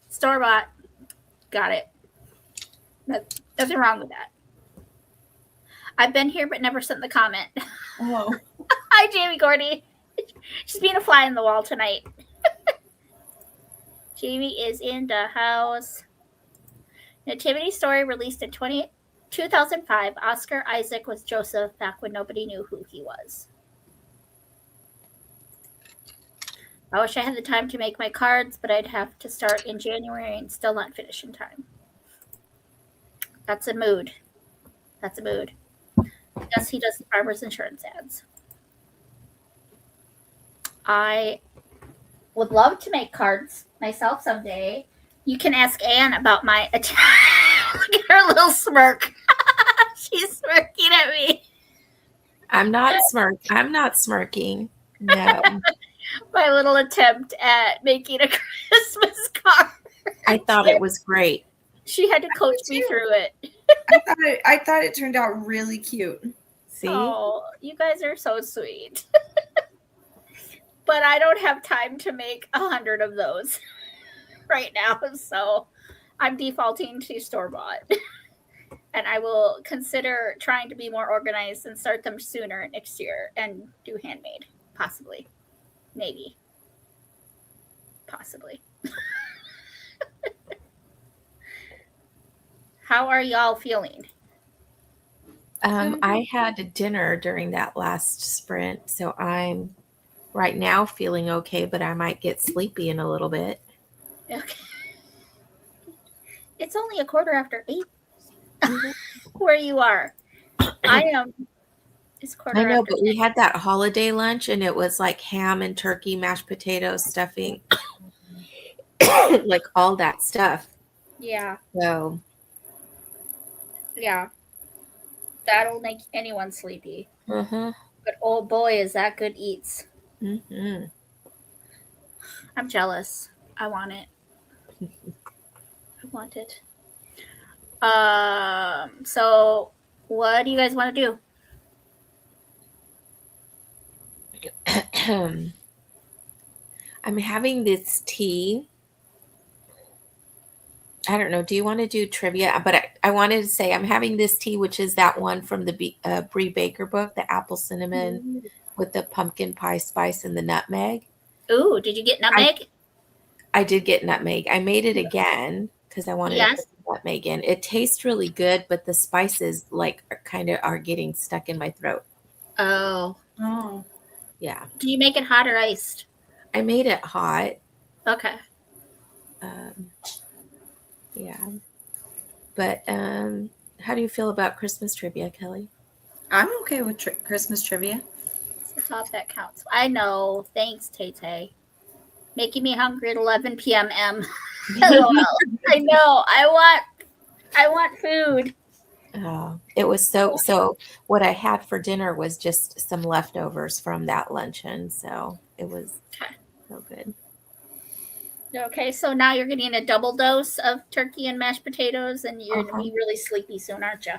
Store-bought. Got it. Nothing wrong with that. I've been here but never sent the comment. Oh. Hi, Jamie Gordy. She's being a fly in the wall tonight. Jamie is in the house. Nativity Story released in 2005. Oscar Isaac was Joseph back when nobody knew who he was. I wish I had the time to make my cards, but I'd have to start in January and still not finish in time. That's a mood. Yes, he does the farmer's insurance ads. I would love to make cards myself someday. You can ask Anne about my attack. Look at her little smirk. She's smirking at me. I'm not smirking. No. My little attempt at making a Christmas card. I thought it was great. She had to coach me through it. I thought it turned out really cute. See? Oh, you guys are so sweet. But I don't have time to make 100 of those right now, so I'm defaulting to store-bought. And I will consider trying to be more organized and start them sooner next year and do handmade, possibly. Maybe. Possibly. How are y'all feeling? I had a dinner during that last sprint, so I'm right now feeling okay, but I might get sleepy in a little bit. Okay. It's only 8:15 where you are. I am. It's quarter. I know, after but we had that holiday lunch, and it was like ham and turkey, mashed potatoes, stuffing, like all that stuff. Yeah. So. Yeah. That'll make anyone sleepy. Mm-hmm. But oh boy, is that good eats. Mm-hmm. I'm jealous. I want it. I want it. So what do you guys want to do? I'm having this tea. I don't know. Do you want to do trivia? But I wanted to say I'm having this tea, which is that one from the Brie Baker book, the apple cinnamon with the pumpkin pie spice and the nutmeg. Ooh, did you get nutmeg? I did get nutmeg. I made it again because I wanted to put the nutmeg in. It tastes really good, but the spices are getting stuck in my throat. Oh. Yeah. Do you make it hot or iced? I made it hot. Okay. Yeah. But how do you feel about Christmas trivia, Kelly? I'm okay with Christmas trivia. It's the top that counts. I know. Thanks, Tay. Making me hungry at 11 p.m. LOL. I know. I want food. Oh, it was so what I had for dinner was just some leftovers from that luncheon. So it was so good. Okay, so now you're getting a double dose of turkey and mashed potatoes, and you're going to be really sleepy soon, aren't you?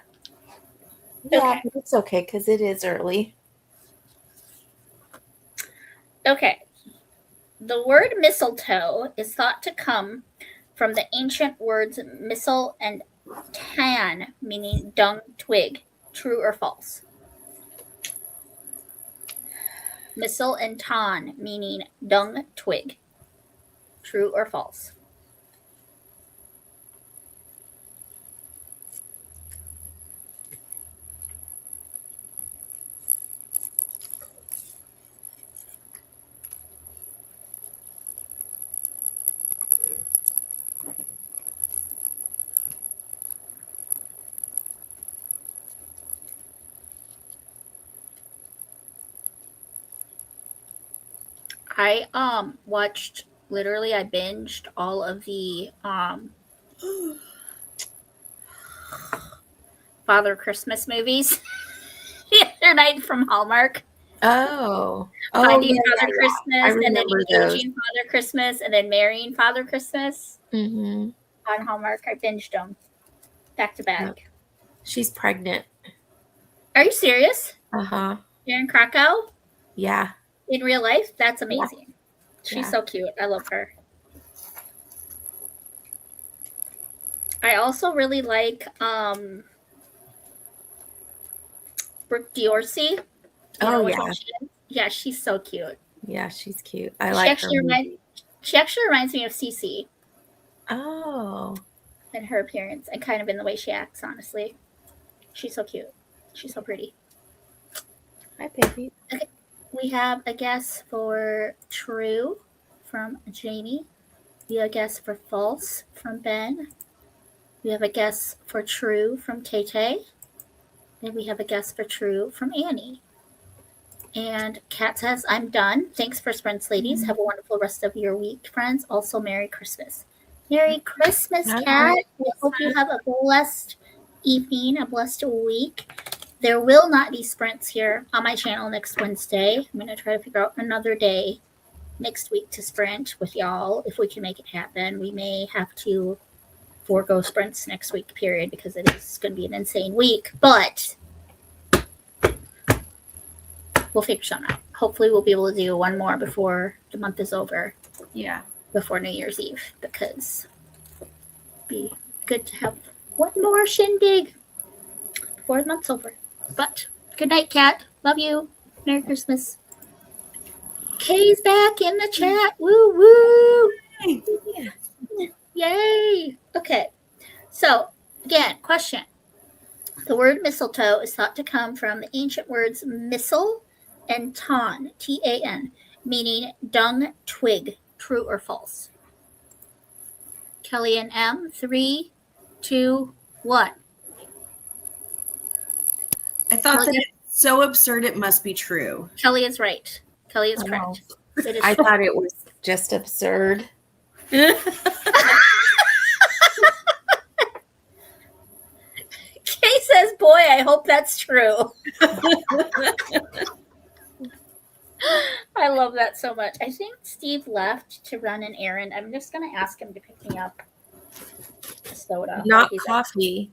Yeah, but it's okay because it is early. Okay. The word mistletoe is thought to come from the ancient words missile and Tan, meaning dung twig. True or false? Mistle and ton, meaning dung twig. True or false? I watched literally I binged all of the Father Christmas movies the other night from Hallmark. Oh. Finding yeah, Father yeah. Christmas I and then remember those. Engaging Father Christmas and then Marrying Father Christmas Mm-hmm. on Hallmark. I binged them back to back. Yep. She's pregnant. Are you serious? Uh-huh. You're in Krakow? Yeah. In real life? That's amazing. She's Yeah. so cute. I love her. I also really like Brooke D'Orsay. You know Oh, what yeah. she is? Yeah, she's so cute. Yeah, she's cute. I like her. She actually reminds me of Cece Oh. in her appearance and kind of in the way she acts, honestly. She's so cute. She's so pretty. Hi, baby. Okay. We have a guess for true from Jamie. We have a guess for false from Ben. We have a guess for true from Tay Tay. And we have a guess for true from Annie. And Kat says, I'm done. Thanks for sprints, ladies. Have a wonderful rest of your week, friends. Also, Merry Christmas. Merry Christmas, Kat. I hope you have a blessed evening, a blessed week. There will not be sprints here on my channel next Wednesday. I'm going to try to figure out another day next week to sprint with y'all if we can make it happen. We may have to forego sprints next week, period, because it is going to be an insane week. But we'll figure something out. Hopefully we'll be able to do one more before the month is over. Yeah. Before New Year's Eve, because it'd be good to have one more shindig before the month's over. But good night, Kat. Love you. Merry Christmas. Kay's back in the chat. Woo woo. Hey. Yay. Okay. So again, question. The word mistletoe is thought to come from the ancient words missile and ton, T-A-N, meaning dung twig. True or false? Kelly and M, 3, 2, 1. I thought that it's so absurd it must be true. Kelly is right. Kelly is correct. It is I thought it was just absurd. Kay says, boy, I hope that's true. I love that so much. I think Steve left to run an errand. I'm just going to ask him to pick me up a soda. Not coffee.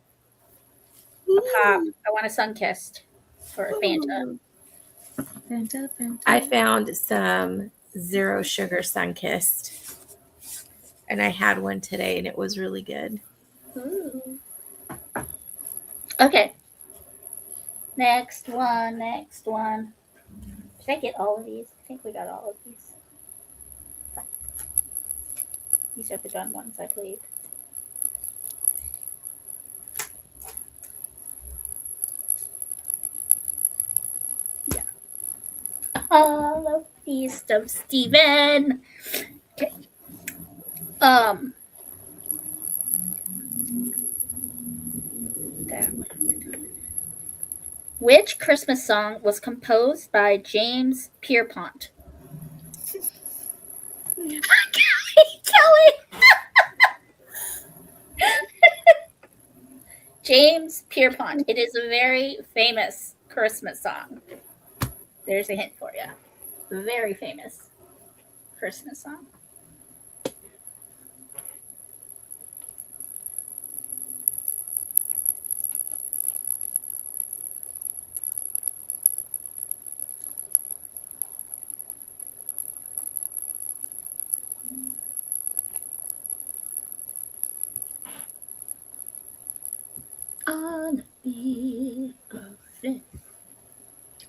A pop. I want a Sunkist or a Fanta. I found some zero sugar Sunkist, and I had one today, and it was really good. Ooh. Okay. Next one. Did I get all of these? I think we got all of these. These are the done ones, I believe. Yeah. All of these of Steven. Okay. That one. Which Christmas song was composed by James Pierpont? Kelly! James Pierpont. It is a very famous Christmas song. There's a hint for you. Very famous Christmas song.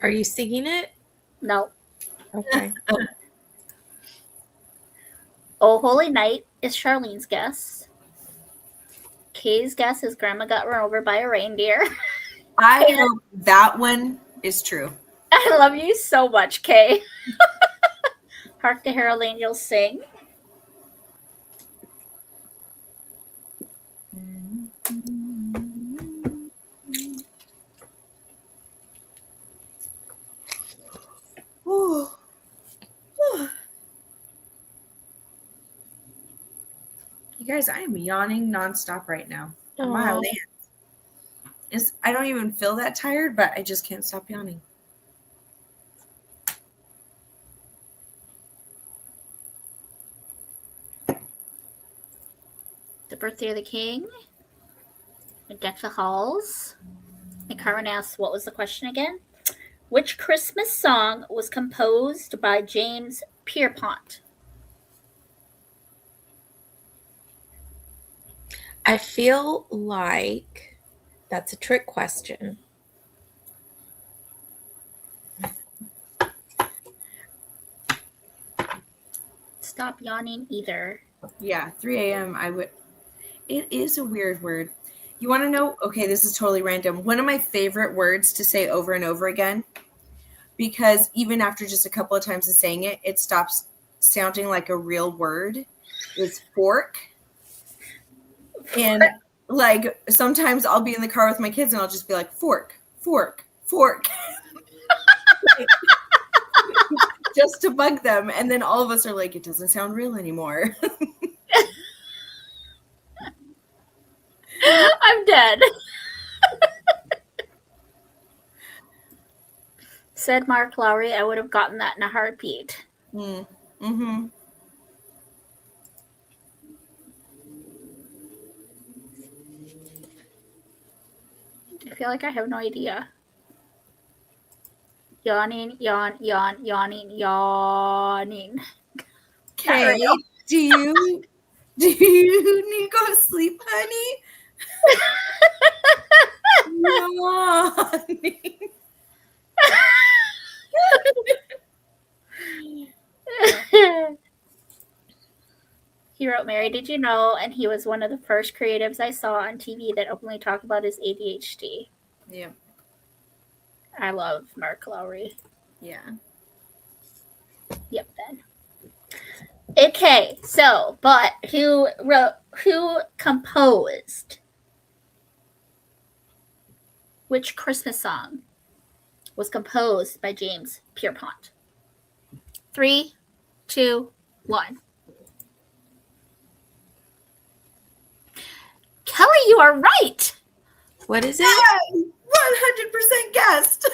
Are you singing it? No. Okay. Oh Holy Night is Charlene's guess. Kay's guess is Grandma got run over by a reindeer. I hope that one is true. I love you so much, Kay. Hark the Herald Angels Sing. Ooh. Ooh. You guys, I am yawning nonstop right now. My land. I don't even feel that tired, but I just can't stop yawning. The Birthday of the King. Deck the Halls. And Carmen asks, what was the question again? Which Christmas song was composed by James Pierpont? I feel like that's a trick question. Stop yawning either. Yeah, 3 a.m. It is a weird word. You want to know? Okay, this is totally random. One of my favorite words to say over and over again, because even after just a couple of times of saying it, it stops sounding like a real word, is fork. And like sometimes I'll be in the car with my kids and I'll just be like, fork, fork, fork. Like, just to bug them. And then all of us are like, it doesn't sound real anymore. I'm dead. Said Mark Lowry, I would have gotten that in a heartbeat. Mm-hmm. I feel like I have no idea. Yawning, yawn, yawn, yawning, yawning. Okay, do you need to go to sleep, honey? Yawning. He wrote, Mary, did you know? And he was one of the first creatives I saw on TV that openly talked about his ADHD. Yeah. I love Mark Lowry. Yeah. Yep, then. Okay, so, but who composed which Christmas song was composed by James Pierpont? 3, 2, 1. Kelly, you are right. What is it? 100% guessed.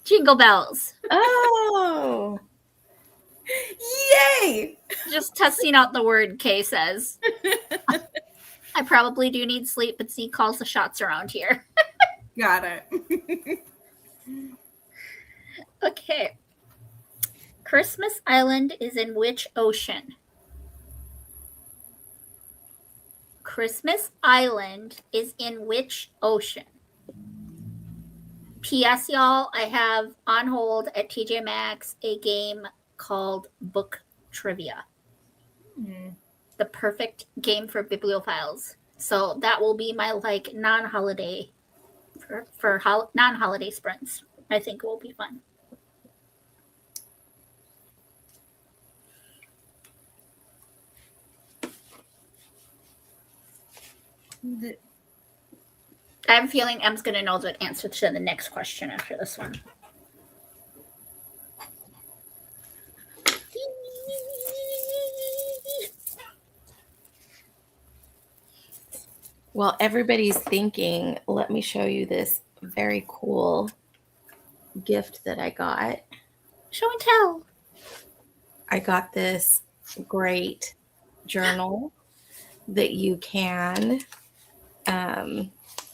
Jingle Bells. Oh. Yay! Just testing out the word, Kay says. I probably do need sleep, but Z calls the shots around here. Got it. Okay. Christmas Island is in which ocean? Christmas Island is in which ocean? P.S. y'all, I have on hold at TJ Maxx a game called Book Trivia. The perfect game for bibliophiles. So that will be my like non-holiday for non-holiday sprints. I think it will be fun. I have a feeling Em's going to know the answer to the next question after this one. Well, everybody's thinking, let me show you this very cool gift that I got. Show and tell. I got this great journal that you can,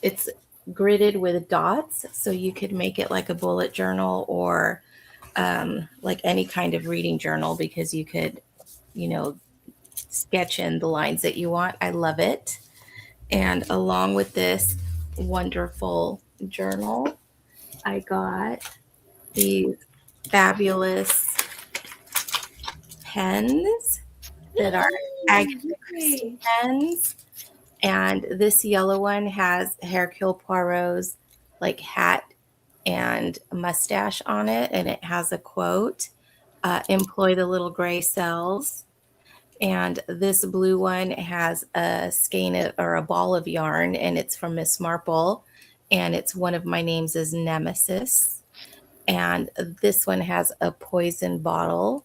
it's gridded with dots, so you could make it like a bullet journal or like any kind of reading journal, because you could, sketch in the lines that you want. I love it. And along with this wonderful journal, I got these fabulous pens that are Agatha Christie pens. And this yellow one has Hercule Poirot's like hat and mustache on it, and it has a quote, employ the little gray cells. And this blue one has a skein of, or a ball of yarn, and it's from Miss Marple, and it's one of my names is Nemesis. And this one has a poison bottle,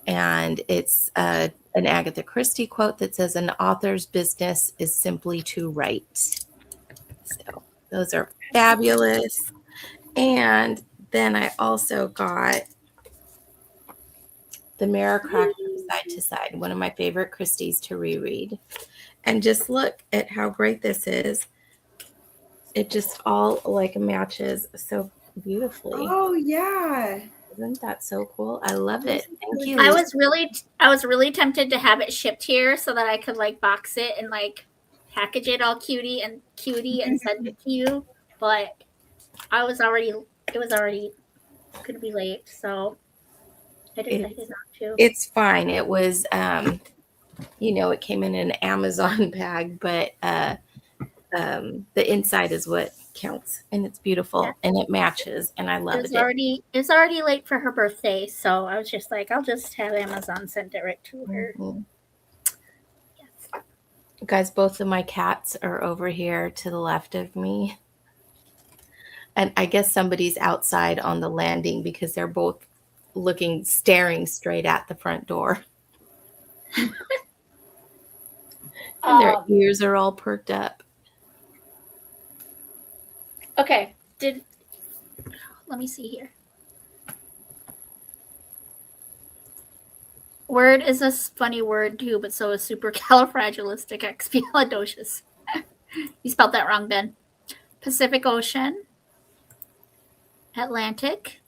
and it's an Agatha Christie quote that says, "An author's business is simply to write." So those are fabulous. And then I also got The Mirror Cracked from Side to Side, one of my favorite Christies to reread. And just look at how great this is. It just all like matches so beautifully. Oh yeah. Isn't that so cool? I love it. Thank you. I was really tempted to have it shipped here so that I could like box it and like package it all cutie and send it to you, but it was already going to be late, so I decided not to. It's fine. It was it came in an Amazon bag, but the inside is what counts, and it's beautiful and it matches, and I love it. It's already late for her birthday, so I was just like, I'll just have Amazon send it right to her. Mm-hmm. Yes. Guys, both of my cats are over here to the left of me, and I guess somebody's outside on the landing because they're both staring straight at the front door. And their ears are all perked up. Okay, let me see here. Word is a funny word too, but so is supercalifragilisticexpialidocious. You spelled that wrong, Ben. Pacific Ocean. Atlantic.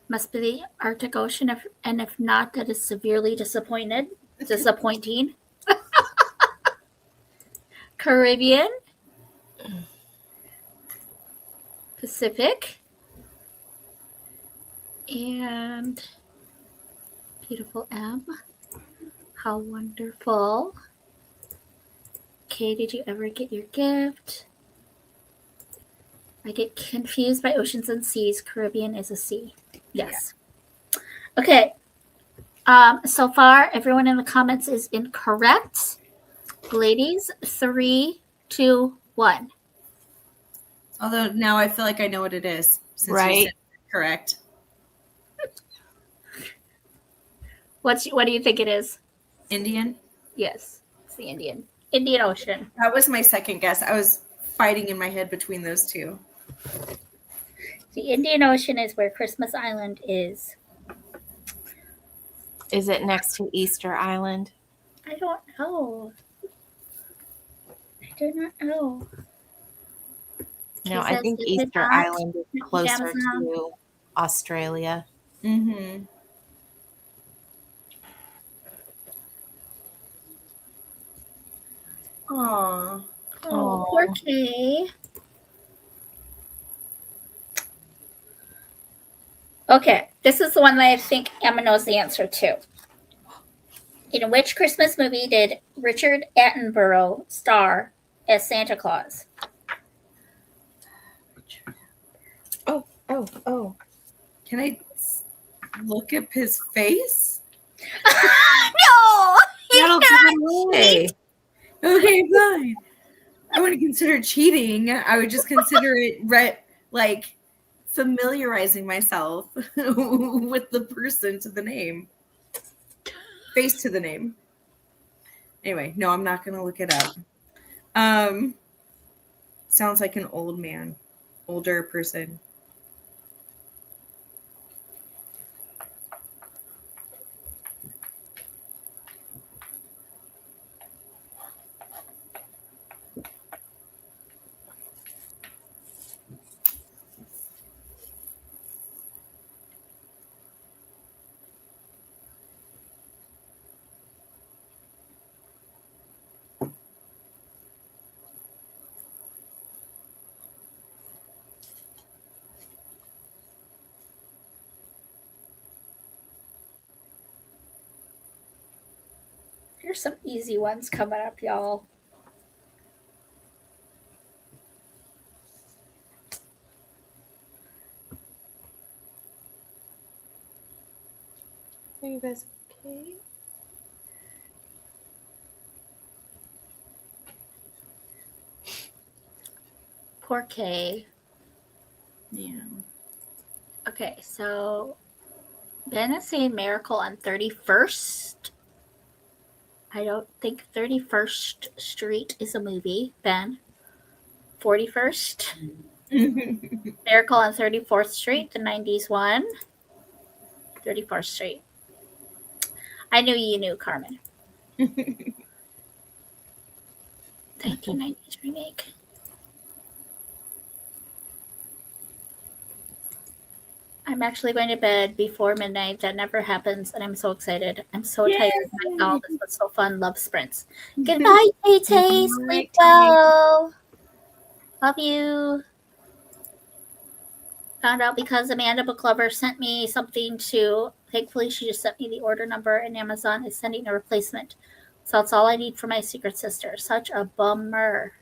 Must be the Arctic Ocean, and if not, that is severely disappointing. Caribbean. Pacific. And beautiful M. How wonderful. Okay, did you ever get your gift? I get confused by oceans and seas. Caribbean is a sea. Yes. Yeah. Okay. So far, everyone in the comments is incorrect. Ladies, 3, 2, 1. Although now I feel like I know what it is. Since right. You said correct. What do you think it is? Indian? Yes. It's the Indian Ocean. That was my second guess. I was fighting in my head between those two. The Indian Ocean is where Christmas Island is. Is it next to Easter Island? I don't know. I do not know. No, I think Easter Island is closer to Australia. Mm-hmm. Aww. Oh, poor Kay. Okay, this is the one that I think Emma knows the answer to. In which Christmas movie did Richard Attenborough star as Santa Claus? Oh. Can I look up his face? No! That'll give it away. Okay, fine. I wouldn't consider cheating. I would just consider it like familiarizing myself with the person to the name. Face to the name. Anyway, no, I'm not going to look it up. Sounds like an old man. Older person. Here's some easy ones coming up, y'all. Are you guys okay? Poor Kay. Yeah. Okay, so Ben is saying Miracle on 31st. I don't think 31st Street is a movie, Ben. 41st. Miracle on 34th Street, the 90s one. 34th Street. I knew you knew, Carmen. 1990s remake. I'm actually going to bed before midnight. That never happens, and I'm so excited. I'm so tired. My God, this was so fun. Love sprints. Goodbye, Tay. Sleep well. Love you. Found out because Amanda Booklover sent me something to. Thankfully, she just sent me the order number, and Amazon is sending a replacement. So that's all I need for my secret sister. Such a bummer.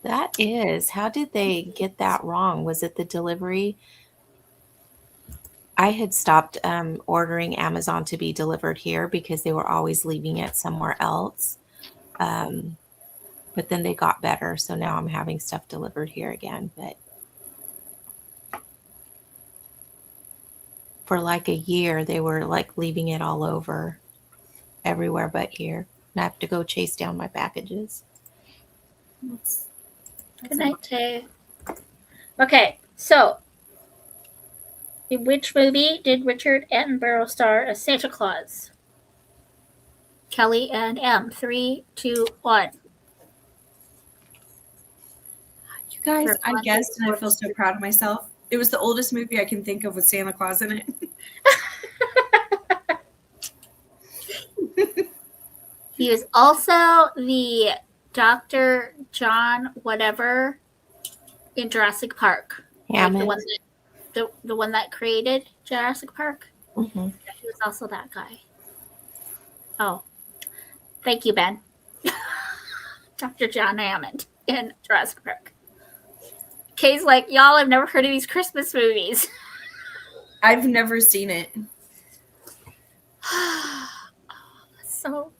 That is. How did they get that wrong? Was it the delivery? I had stopped ordering Amazon to be delivered here because they were always leaving it somewhere else. But then they got better. So now I'm having stuff delivered here again. But for like a year, they were like leaving it all over everywhere but here. And I have to go chase down my packages. Good night, Tay. Okay, so in which movie did Richard Attenborough star as Santa Claus? Kelly and M. 3, 2, 1. You guys, I guessed and I feel so proud of myself. It was the oldest movie I can think of with Santa Claus in it. He is also the Dr. John whatever in Jurassic Park. Hammond. Like the one that created Jurassic Park. Mm-hmm. Yeah, he was also that guy. Oh, thank you, Ben. Dr. John Hammond in Jurassic Park. Kay's like, y'all, I've never heard of these Christmas movies. I've never seen it. So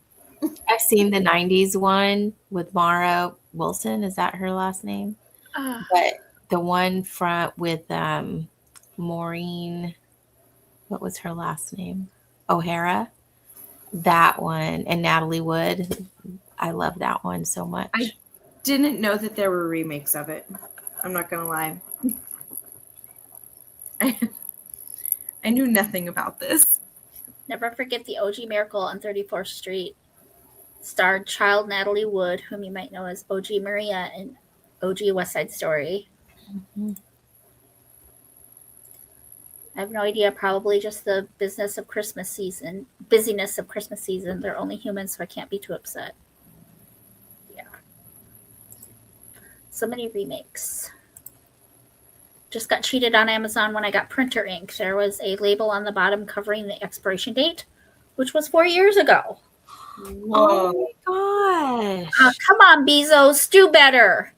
I've seen the 90s one with Mara Wilson. Is that her last name? But the one with Maureen, what was her last name? O'Hara. That one. And Natalie Wood. I love that one so much. I didn't know that there were remakes of it. I'm not going to lie. I knew nothing about this. never forget the OG Miracle on 34th Street. Starred child Natalie Wood, whom you might know as OG Maria in OG West Side Story. Mm-hmm. I have no idea. Probably just the busyness of Christmas season. They're only humans, so I can't be too upset. Yeah. So many remakes. Just got cheated on Amazon when I got printer ink. There was a label on the bottom covering the expiration date, which was 4 years ago. Whoa. Oh my gosh. Come on, Bezos, do better.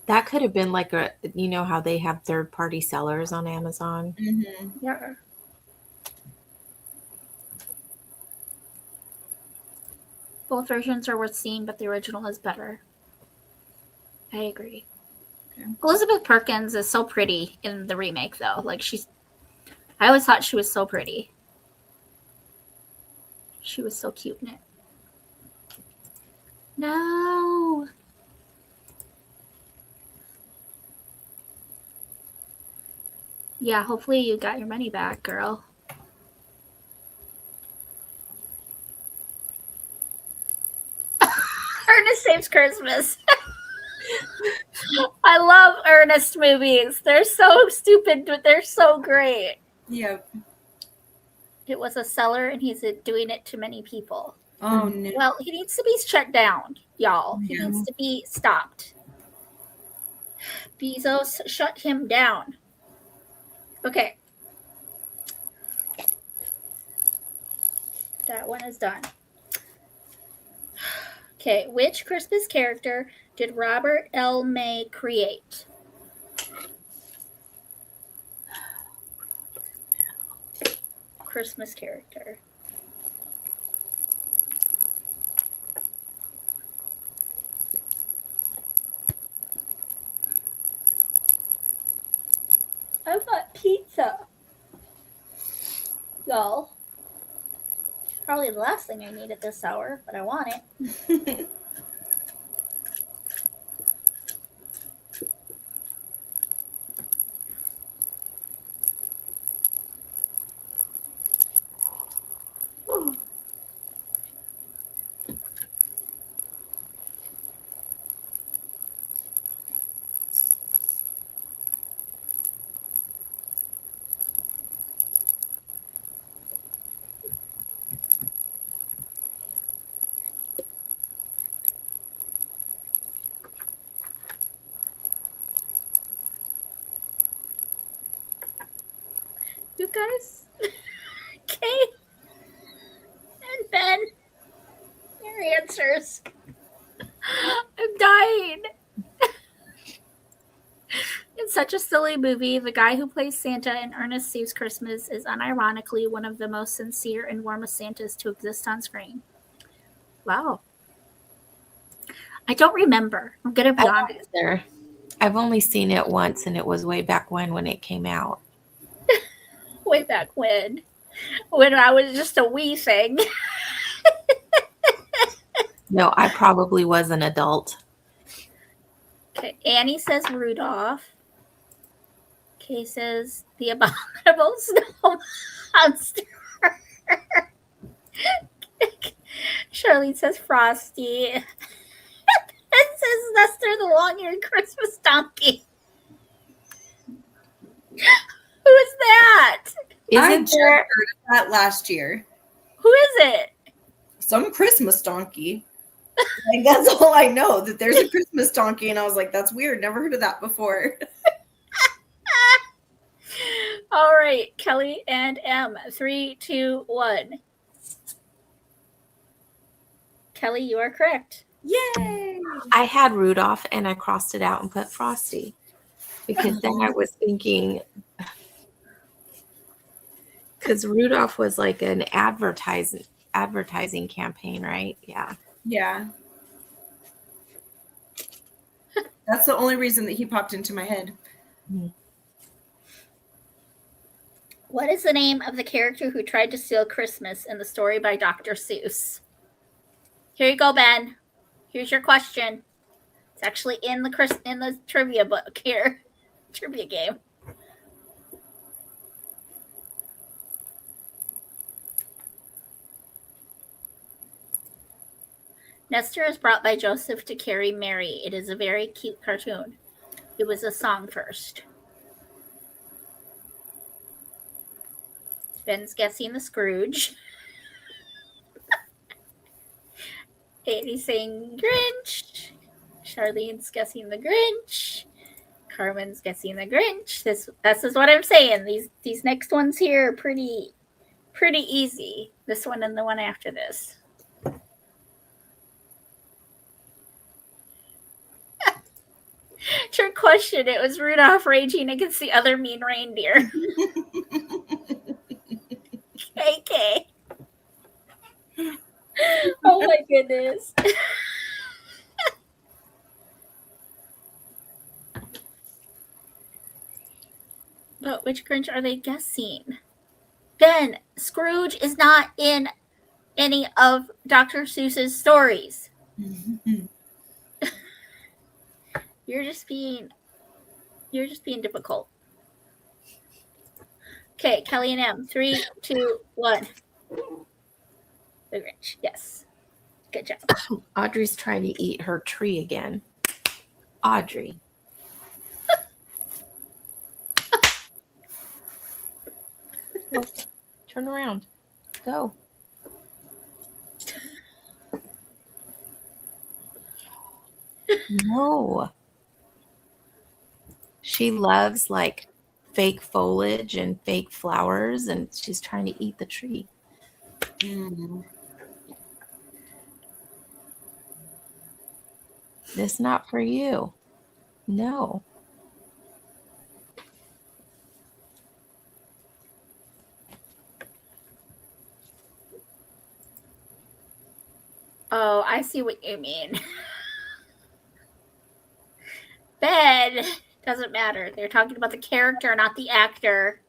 That could have been like how they have third-party sellers on Amazon. Mm-hmm. Yeah. Both versions are worth seeing, but the original is better. I agree. Okay. Elizabeth Perkins is so pretty in the remake, though. I always thought she was so pretty. She was so cute in it. No. Yeah, hopefully you got your money back, girl. Ernest Saves Christmas. I love Ernest movies. They're so stupid, but they're so great. Yep. It was a seller, and he's doing it to many people. Oh, no. Well, he needs to be shut down, y'all. He needs to be stopped. Bezos, shut him down. Okay. That one is done. Okay, which Christmas character did Robert L. May create? Christmas character. I want pizza. Y'all. Probably the last thing I need at this hour, but I want it. You guys, Kate and Ben, your answers. I'm dying. It's such a silly movie. The guy who plays Santa in Ernest Saves Christmas is unironically one of the most sincere and warmest Santas to exist on screen. Wow. I don't remember. I'm going to be honest. I've only seen it once, and it was way back when it came out. Way back when I was just a wee thing. No, I probably was an adult. Okay, Annie says Rudolph. Kay says the abominable snow monster. Charlene says Frosty. And says Lester the long-eared Christmas donkey. Who is that? I just heard of that last year. Who is it? Some Christmas donkey. Like, that's all I know, that there's a Christmas donkey, and I was like, that's weird. Never heard of that before. All right, Kelly and M. 3, 2, 1. Kelly, you are correct. Yay! I had Rudolph, and I crossed it out and put Frosty. Because then I was thinking, because Rudolph was like an advertising campaign, right? Yeah. Yeah. That's the only reason that he popped into my head. What is the name of the character who tried to steal Christmas in the story by Dr. Seuss? Here you go, Ben. Here's your question. It's actually in the trivia book here. Trivia game. Nestor is brought by Joseph to carry Mary. It is a very cute cartoon. It was a song first. Ben's guessing the Scrooge. Katie's saying Grinch. Charlene's guessing the Grinch. Carmen's guessing the Grinch. This is what I'm saying. These next ones here are pretty easy. This one and the one after this. Trick question. It was Rudolph raging against the other mean reindeer. KK. Oh my goodness. But which Grinch are they guessing? Ben, Scrooge is not in any of Dr. Seuss's stories. You're just being difficult. Okay, Kelly and M. 3, 2, 1. The Grinch. Yes. Good job. Audrey's trying to eat her tree again. Audrey. Go. Turn around. Go. No. She loves like fake foliage and fake flowers, and she's trying to eat the tree. This not for you. No. Oh, I see what you mean. Ben, doesn't matter. They're talking about the character, not the actor.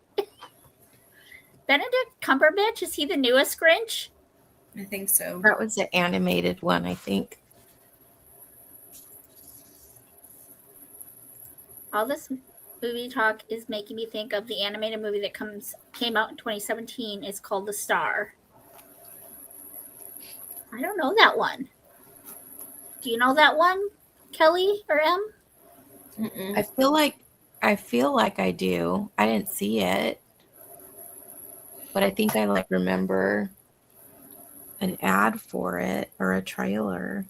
Benedict Cumberbatch, is he the newest Grinch? I think so. That was the animated one, I think. All this movie talk is making me think of the animated movie that came out in 2017. It's called The Star. I don't know that one. Do you know that one, Kelly or Em? I feel like I do. I didn't see it, but I think I remember an ad for it or a trailer.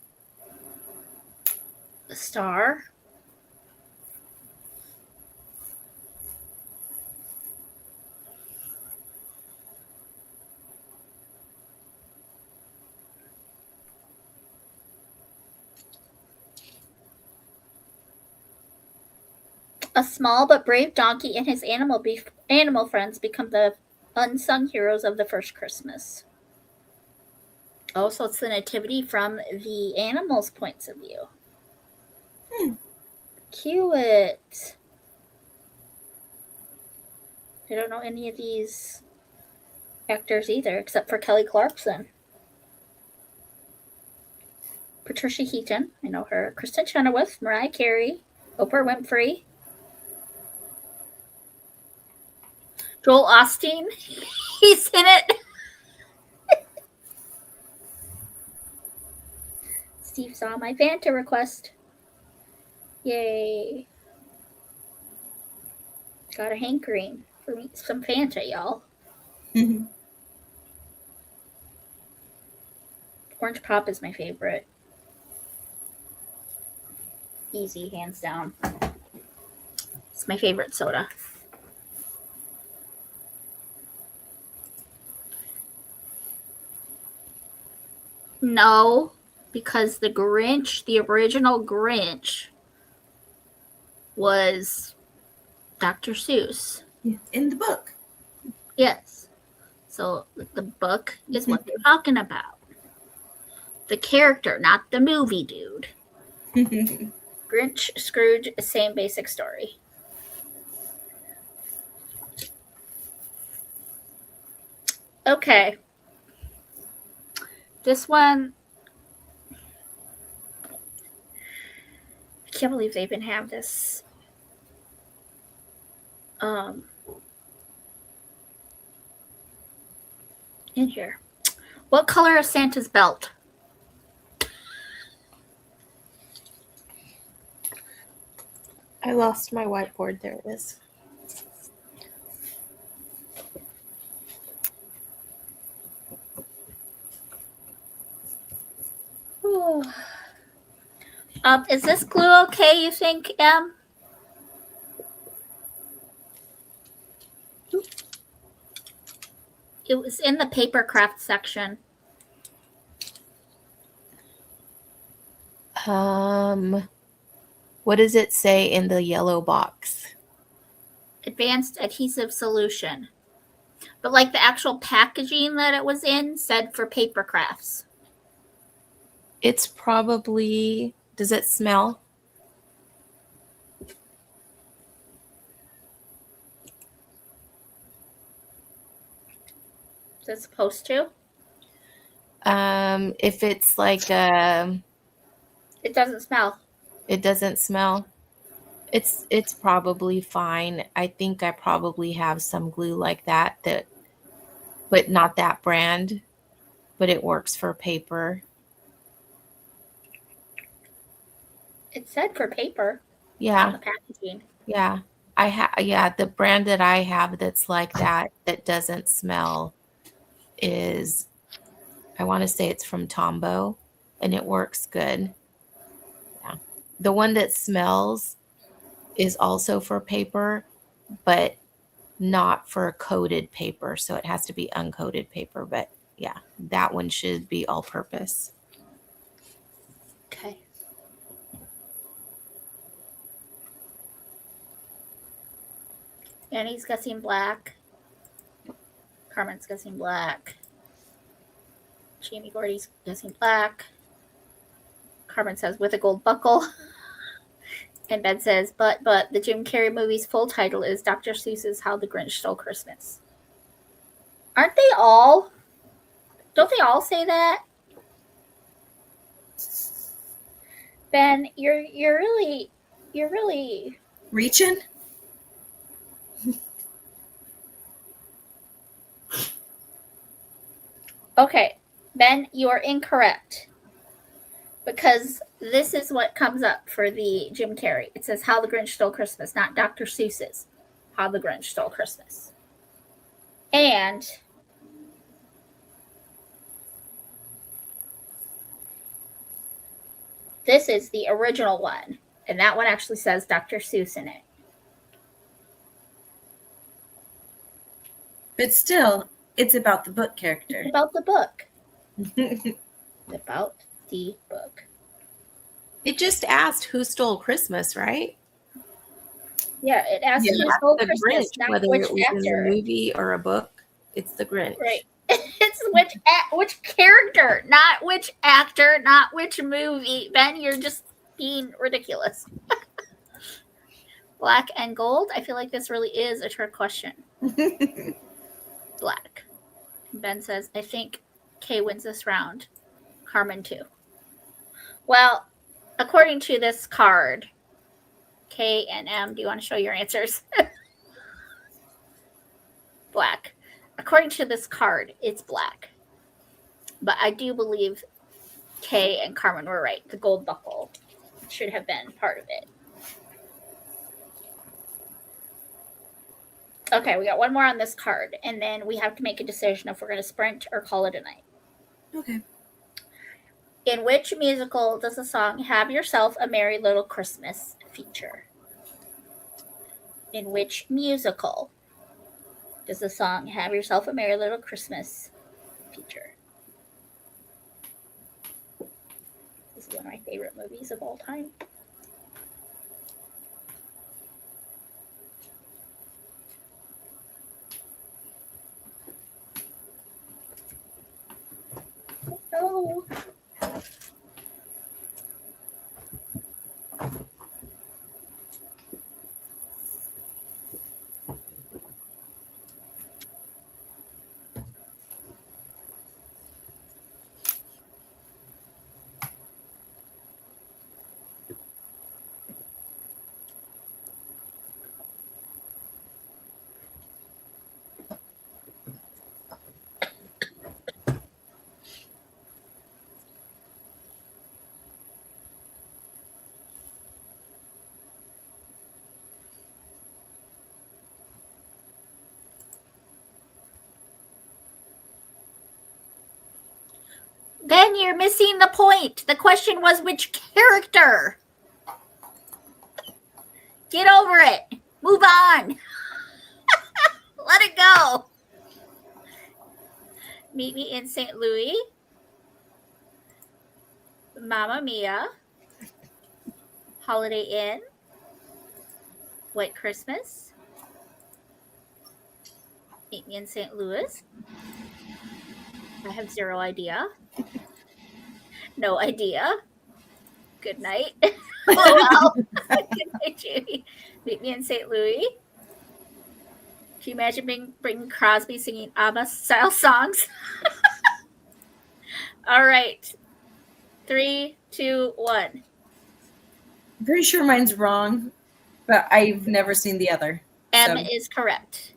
The Star. A small but brave donkey and his animal friends become the unsung heroes of the first Christmas. Oh, so it's the nativity from the animals' points of view. Cute. I don't know any of these actors either, except for Kelly Clarkson. Patricia Heaton, I know her. Kristen Chenoweth, Mariah Carey, Oprah Winfrey. Joel Osteen, he's in it. Steve saw my Fanta request. Yay. Got a hankering for me some Fanta, y'all. Orange Pop is my favorite. Easy, hands down. It's my favorite soda. No, because the Grinch, the original Grinch, was Dr. Seuss. In the book. Yes. So the book is what they're talking about. The character, not the movie dude. Grinch, Scrooge, same basic story. Okay. This one, I can't believe they even have this. In here. What color is Santa's belt? I lost my whiteboard. There it is. Is this glue okay, you think, Em? It was in the paper craft section. What does it say in the yellow box? Advanced adhesive solution. But like the actual packaging that it was in said for paper crafts. It's probably, does it smell? Is it supposed to? If it's like it doesn't smell. It doesn't smell. It's probably fine. I think I probably have some glue like that, but not that brand, but it works for paper. It said for paper. Yeah. On the packaging. Yeah. The brand that I have that's like that doesn't smell is, I want to say it's from Tombow, and it works good. Yeah. The one that smells is also for paper, but not for coated paper. So it has to be uncoated paper, but Yeah, that one should be all purpose. Okay. Annie's guessing black. Carmen's guessing black. Jamie Gordy's guessing black. Carmen says with a gold buckle. And Ben says, but the Jim Carrey movie's full title is Dr. Seuss's How the Grinch Stole Christmas. Aren't they all? Don't they all say that? Ben, you're really Reaching? okay. Ben, you are incorrect. Because this is what comes up for the Jim Carrey. It says How the Grinch Stole Christmas, not Dr. Seuss's How the Grinch Stole Christmas. And this is the original one. And that one actually says Dr. Seuss in it. But still, it's about the book character. It's about the book. About the book. It just asked who stole Christmas, right? Yeah, it asks Yeah, who stole The Christmas, Grinch, not whether which it was in actor. a movie or a book, it's the Grinch. Right. It's which character, not which actor, not which movie. Ben, you're just being ridiculous. Black and gold. I feel like this really is a trick question. Black. Ben says, I think Kay wins this round. Carmen too. Well, according to this card, K and M, do you want to show your answers? Black. According to this card, it's black. But I do believe Kay and Carmen were right. The gold buckle should have been part of it. Okay, we got one more on this card, and then we have to make a decision if we're going to sprint or call it a night. Okay. In which musical does the song Have Yourself a Merry Little Christmas feature? In which musical does the song Have Yourself a Merry Little Christmas feature? This is one of my favorite movies of all time. Oh. Ben, you're missing the point. The question was which character? Get over it. Move on. Let it go. Meet Me in St. Louis. Mamma Mia. Holiday Inn. White Christmas. Meet Me in St. Louis. I have zero idea. No idea. Good night. Oh, well. Good night, Jamie. Meet Me in St. Louis. Can you imagine Bing Crosby singing ABBA-style songs? All right. 3, 2, 1. I'm pretty sure mine's wrong, but I've never seen the other. M So- is correct.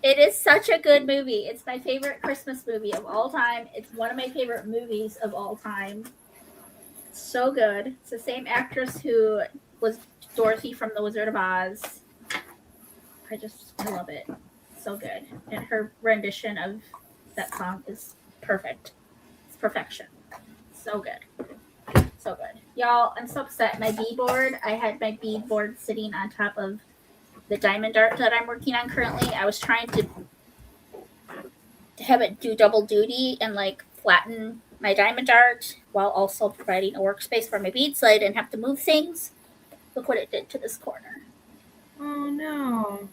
It is such a good movie. It's my favorite Christmas movie of all time. It's one of my favorite movies of all time. So good. It's the same actress who was Dorothy from The Wizard of Oz. I love it. So good. And her rendition of that song is perfect. It's perfection. So good. So good. Y'all, I'm so upset. My beadboard, I had my beadboard sitting on top of the diamond art that I'm working on currently. I was trying to have it do double duty and like flatten my diamond dart while also providing a workspace for my bead slide and have to move things. Look what it did to this corner. Oh no.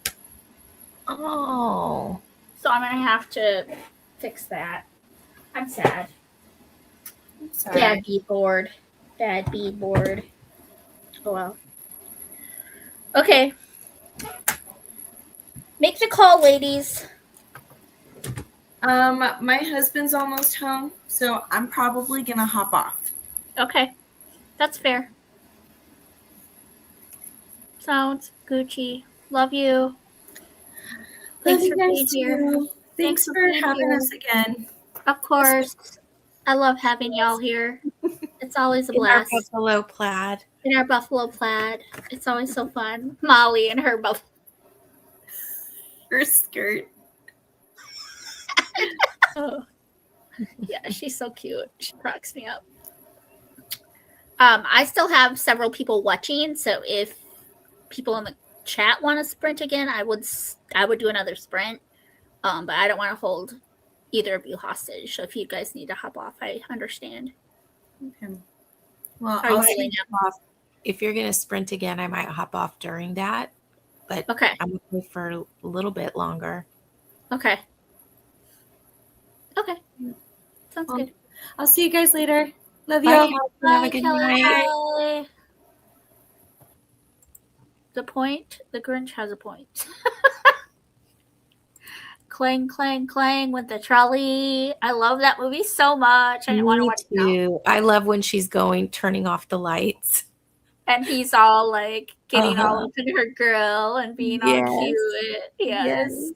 Oh. So I'm gonna have to fix that. I'm sad. I'm sorry. Bad bead board. Bad bead board. Oh well. Okay. Make the call, ladies. My husband's almost home, so I'm probably gonna hop off. Okay. That's fair. Sounds Gucci. Love you. Thanks for being here. Thanks for being having here. us again. Of course. I love having y'all here. It's always a In our blast. buffalo plaid. In our buffalo plaid. It's always so fun. Molly and her buffalo. Her skirt. Oh. Yeah, she's so cute. She cracks me up. I still have several people watching, so if people in the chat want to sprint again, I would do another sprint. But I don't want to hold either of you hostage. So if you guys need to hop off, I understand. Okay. Well, Are you I'll feeling see. Off. If you're going to sprint again, I might hop off during that. But Okay. I'm okay for a little bit longer. Okay. Okay. Sounds Well, good. I'll see you guys later. Love Bye, you. Kelsey. Have Bye, a good Kelly. night. Bye. The point? The Grinch has a point. Clang, clang, clang with the trolley. I love that movie so much. I didn't want to Me watch it now. too. I love when she's turning off the lights. And he's all like getting all Uh-huh. up in her grill and being all Yes. cute. Yes. Yes.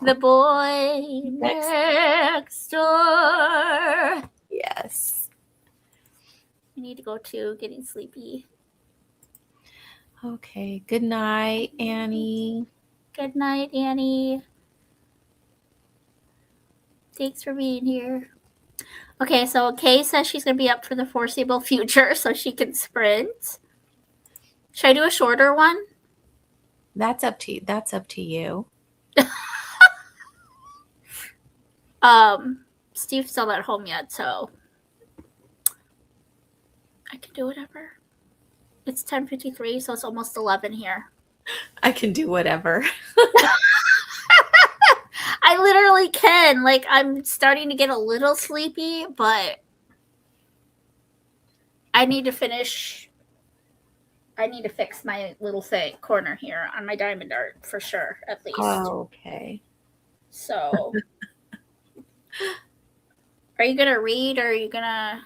The boy next door. Yes. I need to go to getting sleepy. Okay. Good night, Annie. Good night, Annie. Thanks for being here. Okay, so Kay says she's going to be up for the foreseeable future so she can sprint. Should I do a shorter one? That's up to you. That's up to you. Steve's still not home yet, so I can do whatever. It's 10:53, so it's almost 11 here. I can do whatever. I literally can. Like, I'm starting to get a little sleepy, but I need to finish. I need to fix my little corner here on my diamond art for sure, at least. Oh, okay. So, are you gonna read, or are you gonna?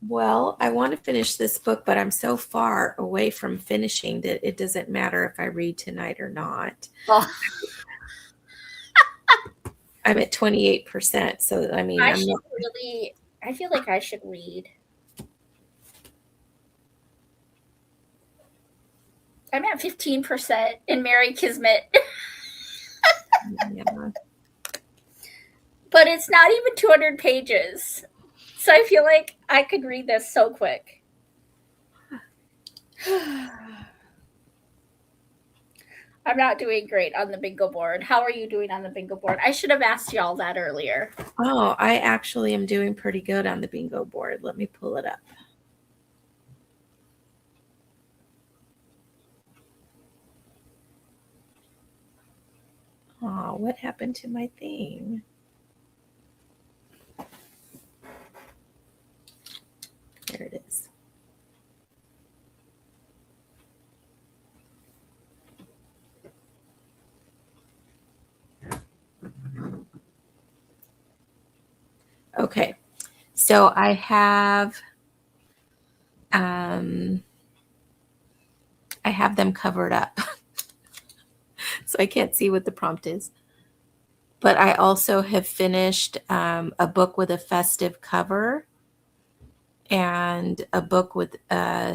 Well, I want to finish this book, but I'm so far away from finishing that it doesn't matter if I read tonight or not. Oh. I'm at 28%. So, I mean, I feel like I should read. I'm at 15% in Mary Kismet. Yeah. But it's not even 200 pages. So I feel like I could read this so quick. I'm not doing great on the bingo board. How are you doing on the bingo board? I should have asked y'all that earlier. Oh, I actually am doing pretty good on the bingo board. Let me pull it up. Oh, what happened to my thing? There it is. Okay, so I have them covered up. So I can't see what the prompt is. But I also have finished a book with a festive cover and a book with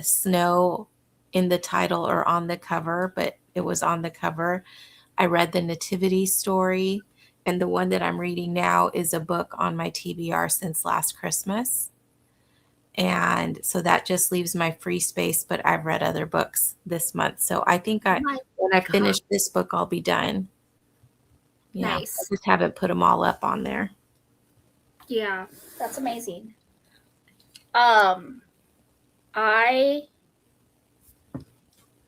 snow in the title or on the cover, but it was on the cover. I read the Nativity story, and the one that I'm reading now is a book on my TBR since last Christmas. And so that just leaves my free space, but I've read other books this month. So I think when I finish this book, I'll be done. Yeah, Nice. I just haven't put them all up on there. Yeah, that's amazing. I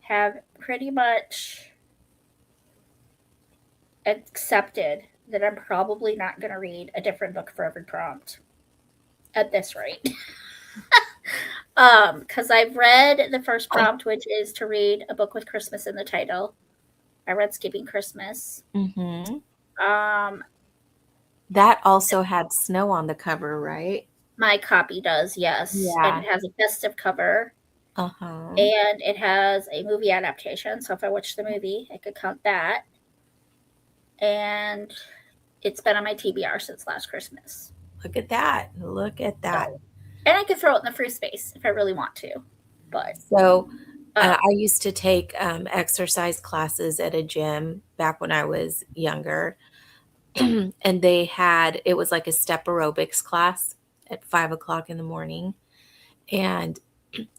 have pretty much accepted that I'm probably not going to read a different book for every prompt at this rate. Because I've read the first prompt, which is to read a book with Christmas in the title. I read Skipping Christmas. Mm-hmm. That also had snow on the cover, right? My copy does, yes. Yeah. And it has a festive cover. Uh-huh. And it has a movie adaptation. So if I watch the movie, I could count that. And it's been on my TBR since last Christmas. Look at that. Look at that. So, and I could throw it in the free space if I really want to. But so I used to take exercise classes at a gym back when I was younger. And it was like a step aerobics class at 5 o'clock in the morning. And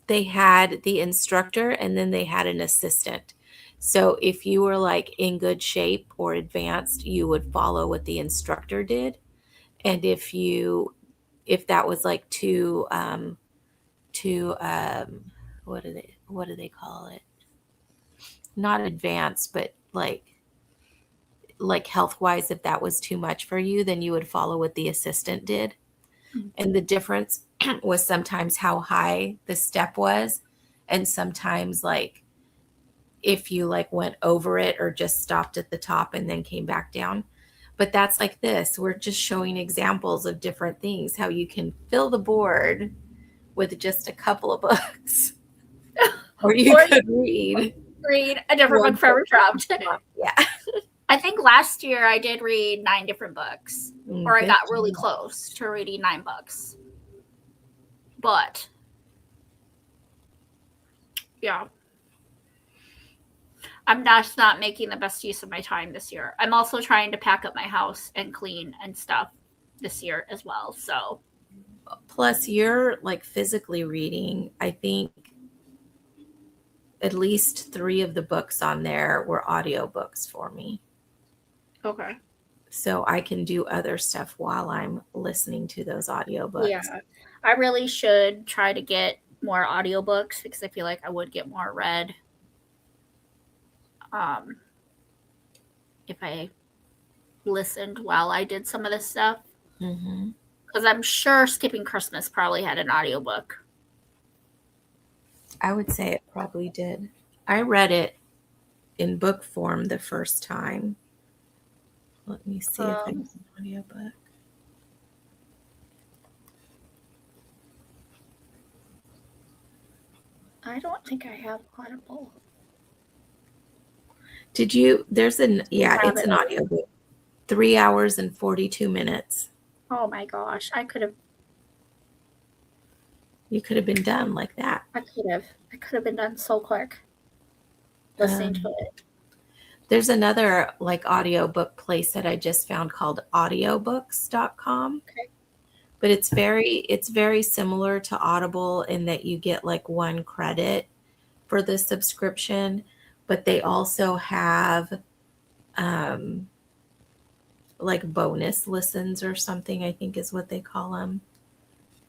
they had the instructor and then they had an assistant. So if you were like in good shape or advanced, you would follow what the instructor did. And if that was like too what do they call it? Not advanced, but like health wise, if that was too much for you, then you would follow what the assistant did. Mm-hmm. And the difference was sometimes how high the step was, and sometimes like if you like went over it or just stopped at the top and then came back down. But that's like this. We're just showing examples of different things, how you can fill the board with just a couple of books. Or you could read a different book for every prompt. Yeah. I think last year I did read 9 different books, or I got really close to reading 9 books. But, yeah. I'm just not making the best use of my time this year. I'm also trying to pack up my house and clean and stuff this year as well. So, plus you're like physically reading. I think at least 3 of the books on there were audiobooks for me. Okay. So I can do other stuff while I'm listening to those audiobooks. Yeah. I really should try to get more audiobooks because I feel like I would get more read if I listened while I did some of this stuff. Mm-hmm. Because I'm sure Skipping Christmas probably had an audiobook. I would say it probably did. I read it in book form the first time. Let me see if it's an audiobook. I don't think I have Audible. Did you? It's an audiobook. 3 hours and 42 minutes. Oh my gosh. You could have been done like that. I could have been done so quick listening to it. There's another like audiobook place that I just found called audiobooks.com. Okay. But it's very similar to Audible in that you get like 1 credit for the subscription, but they also have like bonus listens or something, I think is what they call them.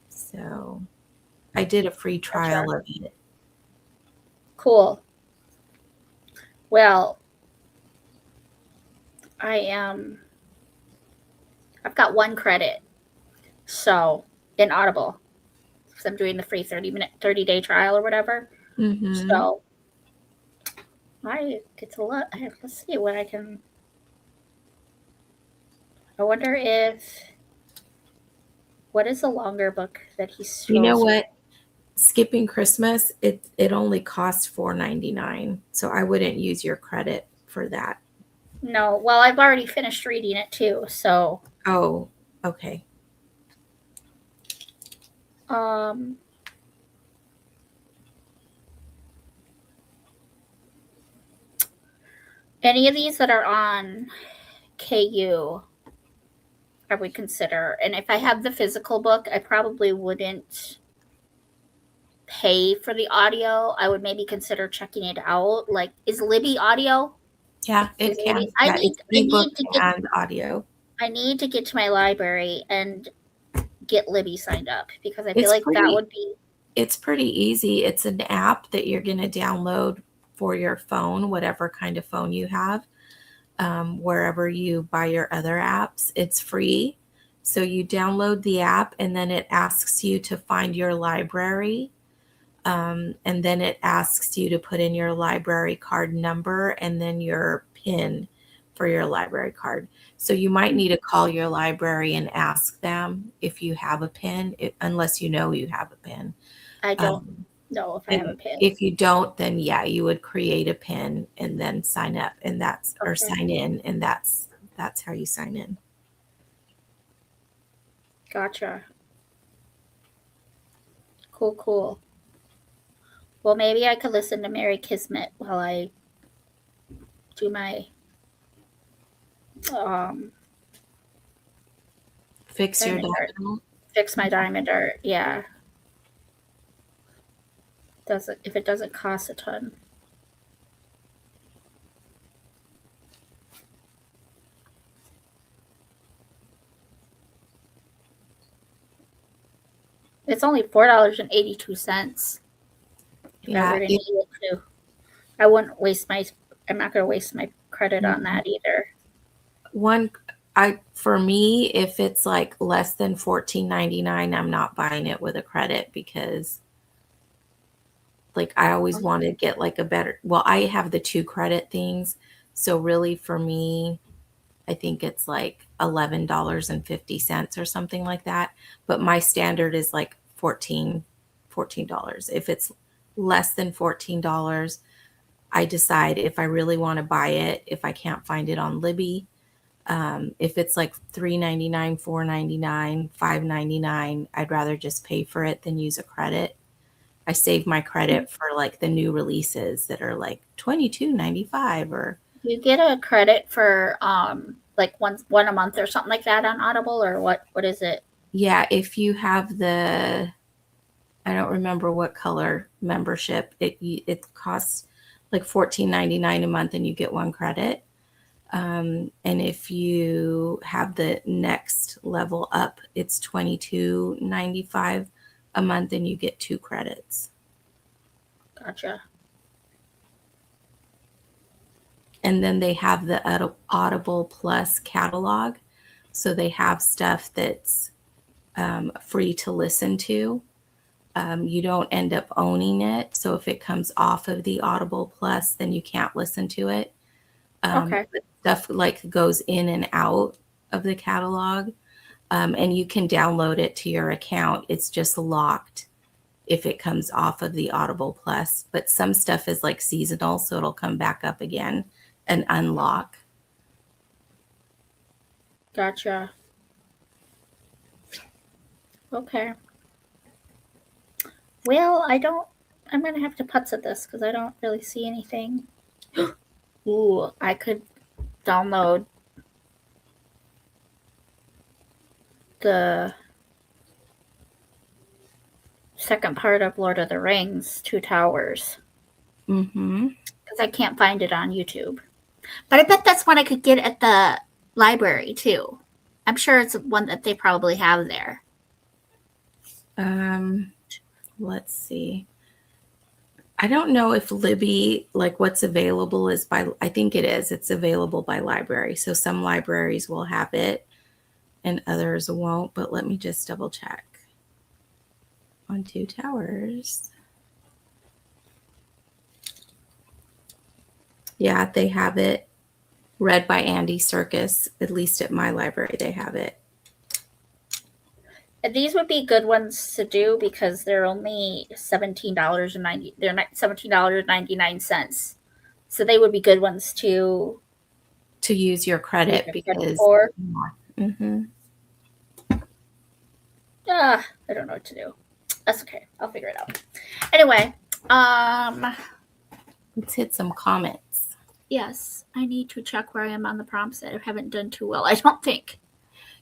So I did a free trial of it. Cool. Well, I've got 1 credit. So in Audible, because I'm doing the free 30-day trial or whatever. Mm-hmm. So I get to look. Let's see what I can. I wonder what is the longer book that he's. You know what? Skipping Christmas, it only costs $4.99. So I wouldn't use your credit for that. No, well, I've already finished reading it too. So. Oh, okay. Any of these that are on KU, I would consider. And if I have the physical book, I probably wouldn't pay for the audio. I would maybe consider checking it out. Like, is Libby audio? Yeah, it Because can. I Yeah, need, it's I need ebook to get, and audio. I need to get to my library and get Libby signed up because I feel It's like that pretty would be. it's pretty easy. It's an app that you're going to download for your phone, whatever kind of phone you have, wherever you buy your other apps. It's free. So you download the app and then it asks you to find your library. And then it asks you to put in your library card number and then your PIN for your library card. So you might need to call your library and ask them if you have a PIN, unless you know you have a PIN. I don't know if I have a And PIN. if you don't, then yeah, you would create a PIN and then sign up, and that's or Okay. sign in, and that's how you sign in. Gotcha. Cool. Well, maybe I could listen to Merry Kismet while I do my Fix your Diamond art. diamond. Fix my diamond art. Yeah. If it doesn't cost a ton. It's only $4.82. If I were to need it too. I wouldn't waste my. I'm not going to waste my credit on that either. For me, if it's like less than $14.99, I'm not buying it with a credit because like I always want to get like a better. Well, I have the 2 credit things, so really for me, I think it's like $11.50 or something like that. But my standard is like $14. If it's less than $14, I decide if I really want to buy it. If I can't find it on Libby, if it's like $3.99, $4.99, $5.99, I'd rather just pay for it than use a credit. I save my credit for like the new releases that are like $22.95 or. You get a credit for like one a month or something like that on Audible, or what is it? Yeah, if you have the, I don't remember what color membership, it costs like $14.99 a month and you get 1 credit. And if you have the next level up, it's $22.95 a month and you get 2 credits. Gotcha. And then they have the Audible Plus catalog. So they have stuff that's free to listen to. You don't end up owning it. So if it comes off of the Audible Plus, then you can't listen to it. Okay. Stuff like goes in and out of the catalog. And you can download it to your account. It's just locked if it comes off of the Audible Plus. But some stuff is like seasonal, so it'll come back up again and unlock. Gotcha. Okay. Well, I'm going to have to putz at this because I don't really see anything. Ooh, I could download the second part of Lord of the Rings, Two Towers. Mm-hmm. Because I can't find it on YouTube. But I bet that's one I could get at the library too. I'm sure it's one that they probably have there. Let's see. I don't know if Libby, like what's available is by, I think it is. It's available by library. So some libraries will have it and others won't. But let me just double check. On Two Towers. Yeah, they have it. Read by Andy Serkis. At least at my library, they have it. And these would be good ones to do because they're only $17.90. They're not $17.99. So they would be good ones to use your credit because. For. Mm-hmm. I don't know what to do. That's okay. I'll figure it out. Anyway, let's hit some comments. Yes, I need to check where I am on the prompts. I haven't done too well, I don't think.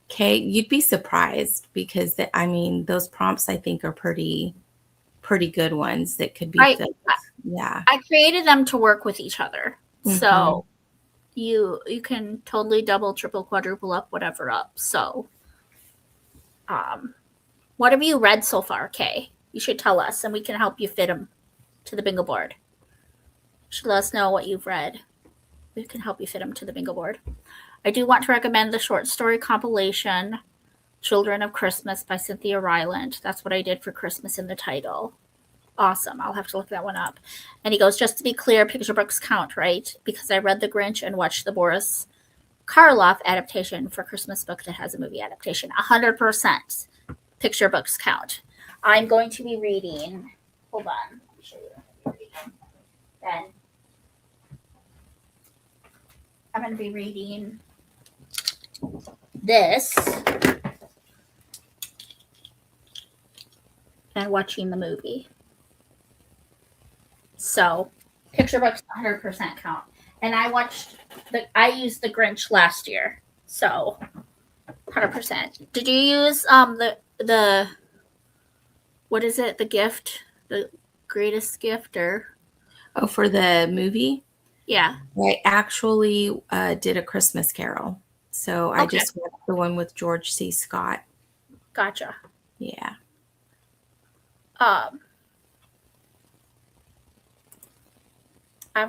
Okay, you'd be surprised because those prompts I think are pretty good ones that could be filled. Yeah. I created them to work with each other. Mm-hmm. So you can totally double, triple, quadruple up, whatever up. So, what have you read so far, Kay? You should tell us, and we can help you fit them to the bingo board. You should let us know what you've read. We can help you fit them to the bingo board. I do want to recommend the short story compilation, Children of Christmas by Cynthia Ryland. That's what I did for Christmas in the title. Awesome. I'll have to look that one up. And he goes, just to be clear, picture books count, right? Because I read The Grinch and watched the Boris Karloff adaptation for Christmas book that has a movie adaptation. 100% picture books count. I'm going to be reading, hold on, let me show you what I'm going to be reading. Then I'm going to be reading this and watching the movie. So picture books 100% count. And I used The Grinch last year. So 100%. Did you use the what is it? The gift? The greatest gift or for the movie? Yeah. I actually did A Christmas Carol. So I Okay. just watched the one with George C. Scott. Gotcha. Yeah. I'm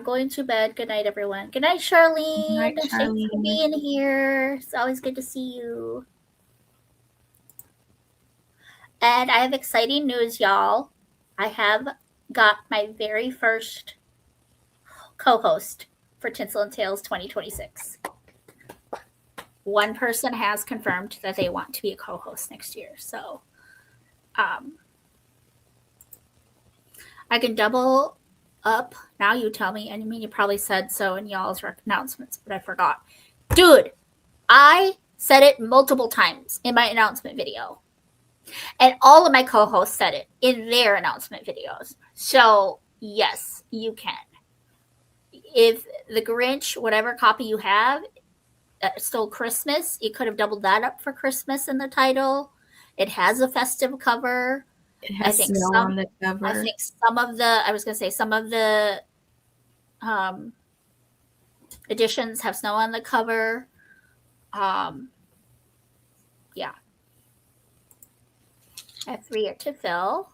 going to bed. Good night, everyone. Good night, Charlene. Good night, Thanks for Charlene. being here. It's always good to see you. And I have exciting news, y'all. I have got my very first co-host for Tinsel and Tales 2026. One person has confirmed that they want to be a co-host next year. So I can double up. Now you tell me. And I mean, you probably said so in y'all's announcements, but I forgot. Dude, I said it multiple times in my announcement video. And all of my co-hosts said it in their announcement videos. So, yes, you can. If the Grinch, whatever copy you have, stole Christmas, you could have doubled that up for Christmas in the title. It has a festive cover. It has snow on the cover. I think some of the editions have snow on the cover. Yeah. I have 3 to fill.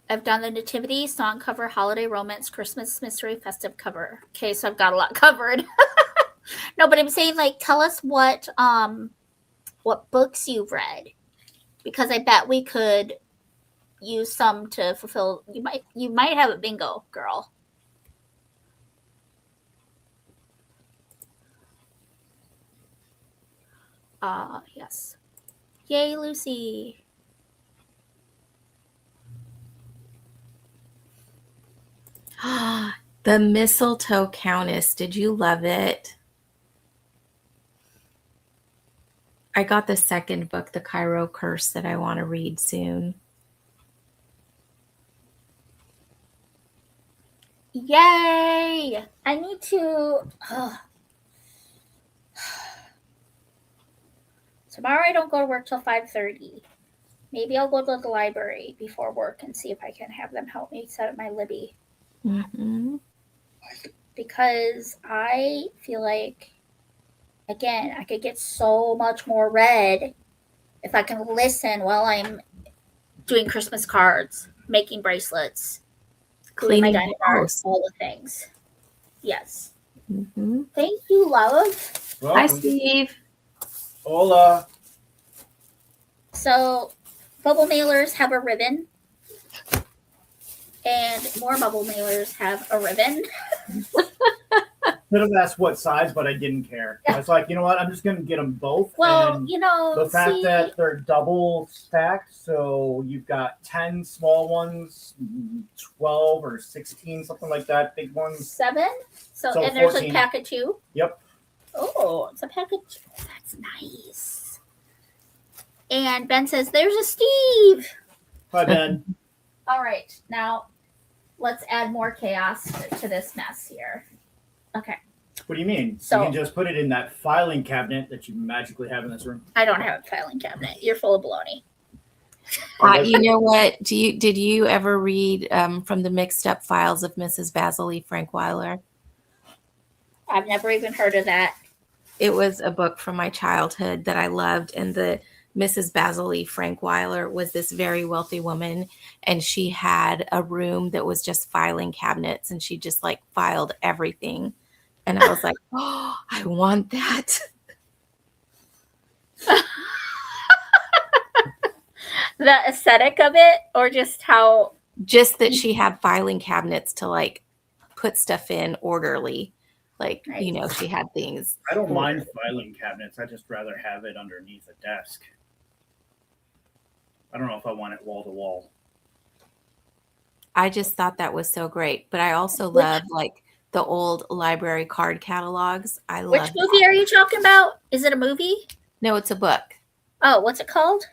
I've done the Nativity, song cover, holiday romance, Christmas mystery, festive cover. Okay, so I've got a lot covered. No, but I'm saying, like, tell us what books you've read, because I bet we could use some to fulfill. You might have a bingo, girl. Yes. Yay, Lucy. The Mistletoe Countess. Did you love it? I got the second book, The Cairo Curse, that I want to read soon. Yay! I need to... Tomorrow I don't go to work till 5:30. Maybe I'll go to the library before work and see if I can have them help me set up my Libby. Mm-hmm. Because I feel like, again, I could get so much more read if I can listen while I'm doing Christmas cards, making bracelets, Cleaning my the dining bar, house. all the things. Yes. Mm-hmm. Thank you, love. Hi, Steve. Hola. So, bubble mailers have a ribbon, and more bubble mailers have a ribbon. Could have asked what size, but I didn't care. I was like, you know what? I'm just going to get them both. Well, and you know, the fact that they're double stacked, so you've got 10 small ones, 12 or 16, something like that, big ones. 7. So and 14. there's a pack of 2. Yep. Oh, it's a pack of 2. That's nice. And Ben says, "There's a Steve." Hi, Ben. All right, now let's add more chaos to this mess here. Okay. What do you mean? So- you can just put it in that filing cabinet that you magically have in this room. I don't have a filing cabinet. You're full of baloney. You know what? Did you ever read from the Mixed Up Files of Mrs. Vasily Frankweiler? I've never even heard of that. It was a book from my childhood that I loved, and the Mrs. Basil Frankweiler was this very wealthy woman, and she had a room that was just filing cabinets, and she just like filed everything. And I was like, oh, I want that. The aesthetic of it, or just how? Just that she had filing cabinets to like put stuff in orderly. Like, Nice. she had things. I don't mind filing cabinets. I just rather have it underneath a desk. I don't know if I want it wall to wall. I just thought that was so great. But I also love like the old library card catalogs. I Which love movie are you talking about? Is it a movie? No, it's a book. Oh, what's it called?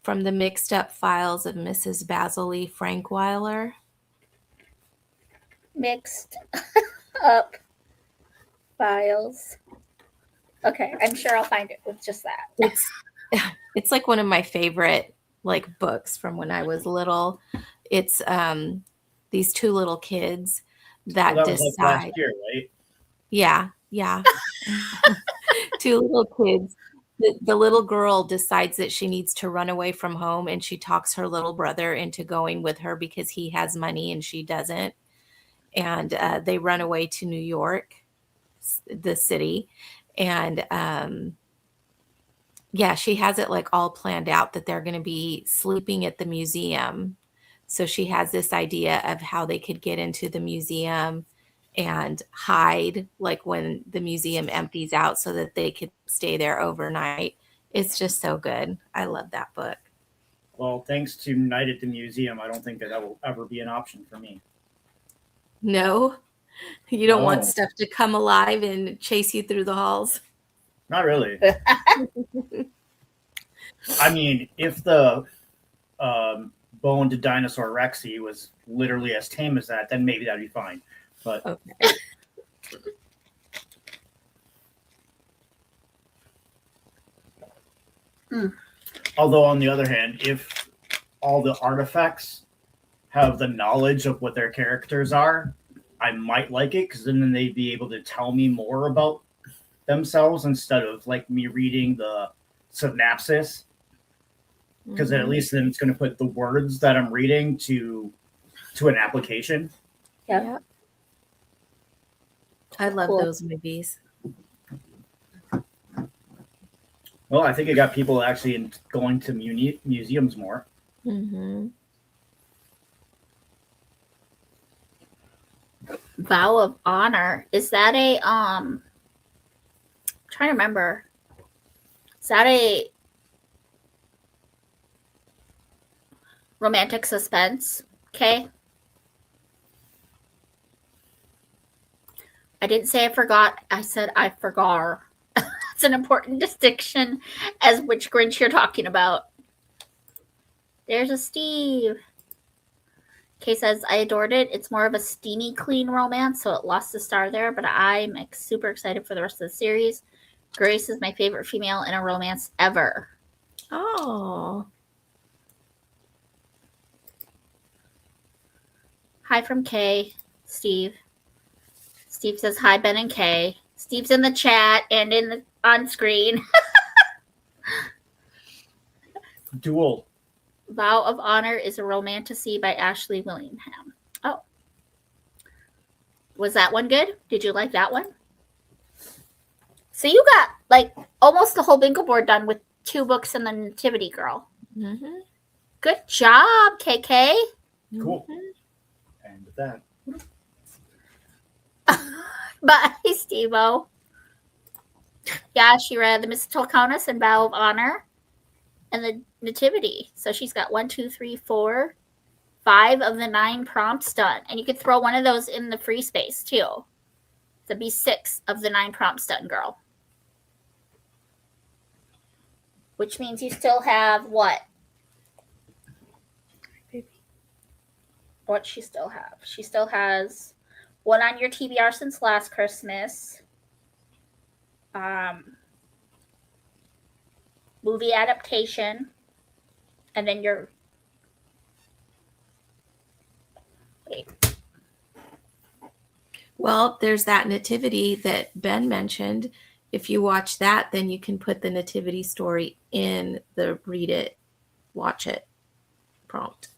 From the Mixed Up Files of Mrs. Basil Frankweiler. Mixed Up Files. Okay, I'm sure I'll find it with just that. It's like one of my favorite like books from when I was little. It's these two little kids that Well, that was decide. like last year, right? Yeah. Two little kids. The little girl decides that she needs to run away from home, and she talks her little brother into going with her because he has money and she doesn't. And they run away to New York, the city. And she has it like all planned out that they're going to be sleeping at the museum. So she has this idea of how they could get into the museum and hide like when the museum empties out so that they could stay there overnight. It's just so good. I love that book. Well, thanks to Night at the Museum, I don't think that will ever be an option for me. No, you don't want No. stuff to come alive and chase you through the halls. Not really. I mean, if the boned dinosaur Rexy was literally as tame as that, then maybe that'd be fine. But Okay. although on the other hand, if all the artifacts have the knowledge of what their characters are, I might like it because then they'd be able to tell me more about themselves instead of like me reading the synopsis. Because at least then it's going to put the words that I'm reading to an application. Yeah. I love Cool. those movies. Well, I think it got people actually going to museums more. Mm-hmm. Vow of Honor. Is that a I'm trying to remember. Is that a romantic suspense? Okay. I didn't say I forgot. I said I forgot. It's an important distinction as which Grinch you're talking about. There's a Steve. Kay says, I adored it. It's more of a steamy, clean romance, so it lost a star there, but I'm super excited for the rest of the series. Grace is my favorite female in a romance ever. Oh. Hi from Kay, Steve. Steve says, hi, Ben and Kay. Steve's in the chat and on screen. Dual. Vow of Honor is a romantasy by Ashley Willingham. Oh. Was that one good? Did you like that one? So you got like almost the whole bingo board done with 2 books and the Nativity Girl. Mm-hmm. Good job, KK. Cool. And with that. Bye, Steve-O. Yeah, she read the Mystical Countess and Vow of Honor and the Nativity. So she's got 1, 2, 3, 4, 5 of the 9 prompts done. And you could throw one of those in the free space too. That'd be 6 of the 9 prompts done, girl. Which means you still have what? What she still have? She still has one on your TBR since last Christmas. Movie adaptation. And then your... Wait. Well, there's that nativity that Ben mentioned. If you watch that, then you can put the nativity story in the read it, watch it prompt.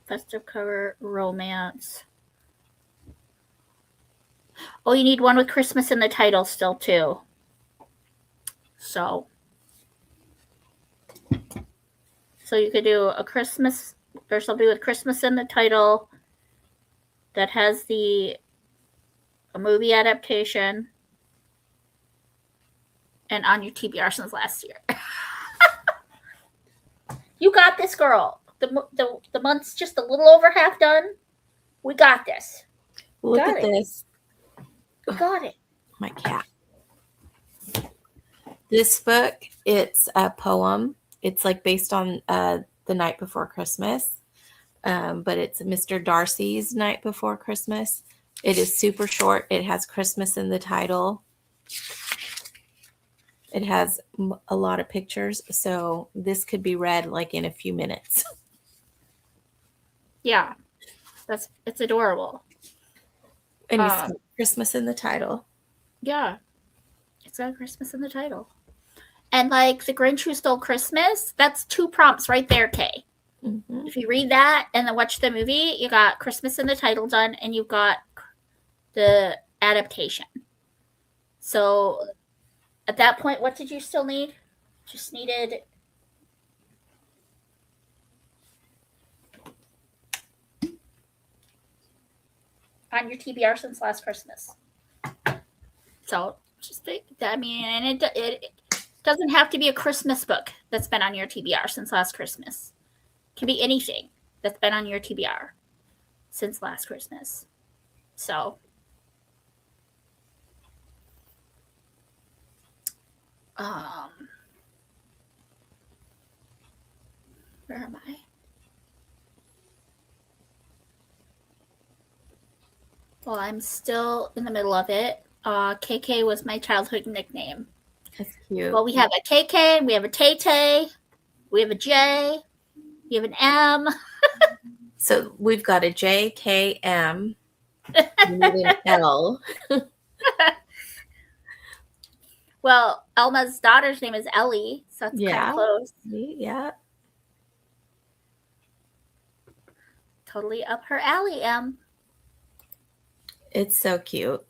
Festive cover, romance. Oh, you need one with Christmas in the title still, too. So you could do a Christmas, or something with Christmas in the title that has a movie adaptation and on your TBR since last year. You got this, girl. The month's just a little over half done. We got this. Look Got at it. this. We got it. My cat. This book, it's a poem. It's like based on The Night Before Christmas, but it's Mr. Darcy's Night Before Christmas. It is super short. It has Christmas in the title. It has a lot of pictures, so this could be read like in a few minutes. Yeah, it's adorable. And it's got Christmas in the title. Yeah, it's got Christmas in the title. And like The Grinch Who Stole Christmas, that's 2 prompts right there, Kay. Mm-hmm. If you read that and then watch the movie, you got Christmas in the title done, and you've got the adaptation. So at that point, what did you still need? Just needed on your TBR since last Christmas. So just, I mean, and it doesn't have to be a Christmas book that's been on your TBR since last Christmas. It can be anything that's been on your TBR since last Christmas. So, where am I? Well, I'm still in the middle of it. KK was my childhood nickname. That's cute. Well, we have a KK, we have a Tay, we have a J, we have an M. So we've got a J, K, M, and an L. Well, Elma's daughter's name is Ellie, so that's kind of close. Yeah. Totally up her alley, M. It's so cute.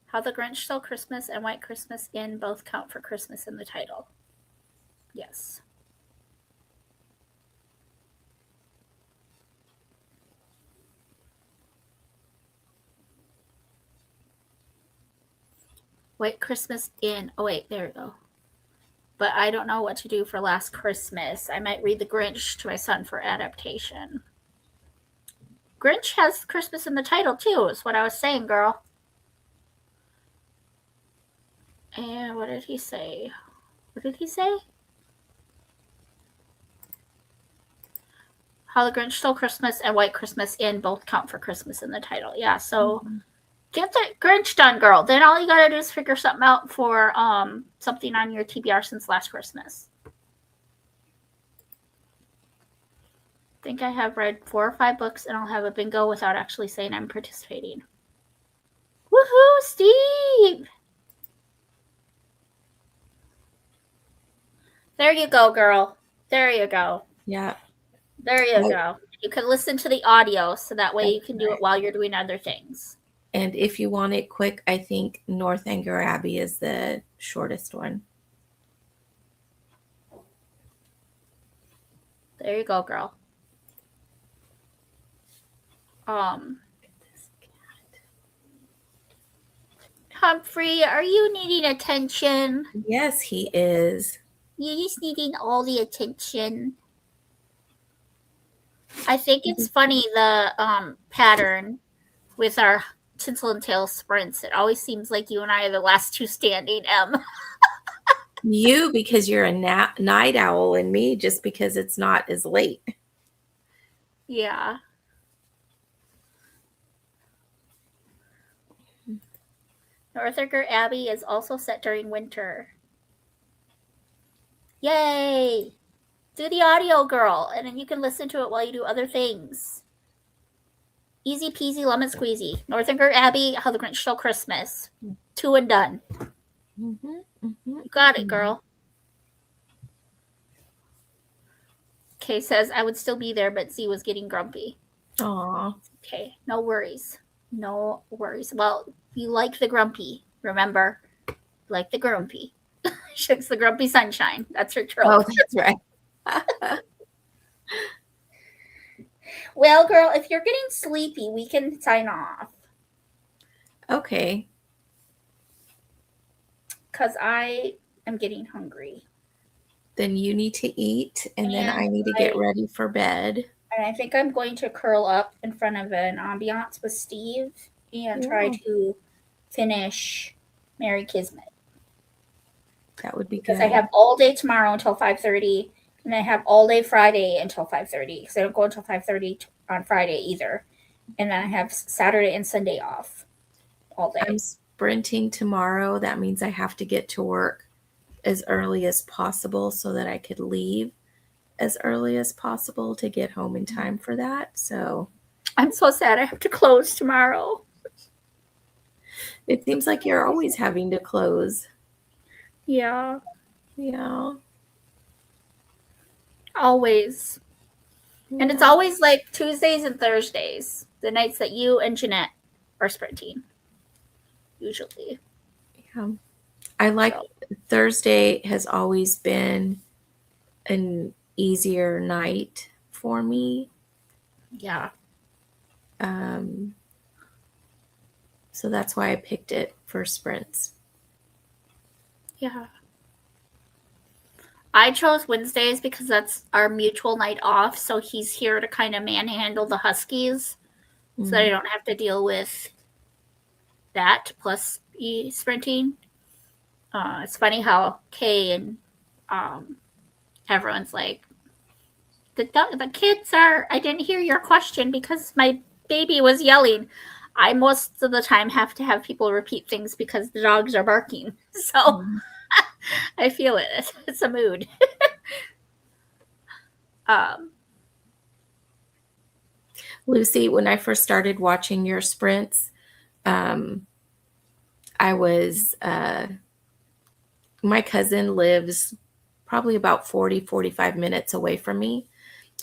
How the Grinch Stole Christmas and White Christmas in both count for Christmas in the title. Yes. White Christmas in. Oh, wait, there we go. But I don't know what to do for Last Christmas. I might read The Grinch to my son for adaptation. Grinch has Christmas in the title, too, is what I was saying, girl. And what did he say? How the Grinch Stole Christmas and White Christmas in both count for Christmas in the title. Yeah, so get the Grinch done, girl. Then all you gotta do is figure something out for something on your TBR since last Christmas. I think I have read 4 or 5 books, and I'll have a bingo without actually saying I'm participating. Woohoo, Steve! There you go, girl. There you go. Yeah. There you go. You can listen to the audio, so that way you can do it while you're doing other things. And if you want it quick, I think Northanger Abbey is the shortest one. There you go, girl. Humphrey, are you needing attention? Yes, he is. You're just needing all the attention. I think it's funny, the pattern with our Tinsel and Tail sprints. It always seems like you and I are the last 2 standing, M. You, because you're a night owl, and me, just because it's not as late. Yeah. Northanger Abbey is also set during winter. Yay! Do the audio, girl, and then you can listen to it while you do other things. Easy peasy lemon squeezy. Northanger Abbey, How the Grinch Stole Christmas. 2 and done. You got it, girl. Kay says, I would still be there, but Z was getting grumpy. Aw. Okay, no worries. No worries. Well, you like the grumpy, remember? You like the grumpy. She's the grumpy sunshine. That's her trope. Oh, that's right. Well, girl, if you're getting sleepy, we can sign off. Okay. Because I am getting hungry. Then you need to eat, and then I need to get ready for bed. And I think I'm going to curl up in front of an ambiance with Steve and try to finish Merry Kismet. That would be because good. I have all day tomorrow until 5:30, and I have all day Friday until 5:30 because I don't go until 5:30 on Friday either. And then I have Saturday and Sunday off all day. I'm sprinting tomorrow. That means I have to get to work as early as possible so that I could leave as early as possible to get home in time for that. So I'm so sad I have to close tomorrow. It seems like you're always having to close. Yeah. Yeah. Always. And it's always like Tuesdays and Thursdays, the nights that you and Jeanette are sprinting. Usually. Yeah. I like Thursday has always been an easier night for me. Yeah. So that's why I picked it for sprints. Yeah. I chose Wednesdays because that's our mutual night off. So he's here to kind of manhandle the Huskies so that I don't have to deal with that plus sprinting. It's funny how Kay and everyone's like, the kids are, I didn't hear your question because my baby was yelling. I most of the time have to have people repeat things because the dogs are barking. So I feel it. It's a mood. Lucy, when I first started watching your sprints, I was, my cousin lives probably about 45 minutes away from me.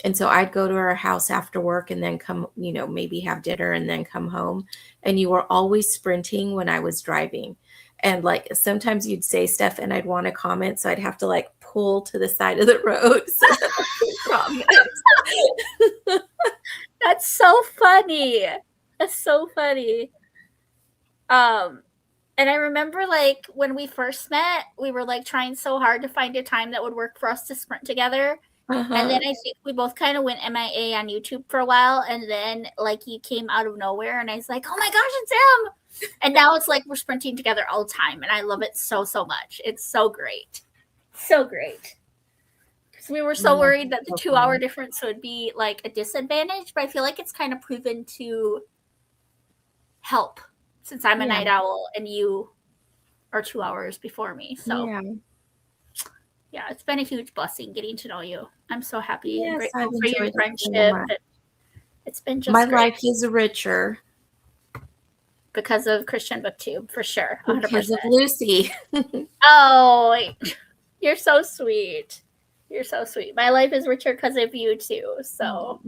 And so I'd go to her house after work and then come, maybe have dinner and then come home. And you were always sprinting when I was driving. And like sometimes you'd say stuff and I'd want to comment. So I'd have to like pull to the side of the road so that I could comment. That's so funny. That's so funny. And I remember like when we first met, we were like trying so hard to find a time that would work for us to sprint together. And then I think we both kind of went MIA on YouTube for a while. And then like you came out of nowhere and I was like, oh my gosh, it's him. And now it's like we're sprinting together all the time. And I love it so, so much. It's so great. So great. Because we were so worried that the 2-hour difference would be like a disadvantage. But I feel like it's kind of proven to help since I'm a night owl and you are 2 hours before me. So yeah, it's been a huge blessing getting to know you. I'm so happy and grateful for your friendship. It's been just my great. life is richer because of Christian BookTube, for sure. 100%. Because of Lucy. Oh, you're so sweet. You're so sweet. My life is richer because of you too. So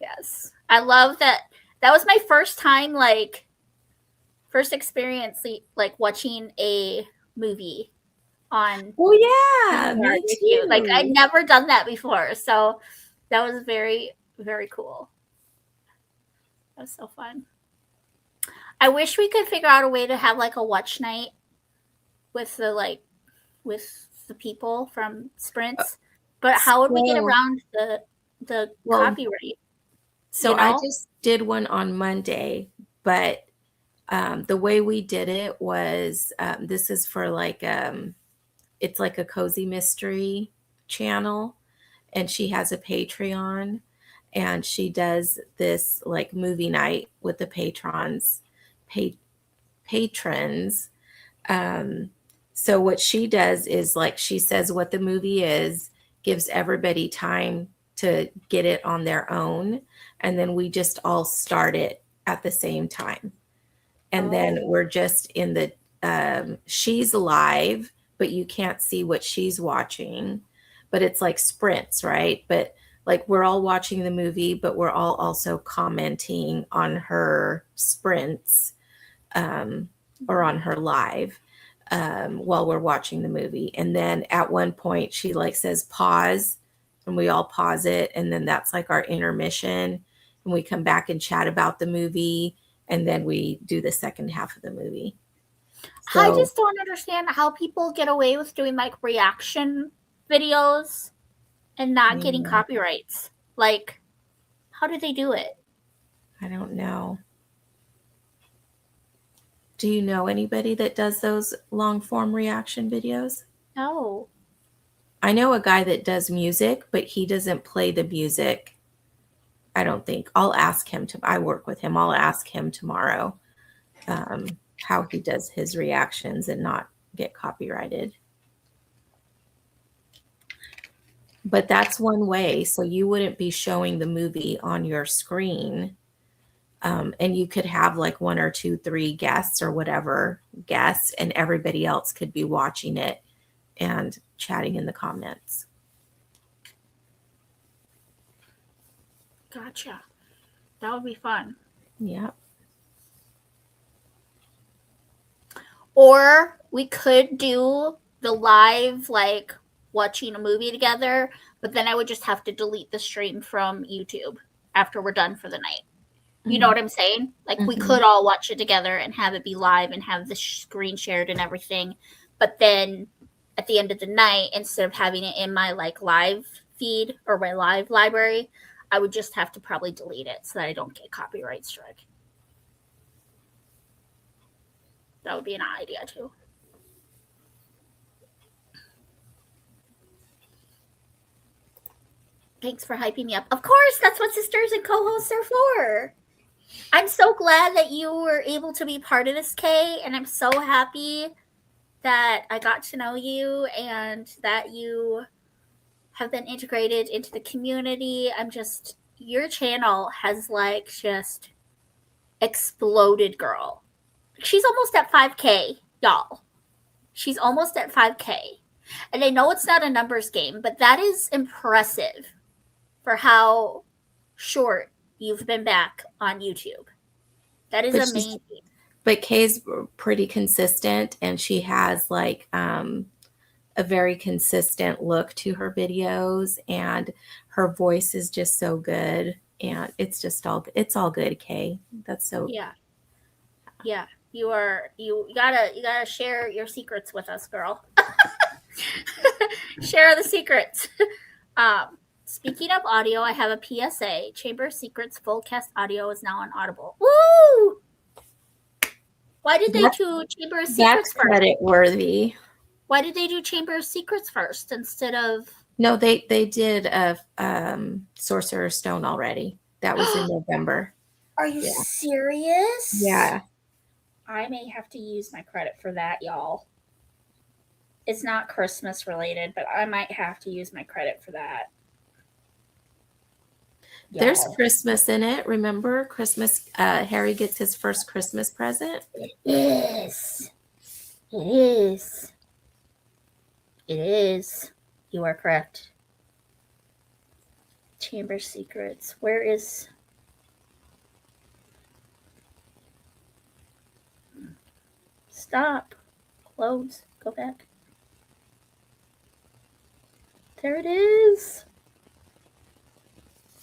yes, I love that. That was my first time, first experience, like watching a movie on. Oh yeah, me too. Like I'd never done that before, so that was very, very cool. That was so fun. I wish we could figure out a way to have like a watch night with the people from sprints. But how would we get around the copyright? So I just did one on Monday, but the way we did it was this is for it's like a cozy mystery channel, and she has a Patreon, and she does this like movie night with the patrons. So what she does is like she says what the movie is, gives everybody time to get it on their own. And then we just all start it at the same time. And then we're just in the, she's live, but you can't see what she's watching. But it's like sprints, right? But like we're all watching the movie, but we're all also commenting on her sprints or on her live while we're watching the movie. And then at one point she like says pause, and we all pause it. And then that's like our intermission. And we come back and chat about the movie. And then we do the second half of the movie. So, I just don't understand how people get away with doing like reaction videos and not getting copyrights. Like, how do they do it? I don't know. Do you know anybody that does those long form reaction videos? No. I know a guy that does music, but he doesn't play the music. I don't think. I'll ask him I work with him. I'll ask him tomorrow how he does his reactions and not get copyrighted. But that's one way. So you wouldn't be showing the movie on your screen. And you could have like 1 or 2, 3 guests or whatever guests, and everybody else could be watching it and chatting in the comments. Gotcha. That would be fun. Yeah. Or we could do the live, like watching a movie together, but then I would just have to delete the stream from YouTube after we're done for the night. You know what I'm saying? Like we could all watch it together and have it be live and have the screen shared and everything. But then at the end of the night, instead of having it in my like live feed or my live library, I would just have to probably delete it so that I don't get copyright strike. That would be an idea too. Thanks for hyping me up. Of course, that's what sisters and co-hosts are for. I'm so glad that you were able to be part of this, Kay, and I'm so happy that I got to know you and that you have been integrated into the community. Your channel has like just exploded, girl. She's almost at 5K, y'all. She's almost at 5K. And I know it's not a numbers game, but that is impressive for how short you've been back on YouTube. That is amazing. But Kay's pretty consistent, and she has like a very consistent look to her videos, and her voice is just so good, and it's all good, Kay. That's so yeah. You gotta share your secrets with us, girl. Share the secrets. Speaking of audio, I have a PSA. Chamber of Secrets full cast audio is now on Audible. Woo! Why did they do Chamber of Secrets that's first? credit worthy. Why did they do Chamber of Secrets first instead of? No, they did Sorcerer's Stone already. That was in November. Are you serious? Yeah. I may have to use my credit for that, y'all. It's not Christmas related, but I might have to use my credit for that. There's Christmas in it. Remember Christmas? Harry gets his first Christmas present. Yes. It is. It is. You are correct. Chamber Secrets. Where is... Stop. Close. Go back. There it is.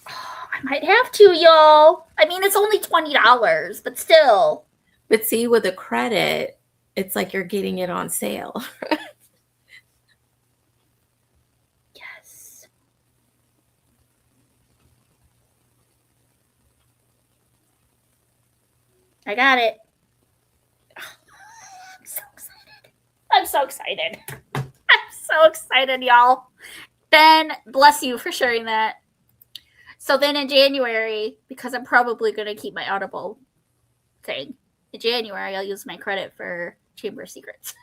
Oh, I might have to, y'all. I mean, it's only $20, but still. But see, with a credit, it's like you're getting it on sale. Yes. I got it. I'm so excited. I'm so excited. I'm so excited, y'all. Ben, bless you for sharing that. So then in January, because I'm probably going to keep my Audible thing, in January, I'll use my credit for Chamber of Secrets.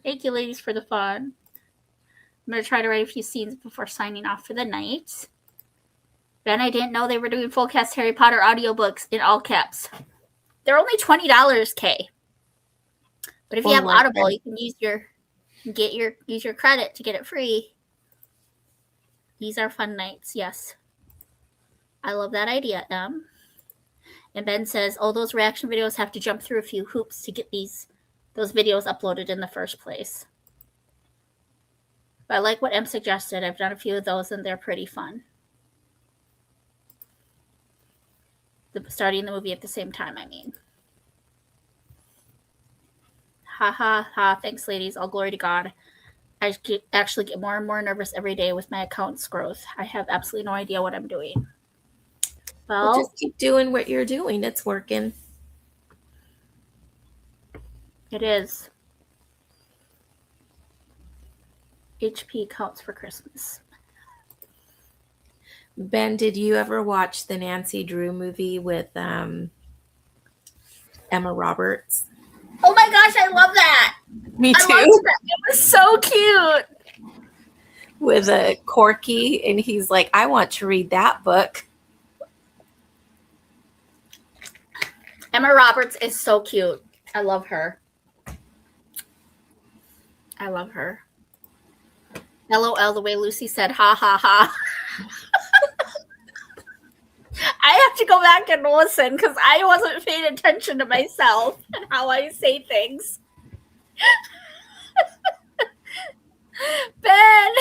Thank you, ladies, for the fun. I'm going to try to write a few scenes before signing off for the night. Ben, I didn't know they were doing full cast Harry Potter audiobooks in all caps. They're only $20, Kay. But if you have Audible, you can use your credit to get it free. These are fun nights, yes. I love that idea, Em. And Ben says, all those reaction videos have to jump through a few hoops to get those videos uploaded in the first place. But I like what Em suggested. I've done a few of those, and they're pretty fun. Starting the movie at the same time, I mean. Ha ha ha. Thanks, ladies. All glory to God. I actually get more and more nervous every day with my account's growth. I have absolutely no idea what I'm doing. Well, just keep doing what you're doing. It's working. It is. HP counts for Christmas. Ben, did you ever watch the Nancy Drew movie with Emma Roberts? Oh my gosh, I love that. Me too. I loved that. It was so cute. With a Corky, and he's like, I want to read that book. Emma Roberts is so cute. I love her. I love her. LOL, the way Lucy said, ha ha ha. I have to go back and listen because I wasn't paying attention to myself and how I say things. Ben.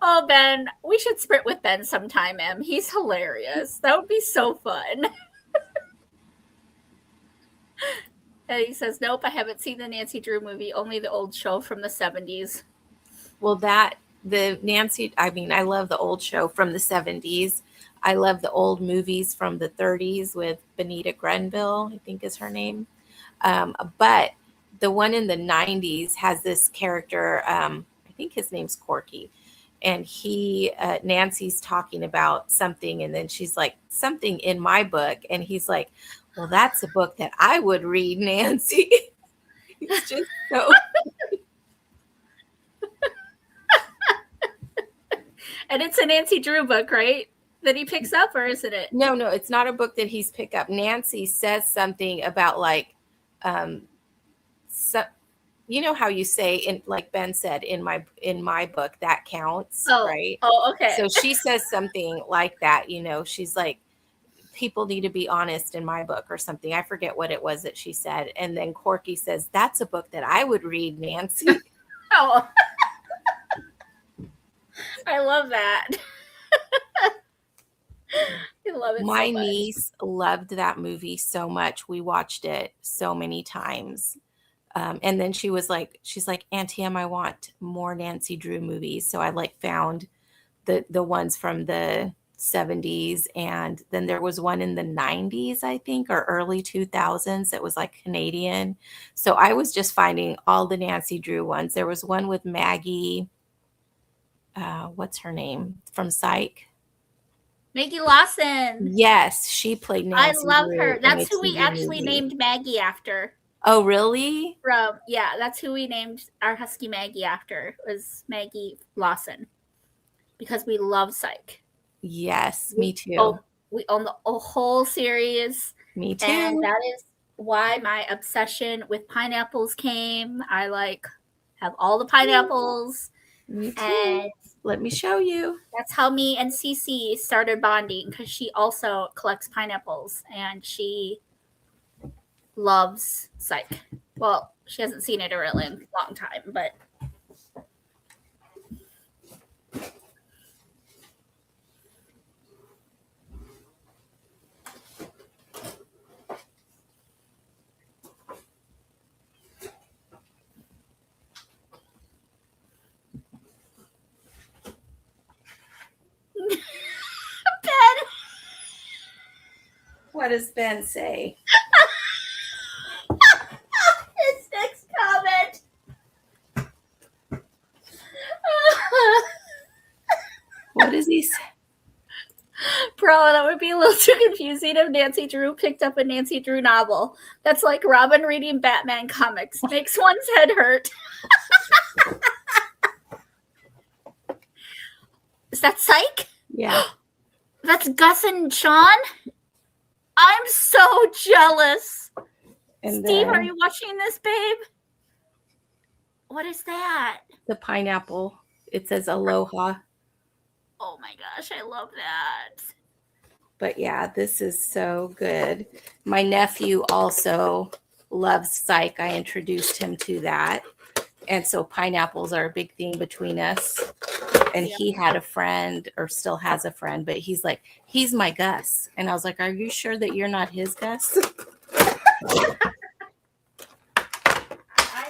Oh, Ben. We should sprint with Ben sometime, Em. He's hilarious. That would be so fun. And he says, nope, I haven't seen the Nancy Drew movie, only the old show from the 70s. Well, I love the old show from the 70s. I love the old movies from the 30s with Benita Grenville, I think is her name. But the one in the 90s has this character, I think his name's Corky. And Nancy's talking about something, and then she's like, something in my book. And he's like, well, that's a book that I would read, Nancy. It's just so. And it's a Nancy Drew book, right? That he picks up, or isn't it? No, it's not a book that he's picked up. Nancy says something about like, you know how you say, like Ben said, in my book, that counts, right? Oh, okay. So she says something like that, she's like, people need to be honest in my book or something. I forget what it was that she said. And then Corky says, that's a book that I would read, Nancy. Oh, I love that. I love it. My so much. niece loved that movie so much. We watched it so many times. And then she's like, Auntie Em, I want more Nancy Drew movies. So I found the ones from the 70s, and then there was one in the 90s, I think, or early 2000s that was Canadian. So I was just finding all the Nancy Drew ones. There was one with Maggie, what's her name from Psych? Maggie Lawson. Yes, she played Nancy. I love Drew her. That's who we TV actually movie. named Maggie after. Oh, really? That's who we named our husky Maggie after, was Maggie Lawson, because we love Psych. Yes, me too. We own the whole series. Me too. And that is why my obsession with pineapples came. I have all the pineapples. Me too. And let me show you. That's how me and Cece started bonding, because she also collects pineapples and she loves Psych. Well, she hasn't seen it a really long time, but Ben. What does Ben say? His next comment. What does he say? Bro, that would be a little too confusing if Nancy Drew picked up a Nancy Drew novel. That's like Robin reading Batman comics. Makes one's head hurt. Is that Psych? Yeah. That's Gus and Sean? I'm so jealous. And Steve, are then you watching this, babe? What is that? the pineapple. It says aloha. Oh my gosh, I love that. But yeah, this is so good. My nephew also loves Psych. I introduced him to that. And so pineapples are a big thing between us. And he had a friend, or still has a friend, but he's like, he's my Gus. And I was like, are you sure that you're not his Gus? I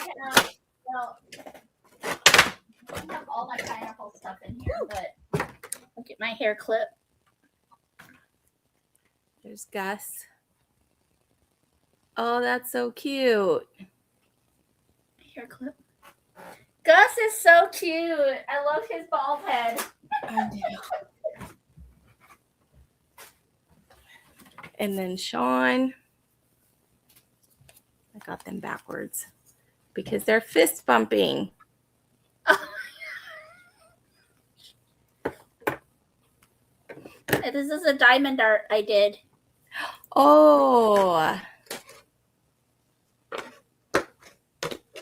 have all my pineapple stuff in here, but I'll get my hair clip. There's Gus. Oh, that's so cute. Hair clip. Gus is so cute. I love his bald head. I do. And then Sean. I got them backwards because they're fist bumping. This is a diamond art I did. Oh, I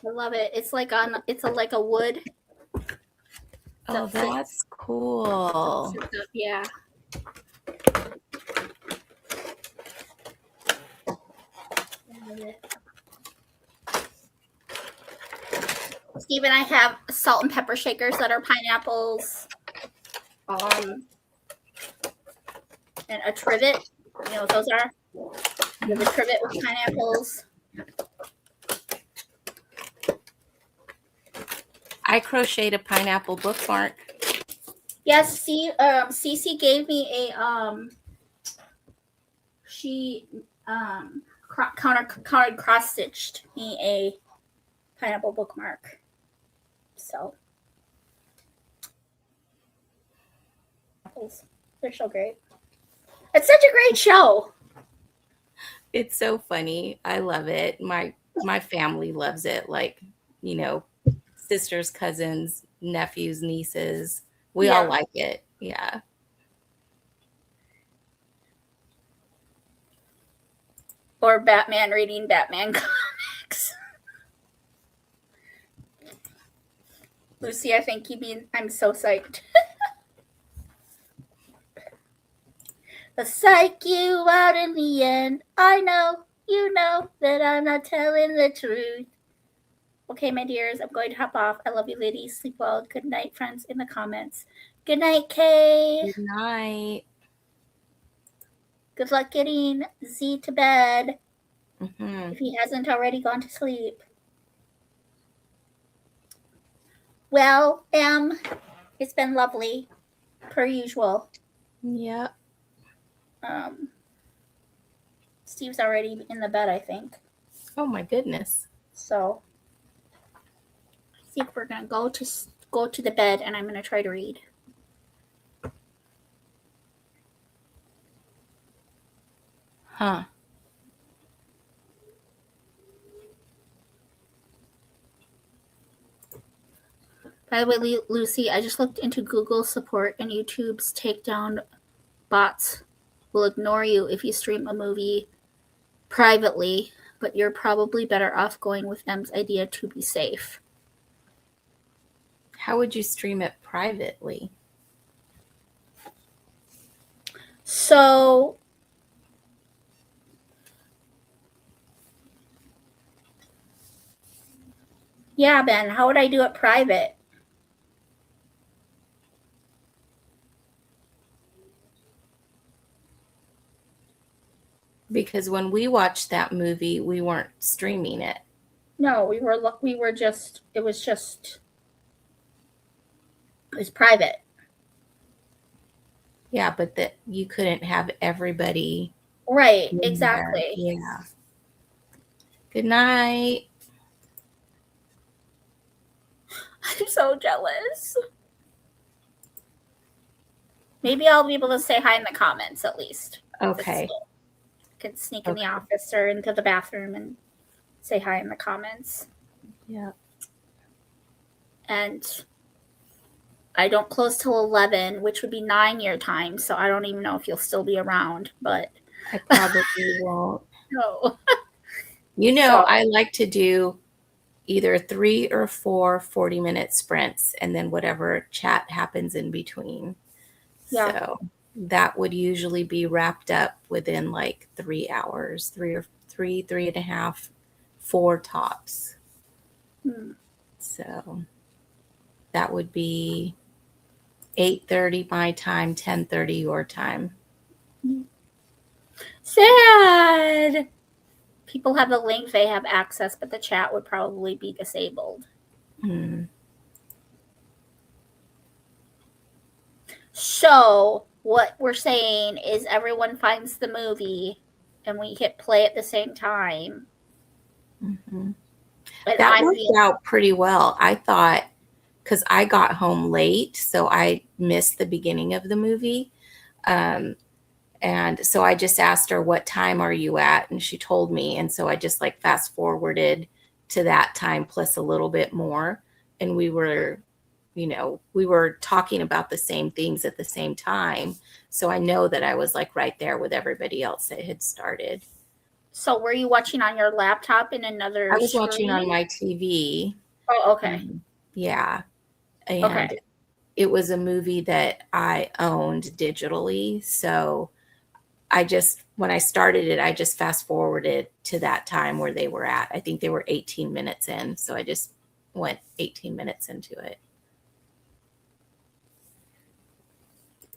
love it. It's like like a wood. oh, that's cool. Yeah. Steve and I have salt and pepper shakers that are pineapples. And a trivet. You know what those are? We have a trivet with pineapples. I crocheted a pineapple bookmark. Yes, see, Cece gave me a she counter cross stitched me a pineapple bookmark. So they're so great. It's such a great show. It's so funny. I love it. My family loves it. Like, you know, sisters, cousins, nephews, nieces. We all like it. Yeah. Or Batman reading Batman comics. Lucy, I think I'm so psyched. I'll psych you out in the end. I know, you know that I'm not telling the truth. Okay, my dears, I'm going to hop off. I love you, ladies. Sleep well. Good night, friends, in the comments. Good night, Kay. Good night. Good luck getting Z to bed if he hasn't already gone to sleep. Well, it's been lovely, per usual. Yep. Steve's already in the bed, I think. Oh my goodness. So I think we're gonna go to the bed, and I'm gonna try to read. Huh. By the way, Lucy, I just looked into Google support, and YouTube's takedown bots will ignore you if you stream a movie privately, but you're probably better off going with M's idea to be safe. How would you stream it privately? So yeah, Ben, how would I do it private? Because when we watched that movie, we weren't streaming it. No, it was private. Yeah, but that you couldn't have everybody. Right, exactly. Yeah. Good night. I'm so jealous. Maybe I'll be able to say hi in the comments at least. Okay. Could sneak in the office or into the bathroom and say hi in the comments. Yeah. And I don't close till 11, which would be 9 your time. So I don't even know if you'll still be around, but I probably won't. no. You know, So- I like to do either 3 or 4 40-minute sprints and then whatever chat happens in between. Yeah. So that would usually be wrapped up within like 3 hours, 3.5, 4 tops. So that would be 8:30 my time, 10:30 your time. Sad. People have the link, they have access, but the chat would probably be disabled. So what we're saying is everyone finds the movie and we hit play at the same time. And That worked out pretty well. I thought, because I got home late, so I missed the beginning of the movie. And so I just asked her, what time are you at? And she told me. And so I just like fast forwarded to that time plus a little bit more. And we were, you know, we were talking about the same things at the same time. So I know that I was like right there with everybody else that had started. So were you watching on your laptop in another I was screen? watching on my TV. Oh, okay. Yeah. And Okay. it was a movie that I owned digitally. So I just, when I started it, I just fast forwarded to that time where they were at. I think they were 18 minutes in. So I just went 18 minutes into it.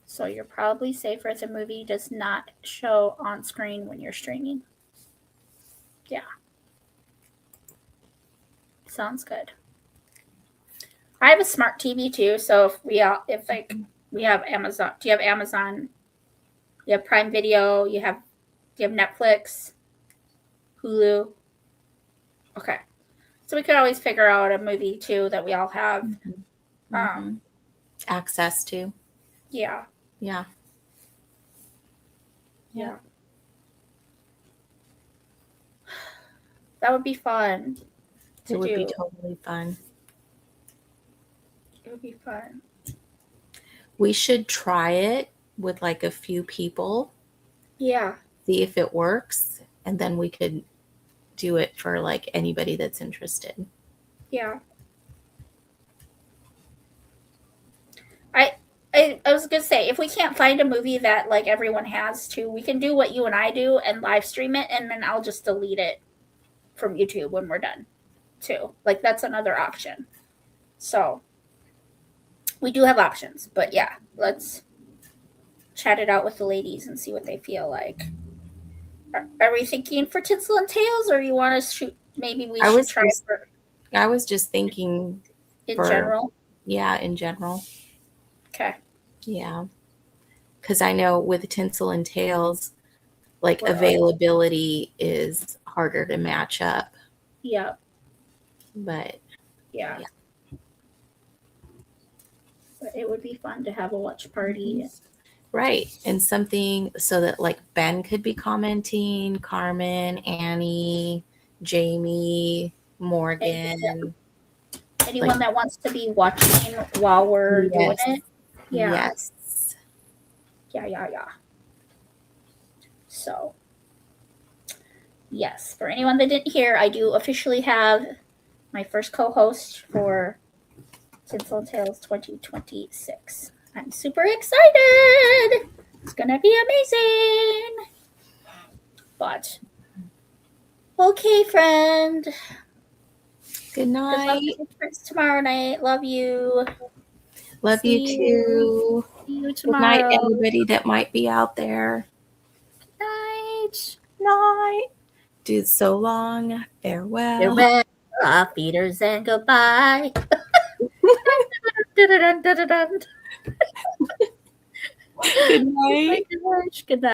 So you're probably safer if the movie does not show on screen when you're streaming. Yeah. Sounds good. I have a smart TV too, so if we have Amazon, do you have Amazon? You have Prime Video, do you have Netflix, Hulu? Okay. So we could always figure out a movie too that we all have Access to. Yeah. Yeah. Yeah. That would be fun. It would be totally fun. It would be fun. We should try it with like a few people. Yeah. See if it works. And then we could do it for like anybody that's interested. Yeah. I was gonna say, if we can't find a movie that like everyone has to, we can do what you and I do and live stream it, and then I'll just delete it from YouTube when we're done too. Like that's another option. So we do have options, but yeah, let's chat it out with the ladies and see what they feel like. Are we thinking for Tinsel and Tails, or you want to shoot? Maybe we should try for. I was just thinking in general. Yeah, in general. Okay. Yeah, because I know with Tinsel and Tails, like availability is harder to match up. Yeah. But yeah. But it would be fun to have a watch party. Right. And something so that like Ben could be commenting, Carmen, Annie, Jamie, Morgan. Anyone that wants to be watching while we're doing it. Yeah. Yes. Yeah. So, yes, for anyone that didn't hear, I do officially have my first co-host for Tinsel and Tails 2026. I'm super excited. It's gonna be amazing. But okay, friend. Good night. Good luck tomorrow night. Love you. Love you too. See you Good tomorrow. night, everybody that might be out there. Good night. Night. Do so long. Farewell. Farewell, off Peters, and goodbye. Good night. Good night.